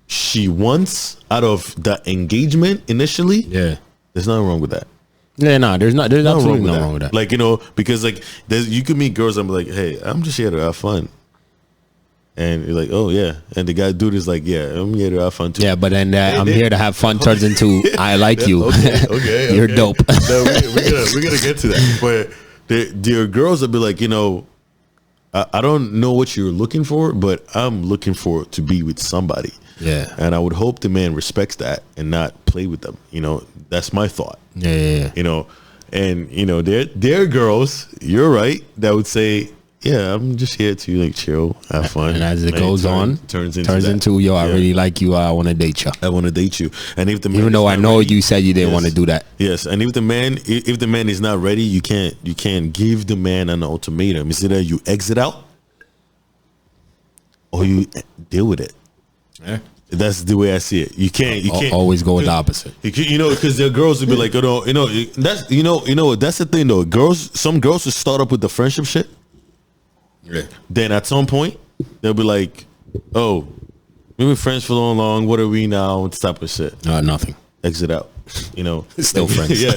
she wants out of the engagement initially. Yeah. There's nothing wrong with that. Yeah, no, there's absolutely nothing wrong with that. Like, you know, because like you could meet girls and be like, hey, I'm just here to have fun. And you're like, oh yeah. And the guy dude is like, yeah, I'm here to have fun too. Yeah, but then I'm here to have fun turns into I like you. Okay. You're dope. No, we're gonna get to that. But there are girls that be like, you know, I don't know what you're looking for, but I'm looking for to be with somebody. Yeah. And I would hope the man respects that and not play with them. You know, that's my thought. Yeah. You know, and you know, there are girls, you're right, that would say, yeah, I'm just here to like chill, have fun. And as it goes on, turns into yo, I really like you. I want to date you. I want to date you. And if the man even though I know you said you didn't want to do that. Yes, and if the man is not ready, you can't give the man an ultimatum. It's either you exit out or you deal with it. Yeah. That's the way I see it. You can't always go with the opposite. You know, because there are girls who be like, that's that's the thing though. Some girls will start up with the friendship shit. Yeah. Then at some point they'll be like, oh, we've been friends for so long. What are we now? What type of shit? Nothing. Exit out. You know, still friends. Yeah.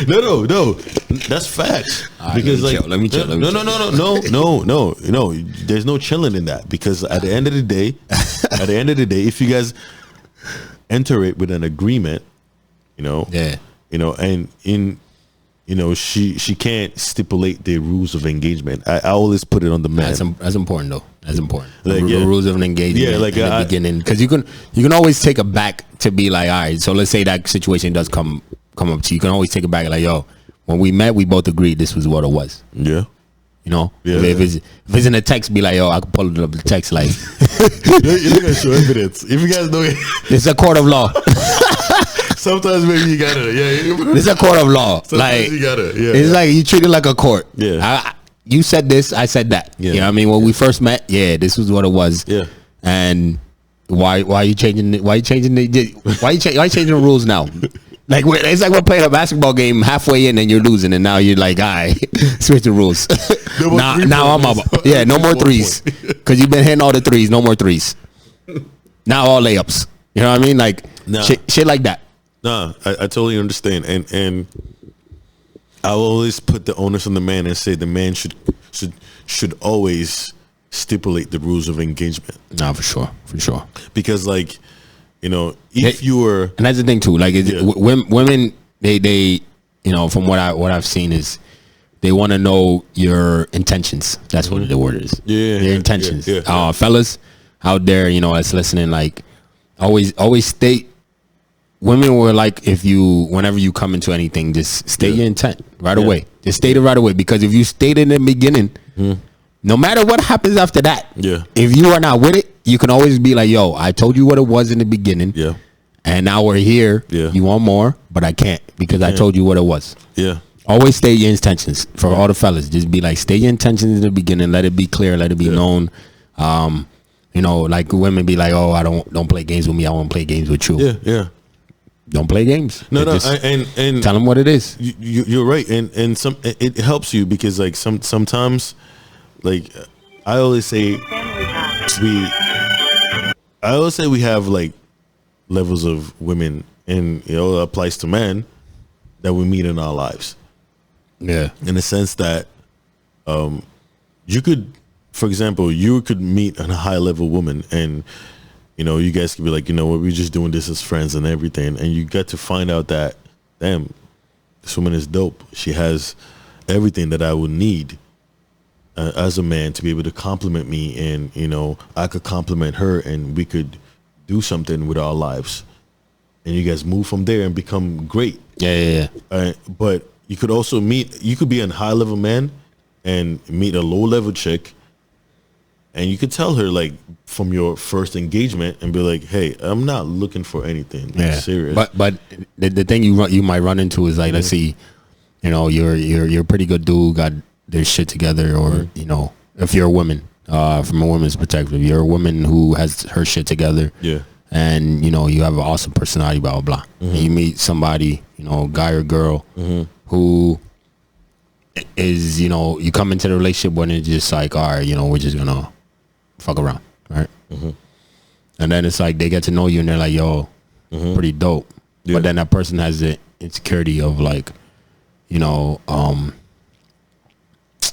No. That's facts. Right, because let me chill. No. There's no chilling in that because at the end of the day, if you guys enter it with an agreement, you know, and she can't stipulate the rules of engagement. I always put it on the man. That's important though. That's important. Like, the rules of an engagement. Yeah, like in the beginning, because you can always take it back to be like, all right. So let's say that situation does come up to you. You can always take it back like, yo, when we met, we both agreed this was what it was. Yeah. You know, if it's in a text, be like, yo, I can pull it up the text like. You're gonna show evidence. If you guys know it, it's a court of law. Sometimes maybe you gotta, It's a court of law. Sometimes like you gotta, it's like you treat it like a court. Yeah. You said this, I said that. Yeah. You know what I mean? When we first met, this was what it was. Yeah. And why are you changing the rules now? Like it's like we're playing a basketball game halfway in and you're losing and now you're like, all right, switch the rules. now I'm up. Yeah, no more threes. Because you've been hitting all the threes, no more threes. Now all layups. You know what I mean? Like shit like that. Nah, I totally understand. And I will always put the onus on the man and say the man should always stipulate the rules of engagement. Nah, for sure. Because like, you know, if you were, and that's the thing too. Like women, they you know, from what I've seen is they want to know your intentions. That's what the word is. Yeah, your intentions. Yeah. Fellas out there, you know, that's listening, like always state. Women were like, whenever you come into anything, just state your intent right away. Just state it right away. Because if you state it in the beginning, no matter what happens after that, if you are not with it, you can always be like, yo, I told you what it was in the beginning. Yeah. And now we're here. Yeah. You want more, but I can't because I told you what it was. Yeah. Always state your intentions for all the fellas. Just be like, state your intentions in the beginning. Let it be clear. Let it be known. You know, like women be like, oh, I don't play games with me. I want to play games with you. Yeah. Don't play games. No, and tell them what it is. You're right, and it helps you because like sometimes, like I always say we have like levels of women, and it applies to men that we meet in our lives. Yeah, in the sense that, you could, for example, you could meet a high level woman and. You guys could be like, what, we're just doing this as friends and everything. And you get to find out that, damn, this woman is dope. She has everything that I would need as a man to be able to compliment me. And, I could compliment her and we could do something with our lives. And you guys move from there and become great. Yeah. But you could also you could be a high level man and meet a low level chick. And you could tell her like from your first engagement and be like, "Hey, I'm not looking for anything serious." But the thing you might run into is like, let's see, you're a pretty good dude, got their shit together, or if you're a woman, from a woman's perspective, you're a woman who has her shit together, and you have an awesome personality, blah blah blah. And you meet somebody, guy or girl, who is you come into the relationship when it's just like, all right, we're just gonna fuck around, right? And then it's like they get to know you and they're like, yo, pretty dope. But then that person has the insecurity of like,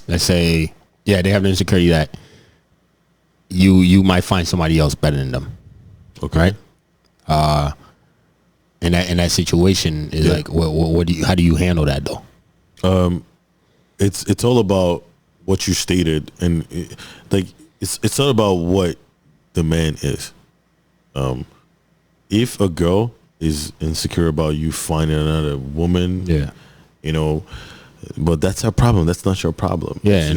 let's say, they have the insecurity that you might find somebody else better than them. Okay. Right? In that situation is like, how do you handle that though? It's all about what you stated, and it's all about what the man is. If a girl is insecure about you finding another woman, but that's her problem. That's not your problem. Yeah,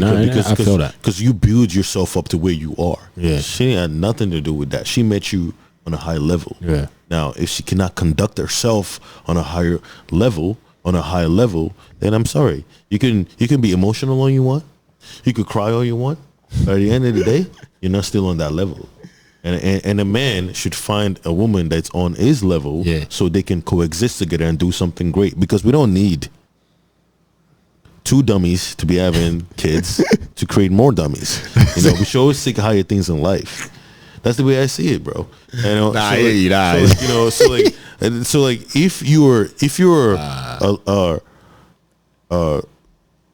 I feel that because you build yourself up to where you are. Yeah, she had nothing to do with that. She met you on a high level. Yeah. Now, if she cannot conduct herself on a higher level. Then I'm sorry. You can be emotional all you want. You could cry all you want. But at the end of the day, you're not still on that level. And a man should find a woman that's on his level so they can coexist together and do something great. Because we don't need two dummies to be having kids to create more dummies. We should always seek higher things in life. That's the way I see it, bro. So if you're a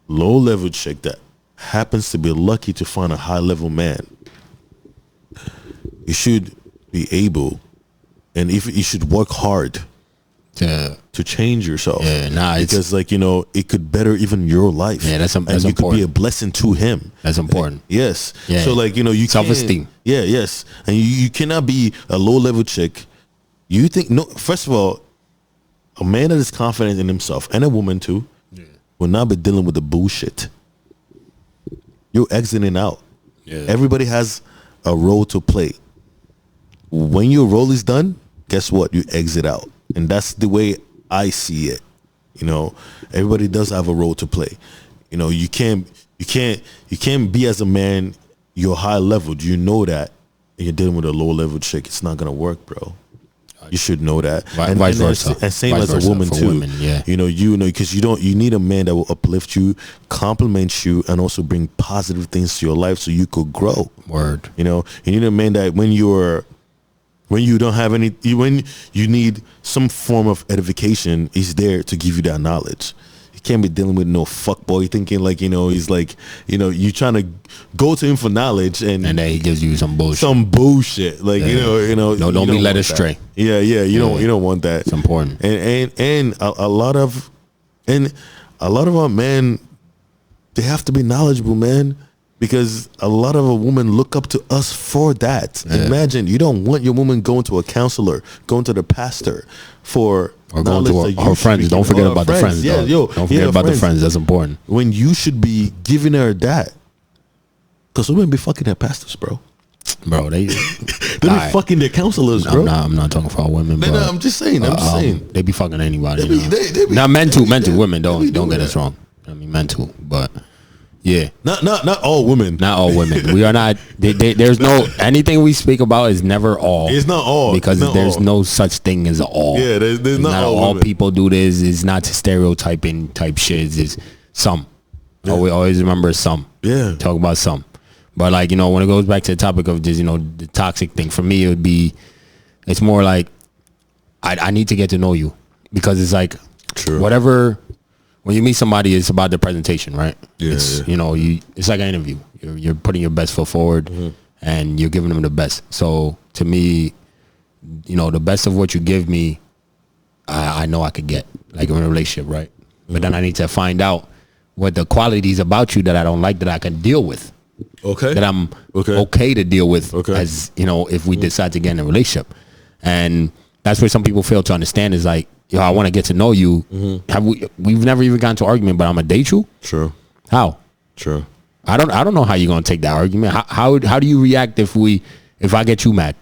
low level chick that happens to be lucky to find a high level man, you should be able, and if you should work hard to change yourself. Because it could better even your life. That's and you important. Could be a blessing to him. That's important. Yes. So you self-esteem. Yes. And you cannot be a low level chick. You think first of all, a man that is confident in himself, and a woman too, will not be dealing with the bullshit. You're exiting out. Everybody has a role to play. When your role is done, guess what? You exit out. And that's the way I see it. Everybody does have a role to play. You can't be as a man your high level. Do you know that? And you're dealing with a low level chick, it's not gonna work, bro. You should know that. And vice versa. And same as a woman too. Women, because you need a man that will uplift you, compliment you, and also bring positive things to your life so you could grow. Word. You need a man that when you don't have when you need some form of edification, he's there to give you that knowledge. You can't be dealing with no fuckboy thinking he's like, you trying to go to him for knowledge and then he gives you some bullshit. Don't be led astray. You don't want that. It's important. And a lot of our men, they have to be knowledgeable, man. Because a lot of a women look up to us for that. Imagine you don't want your woman going to a counselor, going to the pastor or going to her friends. Don't forget about the friends. Don't forget about the friends. That's important. When you should be giving her that, because women be fucking their pastors, bro. They be fucking their counselors, bro. I'm not talking for all women, bro. I'm just saying. They be fucking anybody. They be, now men too. Women don't get us wrong. I mean, men too, but. Yeah. Not all women. Not all women. We are not. There's no anything we speak about is never all. It's not all because not there's all. no such thing as all. Yeah, there's not all women. People do this. It's not stereotyping type shit. It's some. Yeah. We always remember some. Yeah. Talk about some. But like, you know, when it goes back to the topic of just, you know, the toxic thing, for me it would be, it's more like I need to get to know you, because it's like whatever. When you meet somebody, it's about the presentation, right? Yeah, it's you know, it's like an interview. You're putting your best foot forward, and you're giving them the best. So to me, you know, the best of what you give me, I know I could get, like in a relationship, right? But then I need to find out what the qualities about you that I don't like that I can deal with. Okay. That I'm okay to deal with, as you know, if we decide to get in a relationship. And that's where some people fail to understand is like, yo, I want to get to know you. We've never even gotten to argument, but I'm gonna date you. True. How? True. I don't know how you're gonna take that argument. How do you react if I get you mad?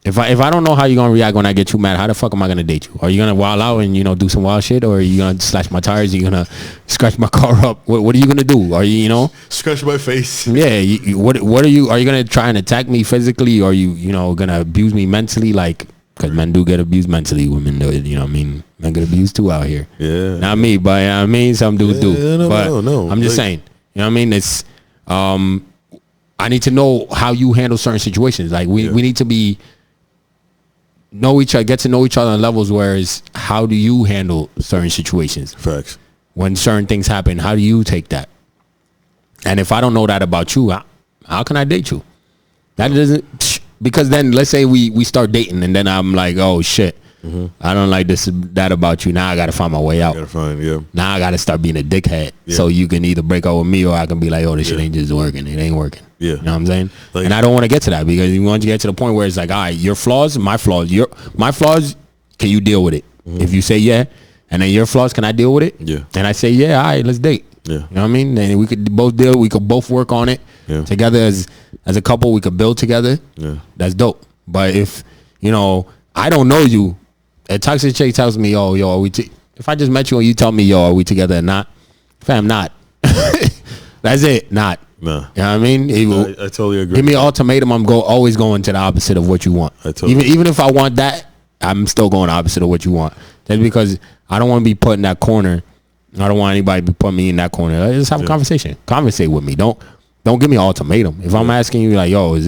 If I don't know how you're gonna react when I get you mad, how the fuck am I gonna date you? Are you gonna wild out and, you know, do some wild shit, or are you gonna slash my tires? Are you gonna scratch my car up? What are you gonna do? Are you know scratch my face? Yeah. What are you? Are you gonna try and attack me physically? Or are you know gonna abuse me mentally? Like, because men do get abused mentally. Women do it. You know what I mean? Men get abused too out here. Yeah. Not me, but I mean some dudes do. No. I'm just saying. You know what I mean? It's I need to know how you handle certain situations. Like we need to be know each other, get to know each other on levels where it's how do you handle certain situations? Facts. When certain things happen, how do you take that? And if I don't know that about you, how can I date you? That doesn't, because then let's say we start dating and then I'm like, oh shit, I don't like that about you. Now I got to find my way out. Now I got to start being a dickhead. So you can either break up with me, or I can be like, oh, this shit ain't just working. It ain't working. Yeah. You know what I'm saying? Like, and I don't want to get to that, because you want to get to the point where it's like, all right, your flaws, my flaws, my flaws, can you deal with it? If you say yeah, and then your flaws, can I deal with it? Yeah. And I say, yeah, all right, let's date. Yeah. You know what I mean? And we could both deal, we could both work on it together as a couple. We could build together. Yeah. That's dope. But if, you know, I don't know you, a toxic chick tells me, yo, are we if I just met you and you tell me, yo, are we together or not? Fam, not. That's it, not. No. You know what I mean? I totally agree. Give me an ultimatum, I'm always going to the opposite of what you want. Even if I want that, I'm still going opposite of what you want. That's because I don't want to be put in that corner. I don't want anybody to put me in that corner. Let's have a conversation. Conversate with me. Don't give me an ultimatum. If I'm asking you like, yo,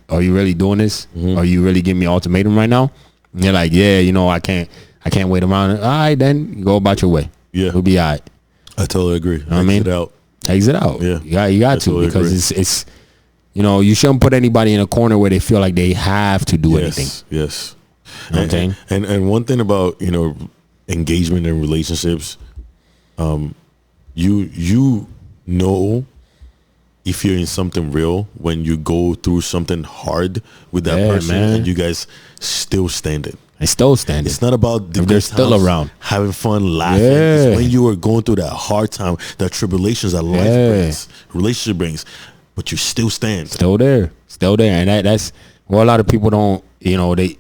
are you really doing this? Are you really giving me an ultimatum right now? And you're like, yeah, you know, I can't wait around. All right, then you go about your way. Yeah. We'll be all right. I totally agree. You know what I mean? Exit out. Yeah. You got to, because it's you know, you shouldn't put anybody in a corner where they feel like they have to do anything. Yes. You know what I'm saying? And one thing about, you know, engagement in relationships, you know if you're in something real when you go through something hard with that person, and you guys still standing. It's not about if they're still around, having fun, laughing. It's when you are going through that hard time, that tribulations that life brings, relationship brings, but you still stand. Still there. And that's well, a lot of people don't, you know, the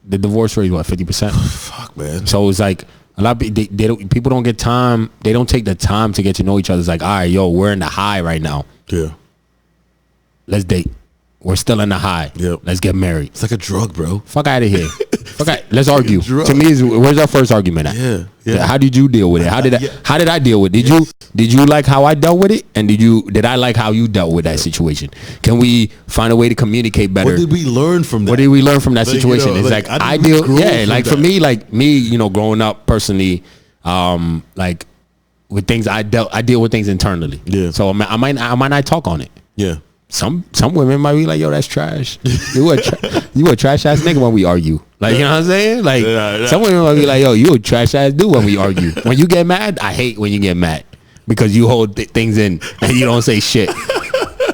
divorce rate is what, 50%? Fuck, man. So it's like a lot of people don't get time. They don't take the time to get to know each other. It's like, all right, yo, we're in the high right now. Yeah. Let's date. We're still in the high. Yep. Let's get married. It's like a drug, bro. Fuck out of here. Let's argue. To me, where's our first argument at? Yeah. How did you deal with it? How did I deal with it? Did you like how I dealt with it? And did I like how you dealt with that situation? Can we find a way to communicate better? What did we learn from that? What did we learn from that situation? You know, it's like I deal. Yeah, like for me, you know, growing up personally, like with things I deal with things internally. Yeah. So I might not talk on it. Yeah. Some women might be like, yo, that's trash. You a trash ass nigga when we argue. Like, you know what I'm saying? Like, some women might be like, yo, you a trash ass dude when we argue. When you get mad, I hate when you get mad, because you hold things in and you don't say shit.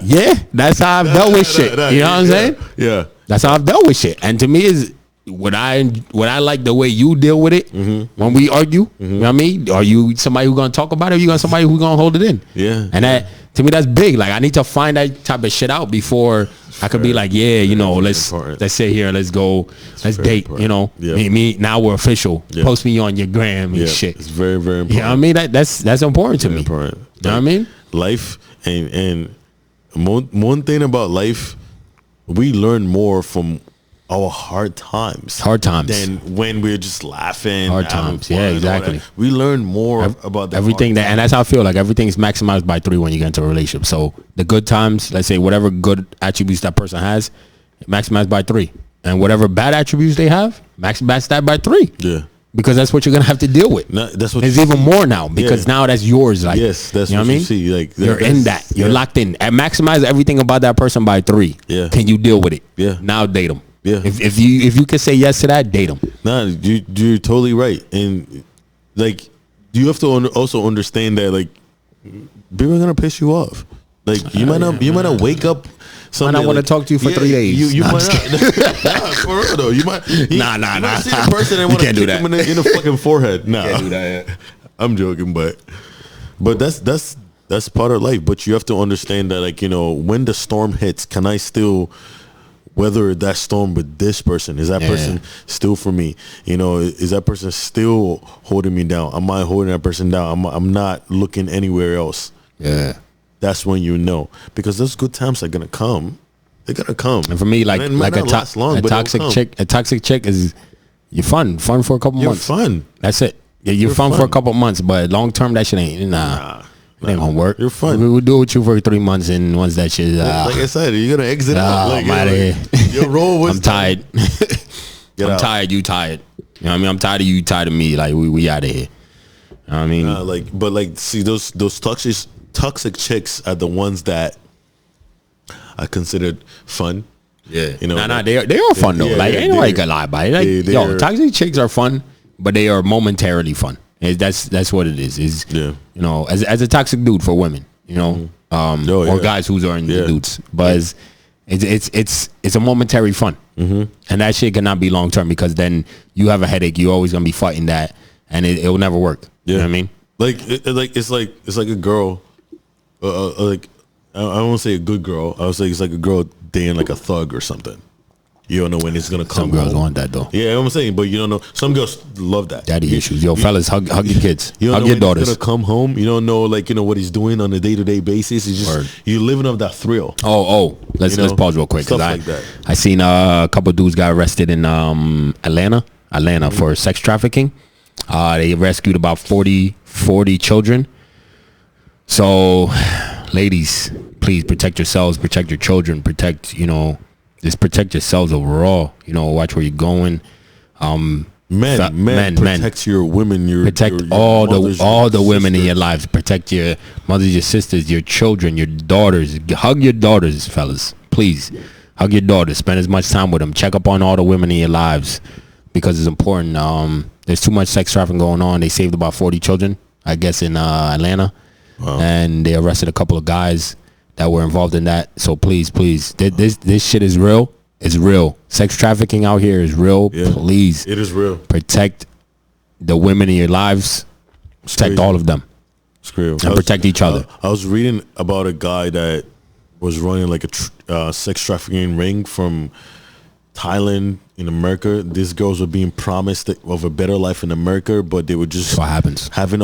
Yeah, that's how I've dealt with shit. You know what I'm saying? Yeah. That's how I've dealt with shit. And to me, is what I like the way you deal with it when we argue. You know what I mean? Are you somebody who's gonna talk about it, or you gonna somebody who's gonna hold it in? Yeah. And to me that's big. Like I need to find that type of shit out before I could be like, yeah, you know, let's sit here, let's go, let's date, important. You know. Yeah. Me now we're official. Yeah. Post me on your gram and shit. It's very, very important. You know what I mean? That's important to me. Important. You know what I mean? Life and one thing about life, we learn more from our hard times than when we're just laughing. Hard times, yeah, exactly. We learn more about everything and that's how I feel. Like everything's maximized by 3 when you get into a relationship. So the good times, let's say whatever good attributes that person has, maximized by 3, and whatever bad attributes they have, maximize that by 3. Yeah. Because that's what you're gonna have to deal with. No, that's what it's even more now because now that's yours. Like yes, that's you know what I mean? You see. Like you're in that. You're locked in. And maximize everything about that person by 3. Yeah. Can you deal with it? Yeah. Now date them. Yeah. If you can say yes to that, date them. Nah, you're totally right. And like you have to also understand that like people are gonna piss you off. Like you might not wake up. I want to talk to you for 3 days. You might not. Nah, for real though. You might. Nah. See the person and want to kick him in the fucking forehead. Nah, can't do that. I'm joking, but that's part of life. But you have to understand that, like, you know, when the storm hits, can I still weather that storm with this person? Is that person still for me? You know, is that person still holding me down? Am I holding that person down? I'm not looking anywhere else. Yeah. That's when you know, because those good times are gonna come. They're gonna come. And for me, like a toxic chick is you're fun for a couple months. You're fun. That's it. Yeah, you're fun for a couple months, but long term that shit ain't it ain't gonna work. You're fun. We'll do it with you for 3 months, and once that shit, like I said, you're gonna exit out. Like, your role was. I'm tired. I'm tired. You tired. You know what I mean? I'm tired of you. Tired of me. Like we out of here. You know what I mean? See those toxic chicks are the ones that I considered fun. Yeah, you know, they are fun though. Like ain't nobody gonna lie about it. Like toxic chicks are fun, but they are momentarily fun. That's what it is. You know, as a toxic dude for women, you know, or guys who's are in the dudes, but it's a momentary fun, and that shit cannot be long term because then you have a headache. You're always gonna be fighting that, and it'll never work. You know what I mean? It's like a girl. Like I don't want to say a good girl. I would say it's like a girl dating like a thug or something. You don't know when it's gonna come. Some girls want that though. Yeah, I'm saying, but you don't know. Some girls love that. Daddy issues. Yo, fellas, hug your kids. You hug your daughters. He's gonna come home. You don't know, like, you know what he's doing on a day-to-day basis. It's just you're living off that thrill. Let's pause real quick because like that. I seen a couple dudes got arrested in Atlanta for sex trafficking. They rescued about 40 children. So, ladies, please protect yourselves, protect your children, protect yourselves overall. You know, watch where you're going. Men, protect your women. Protect all the women in your lives. Protect your mothers, your sisters, your children, your daughters. Hug your daughters, fellas. Please, hug your daughters. Spend as much time with them. Check up on all the women in your lives because it's important. There's too much sex trafficking going on. They saved about 40 children, I guess, in Atlanta. Wow. And they arrested a couple of guys that were involved in that. So please, this shit is real. It's real. Sex trafficking out here is real. Yeah, please. It is real. Protect the women in your lives. Protect all of them. It's real. And protect each other. I was reading about a guy that was running like a sex trafficking ring from Thailand in America. These girls were being promised of a better life in America, but they were just what happens having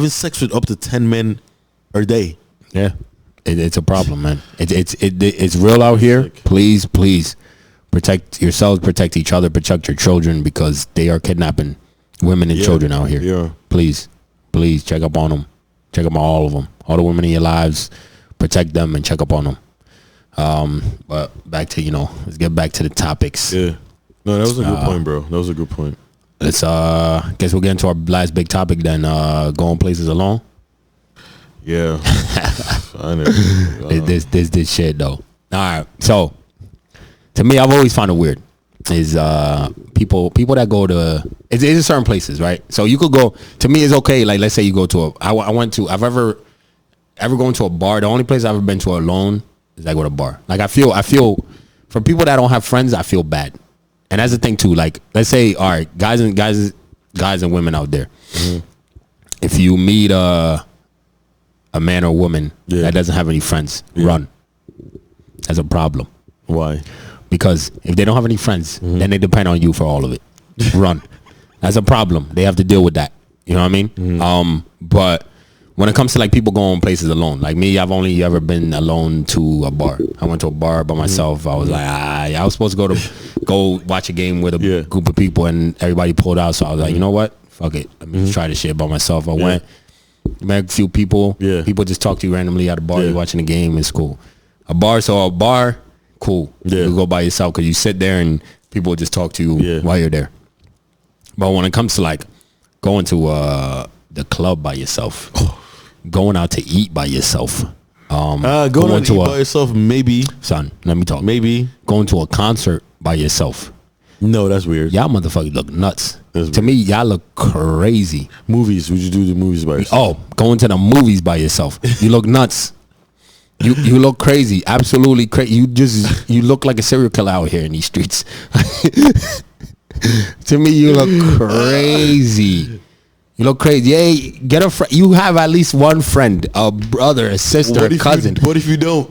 sex with up to 10 men a day. Yeah, it's a problem, man. It's real out here. Please protect yourselves, protect each other, protect your children because they are kidnapping women and children out here. Yeah. Please check up on them. Check up on all of them. All the women in your lives, protect them and check up on them. But back to, let's get back to the topics. Yeah. No, that was a good point, bro. That was a good point. Let's guess we'll get into our last big topic then, going places alone. Yeah. I know. This shit though. All right. So to me, I've always found it weird is people that go to it's certain places, right? So you could go, to me it's okay, like let's say you go to I've ever gone to a bar. The only place I've ever been to alone is like with a bar. Like I feel for people that don't have friends, I feel bad. And that's the thing too. Like let's say, all right, guys and women out there. Mm-hmm. if you meet a man or woman that doesn't have any friends, run. That's a problem. Why? Because if they don't have any friends, then they depend on you for all of it. Run. That's a problem. They have to deal with that. You know what I mean? But when it comes to like people going places alone, like me, I've only ever been alone to a bar. I went to a bar by myself. I was like, I was supposed to go watch a game with a group of people, and everybody pulled out. So I was like, you know what? Fuck it. Let me just try this shit by myself. I went, met a few people. People just talk to you randomly at a bar. You're watching a game. It's cool. A bar, cool. You go by yourself because you sit there and people just talk to you while you're there. But when it comes to like going to the club by yourself, going out to eat by yourself, going out to eat by yourself, maybe. Son, let me talk. Maybe going to a concert by yourself. No, that's weird. Y'all motherfuckers look nuts. That's to me, y'all look crazy. Movies? Would you do the movies by yourself? Oh, going to the movies by yourself. You look nuts. You look crazy. Absolutely crazy. You look like a serial killer out here in these streets. To me, you look crazy. You look crazy. Hey, get a friend. You have at least one friend, a brother, a sister, a cousin. What if you don't?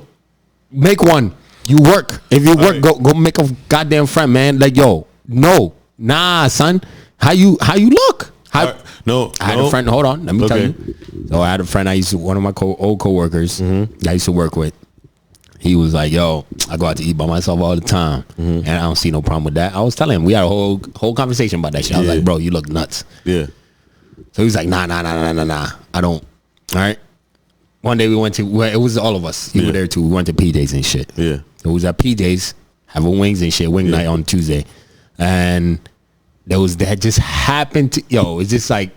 Make one. You work. If you work, go make a goddamn friend, man. Like, yo, no, nah, son. How you look? No, I had a friend. Hold on, let me tell you. So I had a friend. One of my old coworkers. I used to work with. He was like, "Yo, I go out to eat by myself all the time, and I don't see no problem with that." I was telling him, we had a whole conversation about that shit. I was like, "Bro, you look nuts." Yeah. So he was like, "Nah. I don't." All right. One day we went to. It was all of us. You were there too. We went to PJ's and shit. Yeah. It was at PJ's having wings and shit. Wing night on Tuesday, and that just happened to. Yo, it's just like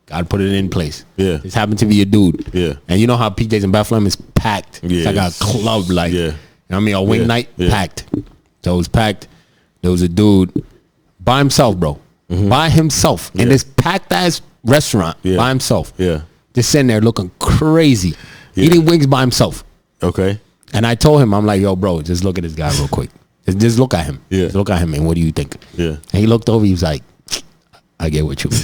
God put it in place. Yeah. This happened to be a dude. Yeah. And you know how PJ's in Bethlehem is packed. It's like a club, like, you know what I mean? A wing night, packed. So it was packed. There was a dude by himself, bro. By himself. In this packed ass restaurant by himself. Yeah. Just sitting there looking crazy. Eating wings by himself. Okay. And I told him, I'm like, yo, bro, just look at this guy real quick. Just look at him. Yeah. Just look at him, and what do you think? Yeah. And he looked over, he was like, I get what you mean.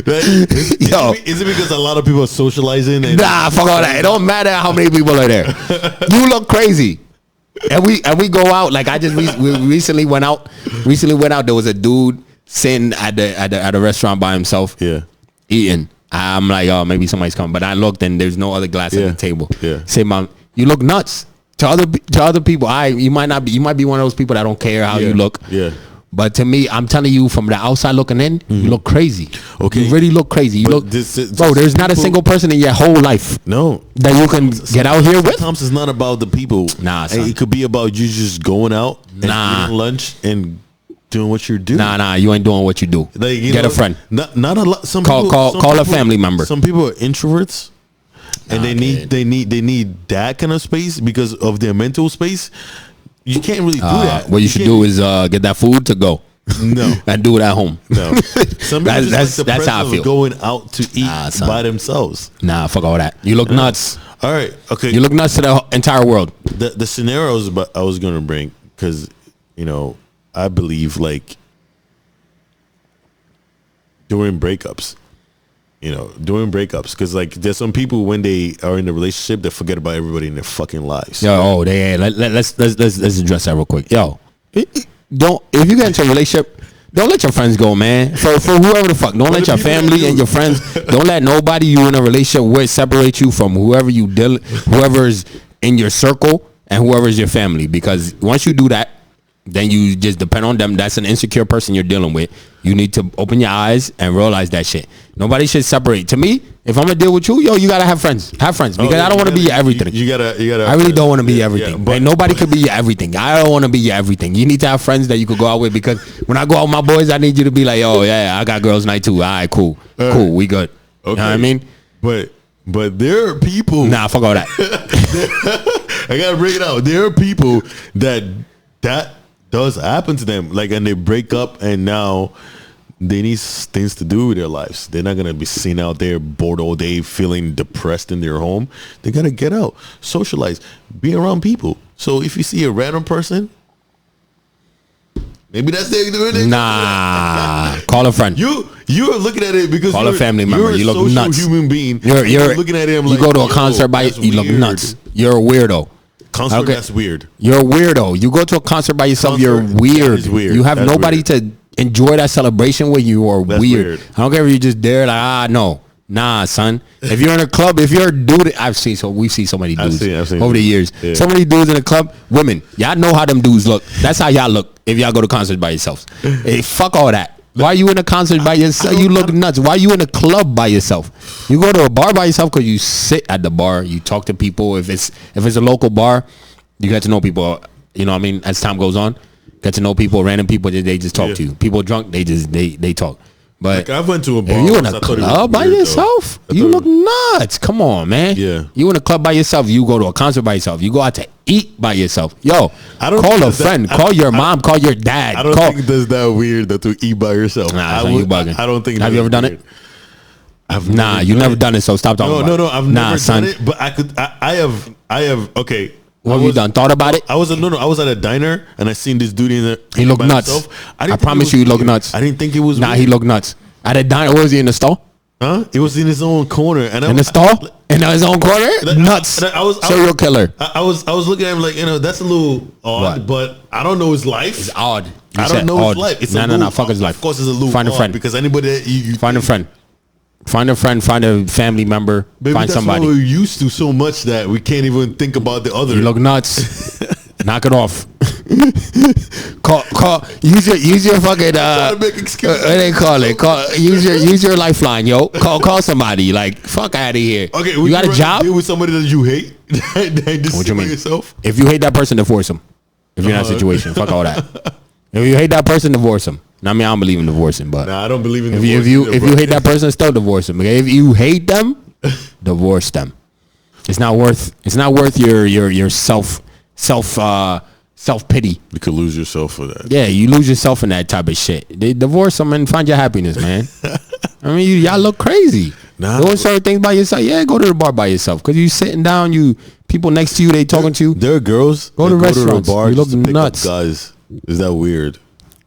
Is it because a lot of people are socializing? Nah, fuck all that. It don't matter how many people are there. You look crazy. And we go out. Like we recently went out. There was a dude sitting at the restaurant by himself. Yeah. Eating. I'm like, oh, maybe somebody's coming. But I looked and there's no other glass at the table. Yeah. Say, Mom, you look nuts. To other people, you might be one of those people that don't care how you look. Yeah. But to me, I'm telling you, from the outside looking in, you look crazy. Okay. You really look crazy. You look, bro, there's not a single person in your whole life that you can get out here with. Sometimes it's not about the people. Nah, son. It could be about you just going out and eating lunch and doing what you're doing. Nah, you ain't doing what you do. Like, get a friend. Not a lot. Call a family member. Some people are introverts, and they need that kind of space because of their mental space. You can't really do that. What you should do is get that food to go. No. And do it at home. No. Some people that's how I feel. Going out to eat by themselves. Nah, fuck all that. You look nuts. All right. Okay. You look nuts to the entire world. The scenarios I was going to bring, because, I believe, like, during breakups, because, like, there's some people when they are in a relationship that forget about everybody in their fucking lives. Let's address that real quick. If you get into a relationship, don't let your friends go, man. For whoever the fuck, don't let your family and your friends, don't let nobody you in a relationship with separate you from whoever's in your circle and whoever's your family. Because once you do that, then you just depend on them. That's an insecure person you're dealing with. You need to open your eyes and realize that shit. Nobody should separate. To me, if I'm gonna deal with you, you gotta have friends. Have friends, because I don't want to be your everything. You gotta. I really don't want to be your everything. But nobody could be your everything. I don't want to be your everything. You need to have friends that you could go out with, because when I go out with my boys, I need you to be like, oh yeah, I got girls night too. All right, cool, we good. Okay. You know what I mean? But there are people. Nah, fuck all that. I gotta bring it out. There are people that does happen to them, like, and they break up, and now they need things to do with their lives. They're not gonna be seen out there bored all day, feeling depressed in their home. They gotta get out, socialize, be around people. So if you see a random person, Maybe that's the Nah, call a friend. You're looking at it because call a family member. You look nuts. Human being. You're looking at him. You like, go to a concert by you look nuts. You're a weirdo. Concert, that's weird. You're a weirdo. You go to a concert by yourself. Concert, you're weird. Weird. You have nobody to enjoy that celebration with. You are weird. I don't care if you're just there like no. Nah, son. If you're in a club, if you're a dude, we've seen so many dudes I've seen over the years. Yeah. So many dudes in the club. Women, y'all know how them dudes look. That's how y'all look if y'all go to concerts by yourselves. Hey, fuck all that. Why you in a concert by yourself? You look nuts. Why you in a club by yourself? You go to a bar by yourself because you sit at the bar. You talk to people. If it's a local bar, you get to know people. You know what I mean? As time goes on, get to know people. Random people, they just talk to you. People drunk, they talk. But like I went to a bar. If you in a club by yourself, you look nuts. Come on, man. Yeah. You in a club by yourself. You go to a concert by yourself. You go out to eat by yourself. Yo, call a friend. Call your mom. Call your dad. I don't think that's that weird that to eat by yourself. Nah, you bugging. I don't think. Have you ever done it? You've never done it. So stop talking about it. No. I've never done it. But I could. I have. Okay. What have you done? Thought about it? I was at a diner and I seen this dude in there. He looked nuts. I promise you, he looked nuts. I didn't think it was. Nah, he looked nuts. At a diner, was he in the stall? Huh? It was in his own corner, and in the stall, in his own corner. Nuts. Serial killer. I was looking at him like, that's a little odd, but I don't know his life. It's odd. I don't know his life. It's no. Fuck his life. Of course, it's a little. Find a friend because anybody that you find a friend. Find a friend, find a family member, find somebody. We're used to so much that we can't even think about the other. You look nuts. Knock it off. Call. Use your fucking. They call it. Use your lifeline, yo. Call somebody. Like fuck out of here. Okay, you got a job deal with somebody that you hate. What you mean? Yourself? If you hate that person, divorce him. If you're in that situation, fuck all that. If you hate that person, divorce him. I mean, I don't believe in divorcing, but I don't believe in divorce. If you hate that person, still divorce them. Okay? If you hate them, divorce them. It's not worth your self pity. You could lose yourself for that. Yeah, you lose yourself in that type of shit. They divorce them and find your happiness, man. I mean, y'all look crazy. Doing certain things by yourself. Yeah, go to the bar by yourself because you sitting down. People next to you, they talking to you. There are girls. Go to restaurants. The bar you look nuts, guys. Is that weird?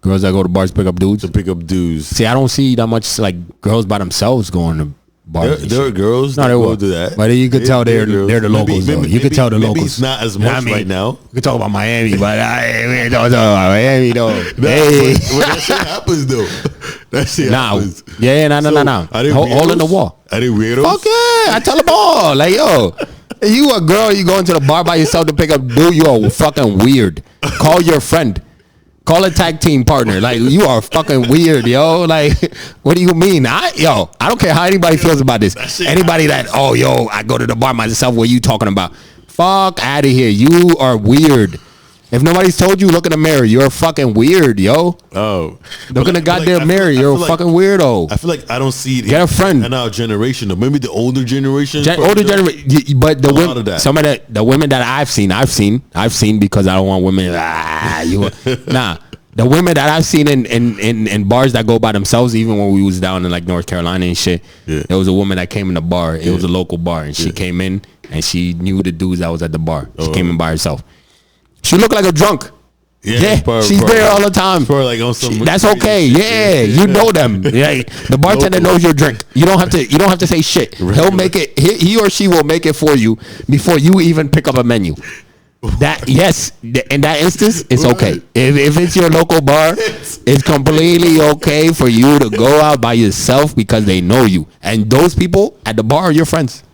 Girls that go to bars pick up dudes. To pick up dudes. See, I don't see that much like girls by themselves going to bars. There are girls that go do that. But you could tell they're the locals. You could tell the locals. It's not as much right now. We could talk about Miami, but we don't talk about Miami though. Hey, that shit happens though. That shit happens. Yeah, no. Hole in the wall. Are they weirdos? Fuck yeah! I tell them all. Like yo, you a girl, you going to the bar by yourself to pick up dude. You are fucking weird. Call your friend. Call a tag team partner. Like you are fucking weird, yo. Like, what do you mean? I don't care how anybody feels about this. Anybody that I go to the bar myself. What are you talking about? Fuck out of here. You are weird. If nobody's told you, look in the mirror. You're fucking weird, yo. Oh, look in the goddamn mirror. You're a fucking weirdo. I feel like I don't see it. Get a friend. In our generation, or maybe the older generation. Older generation, but the women, some of the women that I've seen because I don't want women. The women that I've seen in bars that go by themselves, even when we was down in like North Carolina and shit, there was a woman that came in the bar. It was a local bar, and she came in and she knew the dudes that was at the bar. She came in by herself. She looked like a drunk. Yeah, she's there all the time. Like on some that's okay. Yeah, you know them. Yeah, the bartender knows your drink. You don't have to say shit. He'll make it. He or she will make it for you before you even pick up a menu. That in that instance, it's okay. If it's your local bar, it's completely okay for you to go out by yourself because they know you. And those people at the bar are your friends.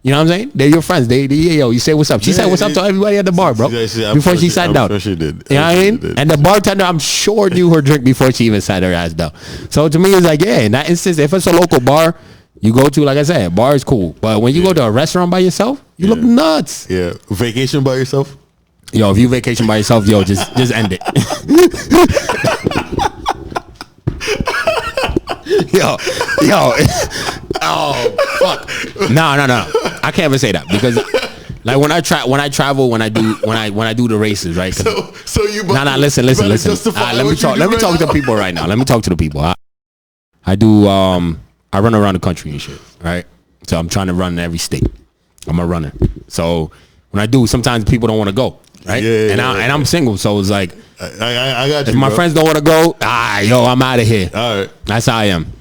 You know what I'm saying? They're your friends. You say what's up. She said what's up to everybody at the bar, bro. Before she sat down. Sure she did. You know what I mean? And the bartender, I'm sure, knew her drink before she even sat her ass down. So to me, it's like, in that instance, if it's a local bar you go to, like I said, bar is cool. But when you go to a restaurant by yourself, you look nuts. Yeah. Vacation by yourself? Yo, if you vacation by yourself, just end it. yo. Oh fuck. No. I can't even say that because like when I travel, when I do the races, right? So you listen. Let me talk to people right now. Let me talk to the people. I run around the country and shit, right? So I'm trying to run in every state. I'm a runner. So when I do, sometimes people don't want to go. right? Yeah, and I'm single, so it's like I got you. if my bro. friends don't want to go, I'm out of here. All right. That's how I am.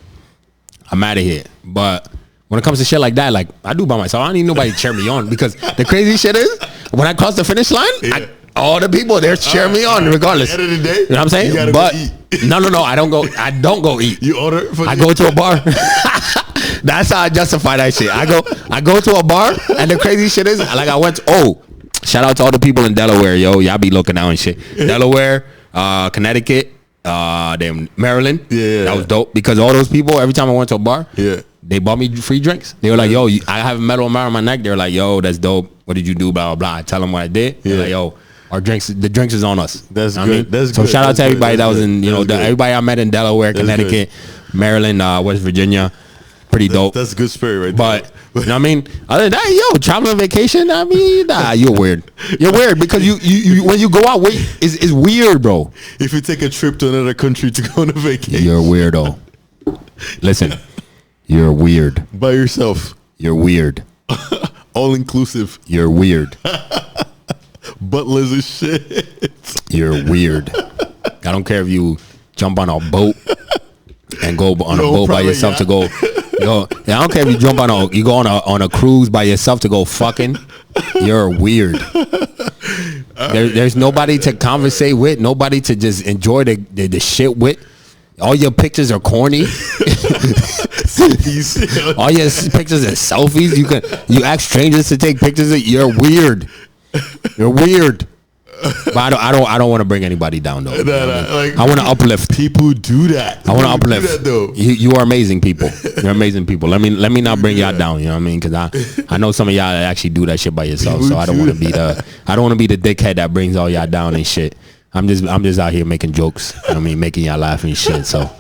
I'm out of here. But when it comes to shit like that, like I do by myself. I don't need nobody to cheer me on because the crazy shit is when I cross the finish line, all the people there cheer me on regardless. At the end of the day, you know what I'm saying? But no, I don't go eat. You order? I go to a bar. That's how I justify that shit. I go to a bar, and the crazy shit is like I went. Shout out to all the people in Delaware, yo. Y'all be looking out and shit. Delaware, Connecticut, then Maryland. Yeah, that was dope because all those people. Every time I went to a bar, they bought me free drinks. They were like, "Yo, I have a medal around my neck." They're like, "Yo, that's dope. What did you do?" Blah blah blah. I tell them what I did. They're like, "Yo, the drinks is on us." That's good. I mean? That's so good. shout out to everybody that was good. in everybody I met in Delaware, Connecticut, Maryland, West Virginia. Pretty dope. That's a good spirit right there. But you know what I mean? Other than that, yo, traveling vacation, I mean, you're weird. You're weird because you when you go out, it's weird, bro. If you take a trip to another country to go on a vacation, you're a weirdo. Listen, you're weird. By yourself. You're weird. All inclusive. You're weird. Buttlers and shit. You're weird. I don't care if you jump on a boat and go on a boat by yourself to go. Yo, I don't care if you jump you go on a cruise by yourself to go fucking. You're weird. There's nobody to conversate with, nobody to just enjoy the shit with. All your pictures are corny. All your pictures are selfies. You ask strangers to take pictures of. You're weird. You're weird. But I don't want to bring anybody down though. Like, I want to uplift. People do that. I want to uplift. That, though. You are amazing people. You're amazing people. Let me not bring y'all down. You know what I mean? Because I know some of y'all actually do that shit by yourself. So I don't want to be the dickhead that brings all y'all down and shit. I'm just out here making jokes. You know what I mean? Making y'all laugh and shit. So.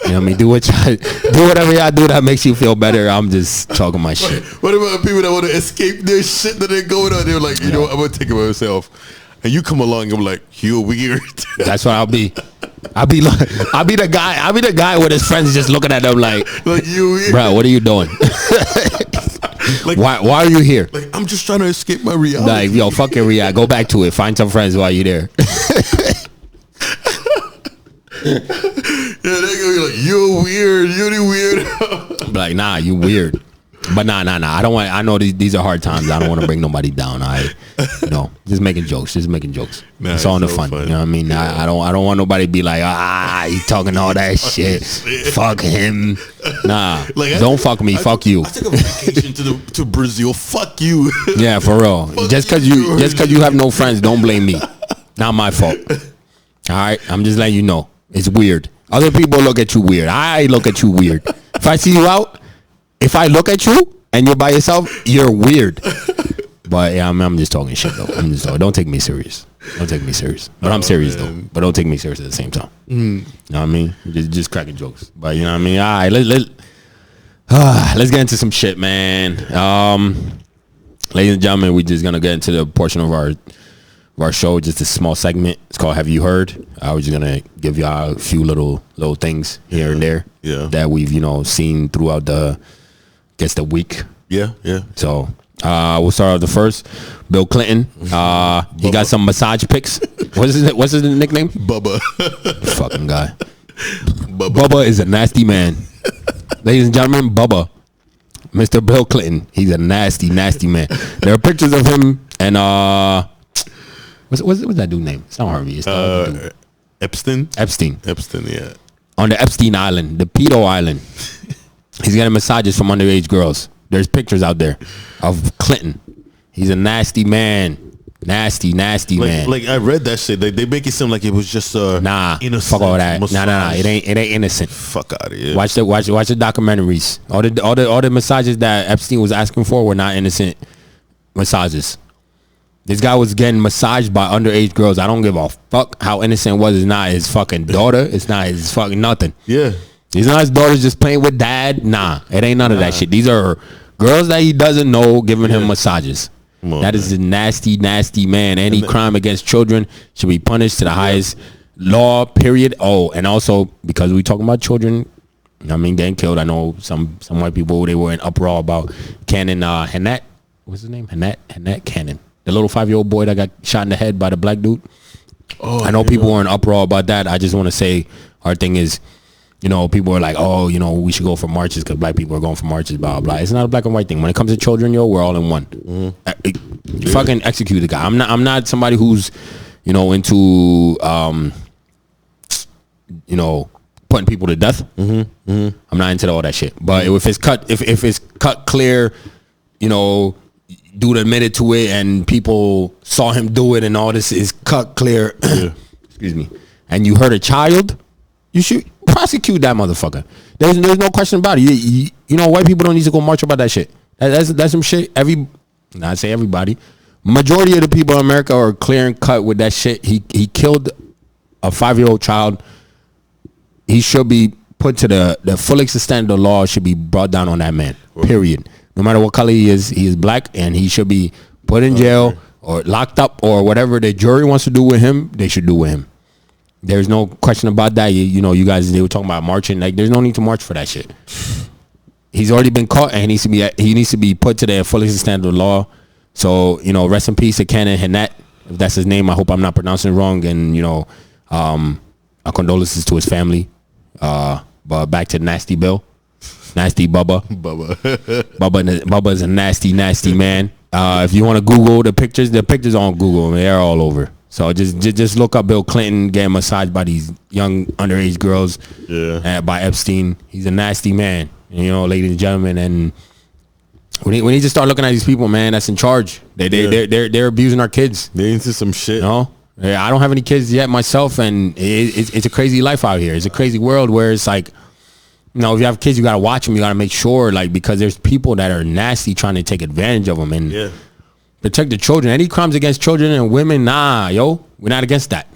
You know what I mean? Do whatever y'all do that makes you feel better. I'm just talking my shit. What about people that want to escape their shit that they're going on? They're like, you know what? I'm gonna take it by myself. And you come along, and I'm like, you're weird. That's what I'll be. I'll be the guy with his friends just looking at them like you weird. Bro, what are you doing? Like, why are you here? Like, I'm just trying to escape my reality. Like, yo, fuck your reality. Go back to it. Find some friends while you're there. Yeah, they're gonna be like, you're weird. You're the weird. Like, nah, you weird. But nah. I don't want. I know these are hard times. I don't want to bring nobody down. Just making jokes. Nah, it's all in the fun. You know what I mean? Yeah. I don't want nobody to be like, he's talking all that shit. Fuck him. Nah, like, don't fuck me. Fuck you. I took a vacation to Brazil. Fuck you. Yeah, for real. Just cause you have no friends, don't blame me. Not my fault. All right, I'm just letting you know. It's weird. Other people look at you weird. I look at you weird. If I see you out, if I look at you and you're by yourself, you're weird. But yeah, I'm just talking shit though. Don't take me serious. But I'm serious though. But don't take me serious at the same time. You know what I mean? Just cracking jokes. But you know what I mean? All right, let's get into some shit, man. Ladies and gentlemen, we're just gonna get into the portion of our show, just a small segment. It's called Have You Heard? I was just gonna give y'all a few little things here and there that we've seen throughout the week. Yeah. So we'll start off the first. Bill Clinton. He got some massage pics. What's his nickname? Bubba. Fucking guy. Bubba is a nasty man. Ladies and gentlemen, Bubba. Mr. Bill Clinton. He's a nasty, nasty man. There are pictures of him and what's that dude's name? It's not Harvey. It's the Epstein. Epstein, yeah. On the Epstein Island, the pedo island. He's getting massages from underage girls. There's pictures out there of Clinton. He's a nasty man. Nasty man. Like I read that shit. They make it seem like it was just innocent. Fuck all that. Nah. It ain't innocent. Fuck out of here. Watch the documentaries. All the massages that Epstein was asking for were not innocent massages. This guy was getting massaged by underage girls. I don't give a fuck how innocent it was. It's not his fucking daughter. It's not his fucking nothing. Yeah. These are not his daughters just playing with dad. Nah, it ain't none of that shit. These are girls that he doesn't know giving him massages. That is a nasty, nasty man. Any crime against children should be punished to the highest law, period. Oh, and also, because we talking about children, getting killed. I know some white people, they were in uproar about Cannon Hannett. What's his name? Hannett Cannon. The little 5-year-old boy that got shot in the head by the black dude. I know people were in uproar about that. I just want to say our thing is, you know, people are like, oh, you know, we should go for marches because black people are going for marches, blah, blah. It's not a black and white thing. When it comes to children, yo, we're all in one. Fucking execute the guy. I'm not somebody who's, you know, into, you know, putting people to death. I'm not into all that shit. But if it's cut clear, you know, dude admitted to it and people saw him do it and all this is cut clear. Excuse me. And you hurt a child, you should prosecute that motherfucker. There's no question about it. You know, white people don't need to go march about that shit. That's some shit. Not say everybody. Majority of the people in America are clear and cut with that shit. He killed a 5-year-old child. He should be put to the full extent of the law. Should be brought down on that man. Period. No matter what color he is black, and he should be put in jail or locked up or whatever the jury wants to do with him. They should do with him. There's no question about that. You know, you guys, they were talking about marching. Like, there's no need to march for that shit. He's already been caught, and he needs to be put to the fullest extent of the law. So, you know, rest in peace to Ken and Hannett, if that's his name. I hope I'm not pronouncing it wrong. And, you know, our condolences to his family. But back to Nasty Bill, Nasty Bubba. Bubba is a nasty man. If you want to Google the pictures on Google. They're all over. So just look up Bill Clinton getting massaged by these young underage girls. By Epstein. He's a nasty man. You know, ladies and gentlemen. And we need to start looking at these people, man, that's in charge. They're abusing our kids. They into some shit. You know? I don't have any kids yet myself, and it's a crazy life out here. It's a crazy world where it's like, you know, if you have kids, you gotta watch them. You gotta make sure, like, because there's people that are nasty trying to take advantage of them and protect the children. Any crimes against children and women, nah, yo, we're not against that.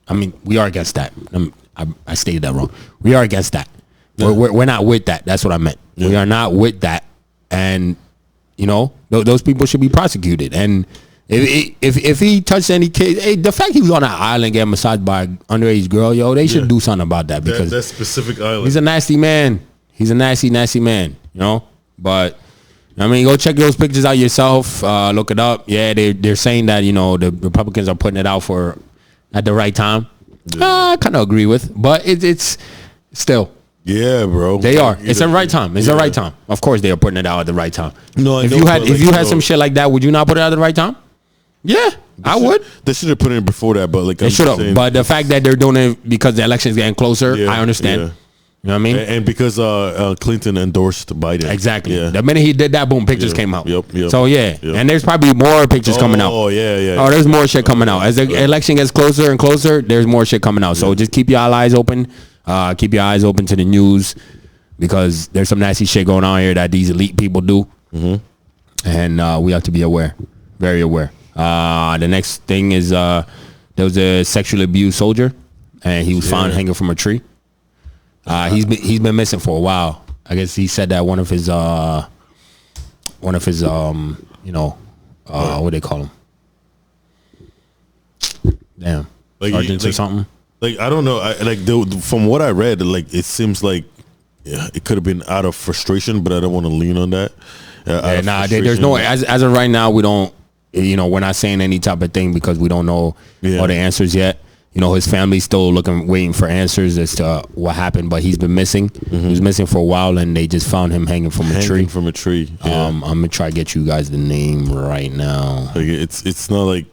I mean, we are against that. I stated that wrong. We are against that. We're not with that. That's what I meant. We are not with that, and you know, those people should be prosecuted. And if he touched any kid, hey, the fact he was on an island getting massaged by an underage girl, yo, they should do something about that, because that specific island. He's a nasty man. He's a nasty man, you know. But I mean, go check those pictures out yourself. Look it up. Yeah, they're saying that, you know, the Republicans are putting it out for at the right time. I kind of agree with, but it's still. Yeah, bro. They are. It's the right time. It's the right time. Of course, they are putting it out at the right time. No, if you had some shit like that, would you not put it out at the right time? Yeah, I would. They should have put it in before that, but like they should have. But the fact that they're doing it because the election is getting closer, I understand. You know what I mean? And because Clinton endorsed Biden. Exactly. Yeah. The minute he did that, boom, pictures came out. Yep. So and there's probably more pictures coming out. Oh yeah. Oh, there's more shit coming out as the election gets closer and closer. There's more shit coming out. So just keep your eyes open. Keep your eyes open to the news, because there's some nasty shit going on here that these elite people do, and we have to be aware, very aware. The next thing is there was a sexually abused soldier, and he was found hanging from a tree. He's been missing for a while. I guess he said that one of his what they call him? Damn, like sergeants or something. Like, I don't know. From what I read, like, it seems like it could have been out of frustration, but I don't want to lean on that. There's no as of right now, we don't. You know, we're not saying any type of thing because we don't know all the answers yet. You know, his family's still waiting for answers as to what happened, but he's been missing. He was missing for a while, and they just found him hanging from a tree. Yeah. I'm gonna try to get you guys the name right now. Like, it's not like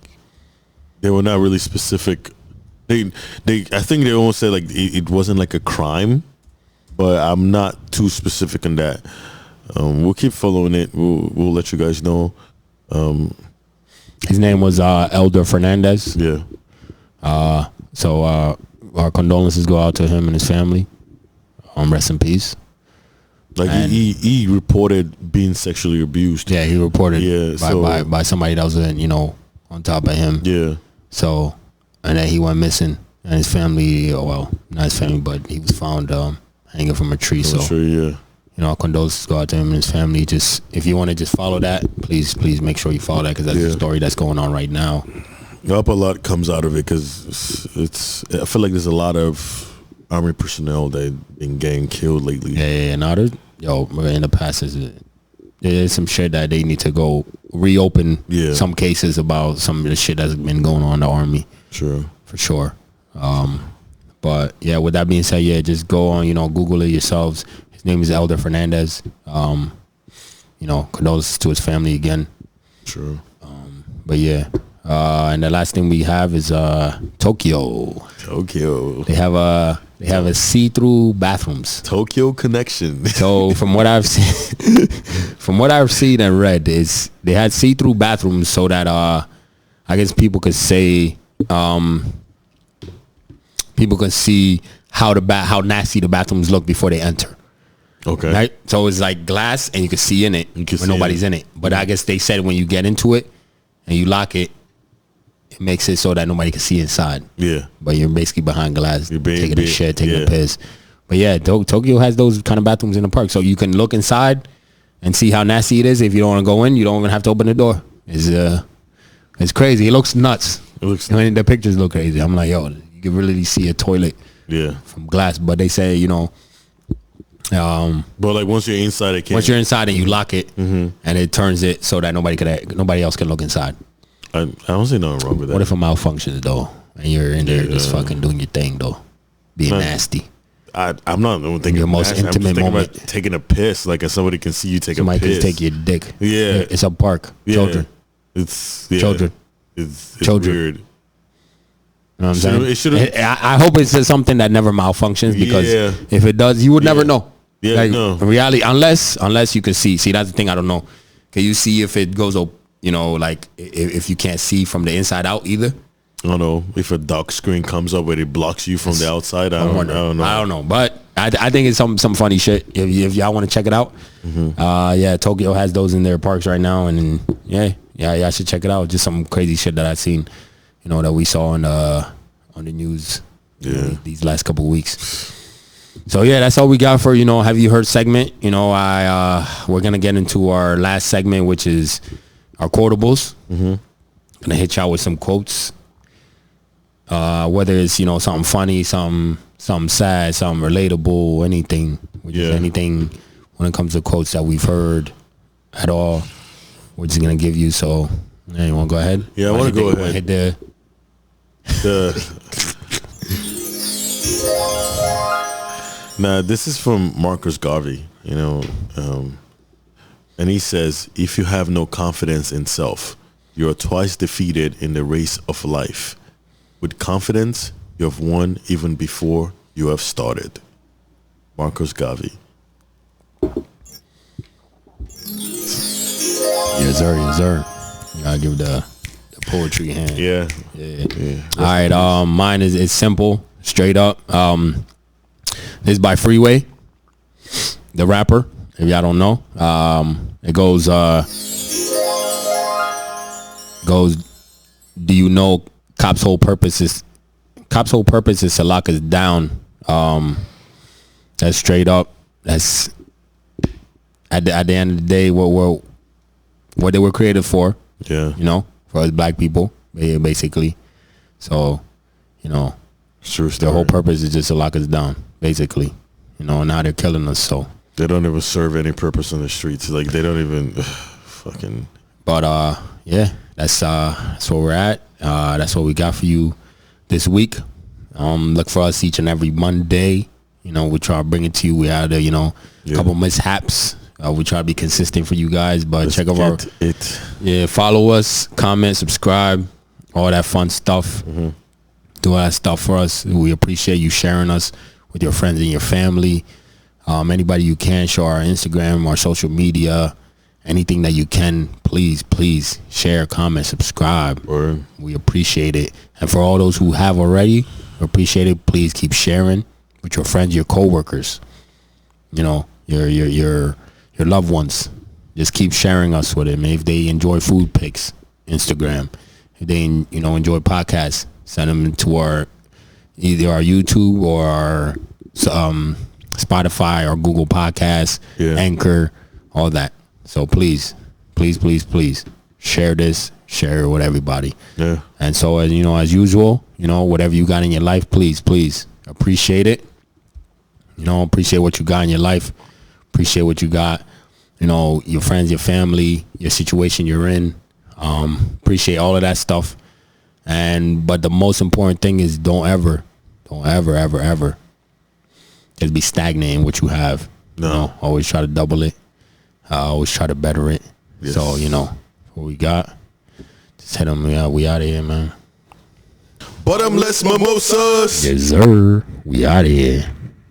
they were not really specific. I think they almost said like it wasn't like a crime, but I'm not too specific on that. We'll keep following it. We'll let you guys know. His name was Elder Fernandez. Yeah. So our condolences go out to him and his family. Rest in peace. Like, he reported being sexually abused. Yeah, he reported by somebody that was on top of him. Yeah. So, and then he went missing, and his family, not his family, but he was found hanging from a tree. Our condolences go out to him and his family. Just, if you want to just follow that, please make sure you follow that, because that's the story that's going on right now. I hope a lot comes out of it, because I feel like there's a lot of Army personnel that have been getting killed lately. Yeah. Now in the past, there's some shit that they need to go reopen some cases about some of the shit that's been going on in the Army. Sure. For sure. But yeah, with that being said, yeah, just go on, Google it yourselves. His name is Elder Fernandez. Condolences to his family again. Sure. But yeah. And the last thing we have is Tokyo. They have a see-through bathrooms. Tokyo connection. So from what I've seen and read, is they had see-through bathrooms so that I guess people could say people can see how nasty the bathrooms look before they enter. Okay. Right? So it's like glass and you can see in it when nobody's in it. But I guess they said when you get into it and you lock it, it makes it so that nobody can see inside. Yeah. But you're basically behind glass, taking a shit, taking a piss. But yeah, Tokyo has those kind of bathrooms in the park. So you can look inside and see how nasty it is. If you don't want to go in, you don't even have to open the door. It's crazy. It looks nuts. The pictures look crazy. I'm like, yo, you can really see a toilet from glass. But they say, but like once you're inside, it can't. Once you're inside and you lock it, and it turns it so that nobody else can look inside. I don't see nothing wrong with that. What if it malfunctions though, and you're in there just fucking doing your thing though, being nasty? I'm not thinking your most nasty. intimate moment. About taking a piss, like if somebody can see you take a piss. Somebody can take your dick. Yeah, it's a park. Children. It's children. It's children. Weird. You know what I'm saying? I hope it's just something that never malfunctions because if it does, you would never know. Yeah, like, no. In reality, unless you can see. See, that's the thing I don't know. Can you see if it goes up? Like if you can't see from the inside out either. I don't know if a dark screen comes up where it blocks you from the outside. I don't know. But I think it's some funny shit. If y'all want to check it out, Tokyo has those in their parks right now, and y'all should check it out. Just some crazy shit that I've seen, that we saw on the news these last couple of weeks. So yeah, that's all we got for Have You Heard segment. We're gonna get into our last segment, which is our quotables. Gonna hit y'all with some quotes. Whether it's something funny, something sad, something relatable, anything. Anything when it comes to quotes that we've heard at all. We're just gonna give you. So you want to go ahead? Yeah, I want to go ahead. Hit the Now, this is from Marcus Garvey, and he says, if you have no confidence in self, you are twice defeated in the race of life. With confidence, you have won even before you have started. Marcus Garvey. Yes, sir. Yes, sir. You gotta give the poetry a hand. Yeah. All right. Mine is simple, straight up. This is by Freeway, the rapper. If y'all don't know, it goes. Do you know cops' whole purpose is to lock us down? That's straight up. That's at the end of the day what they were created for. Yeah. For us black people, basically. So, true story. Their whole purpose is just to lock us down, basically. Now they're killing us. So they don't even serve any purpose in the streets. Like they don't even fucking. But that's where we're at. That's what we got for you this week. Look for us each and every Monday. We try to bring it to you. We had a couple mishaps. We try to be consistent for you guys, but check out our follow us, comment, subscribe, all that fun stuff. Do all that stuff for us. We appreciate you sharing us with your friends and your family. Anybody you can, show our Instagram, our social media, anything that you can. Please share, comment, subscribe. Word. We appreciate it. And for all those who have already, we appreciate it. Please keep sharing with your friends, your coworkers, your loved ones. Just keep sharing us with them. If they enjoy food pics, Instagram. If they enjoy podcasts, send them to either our YouTube or our Spotify or Google Podcasts, Anchor, all that. So please share this, share it with everybody. Yeah. And so as usual, whatever you got in your life, please appreciate it. Appreciate what you got in your life. Appreciate what you got you know, your friends, your family, your situation you're in. Appreciate all of that stuff. But the most important thing is don't ever just be stagnant in what you have. No. You know, always try to double it. Always try to better it. Yes. So, you know, what we got, just hit them. Yeah, we out of here, man. Bottomless mimosas. Yes, sir. We out of here.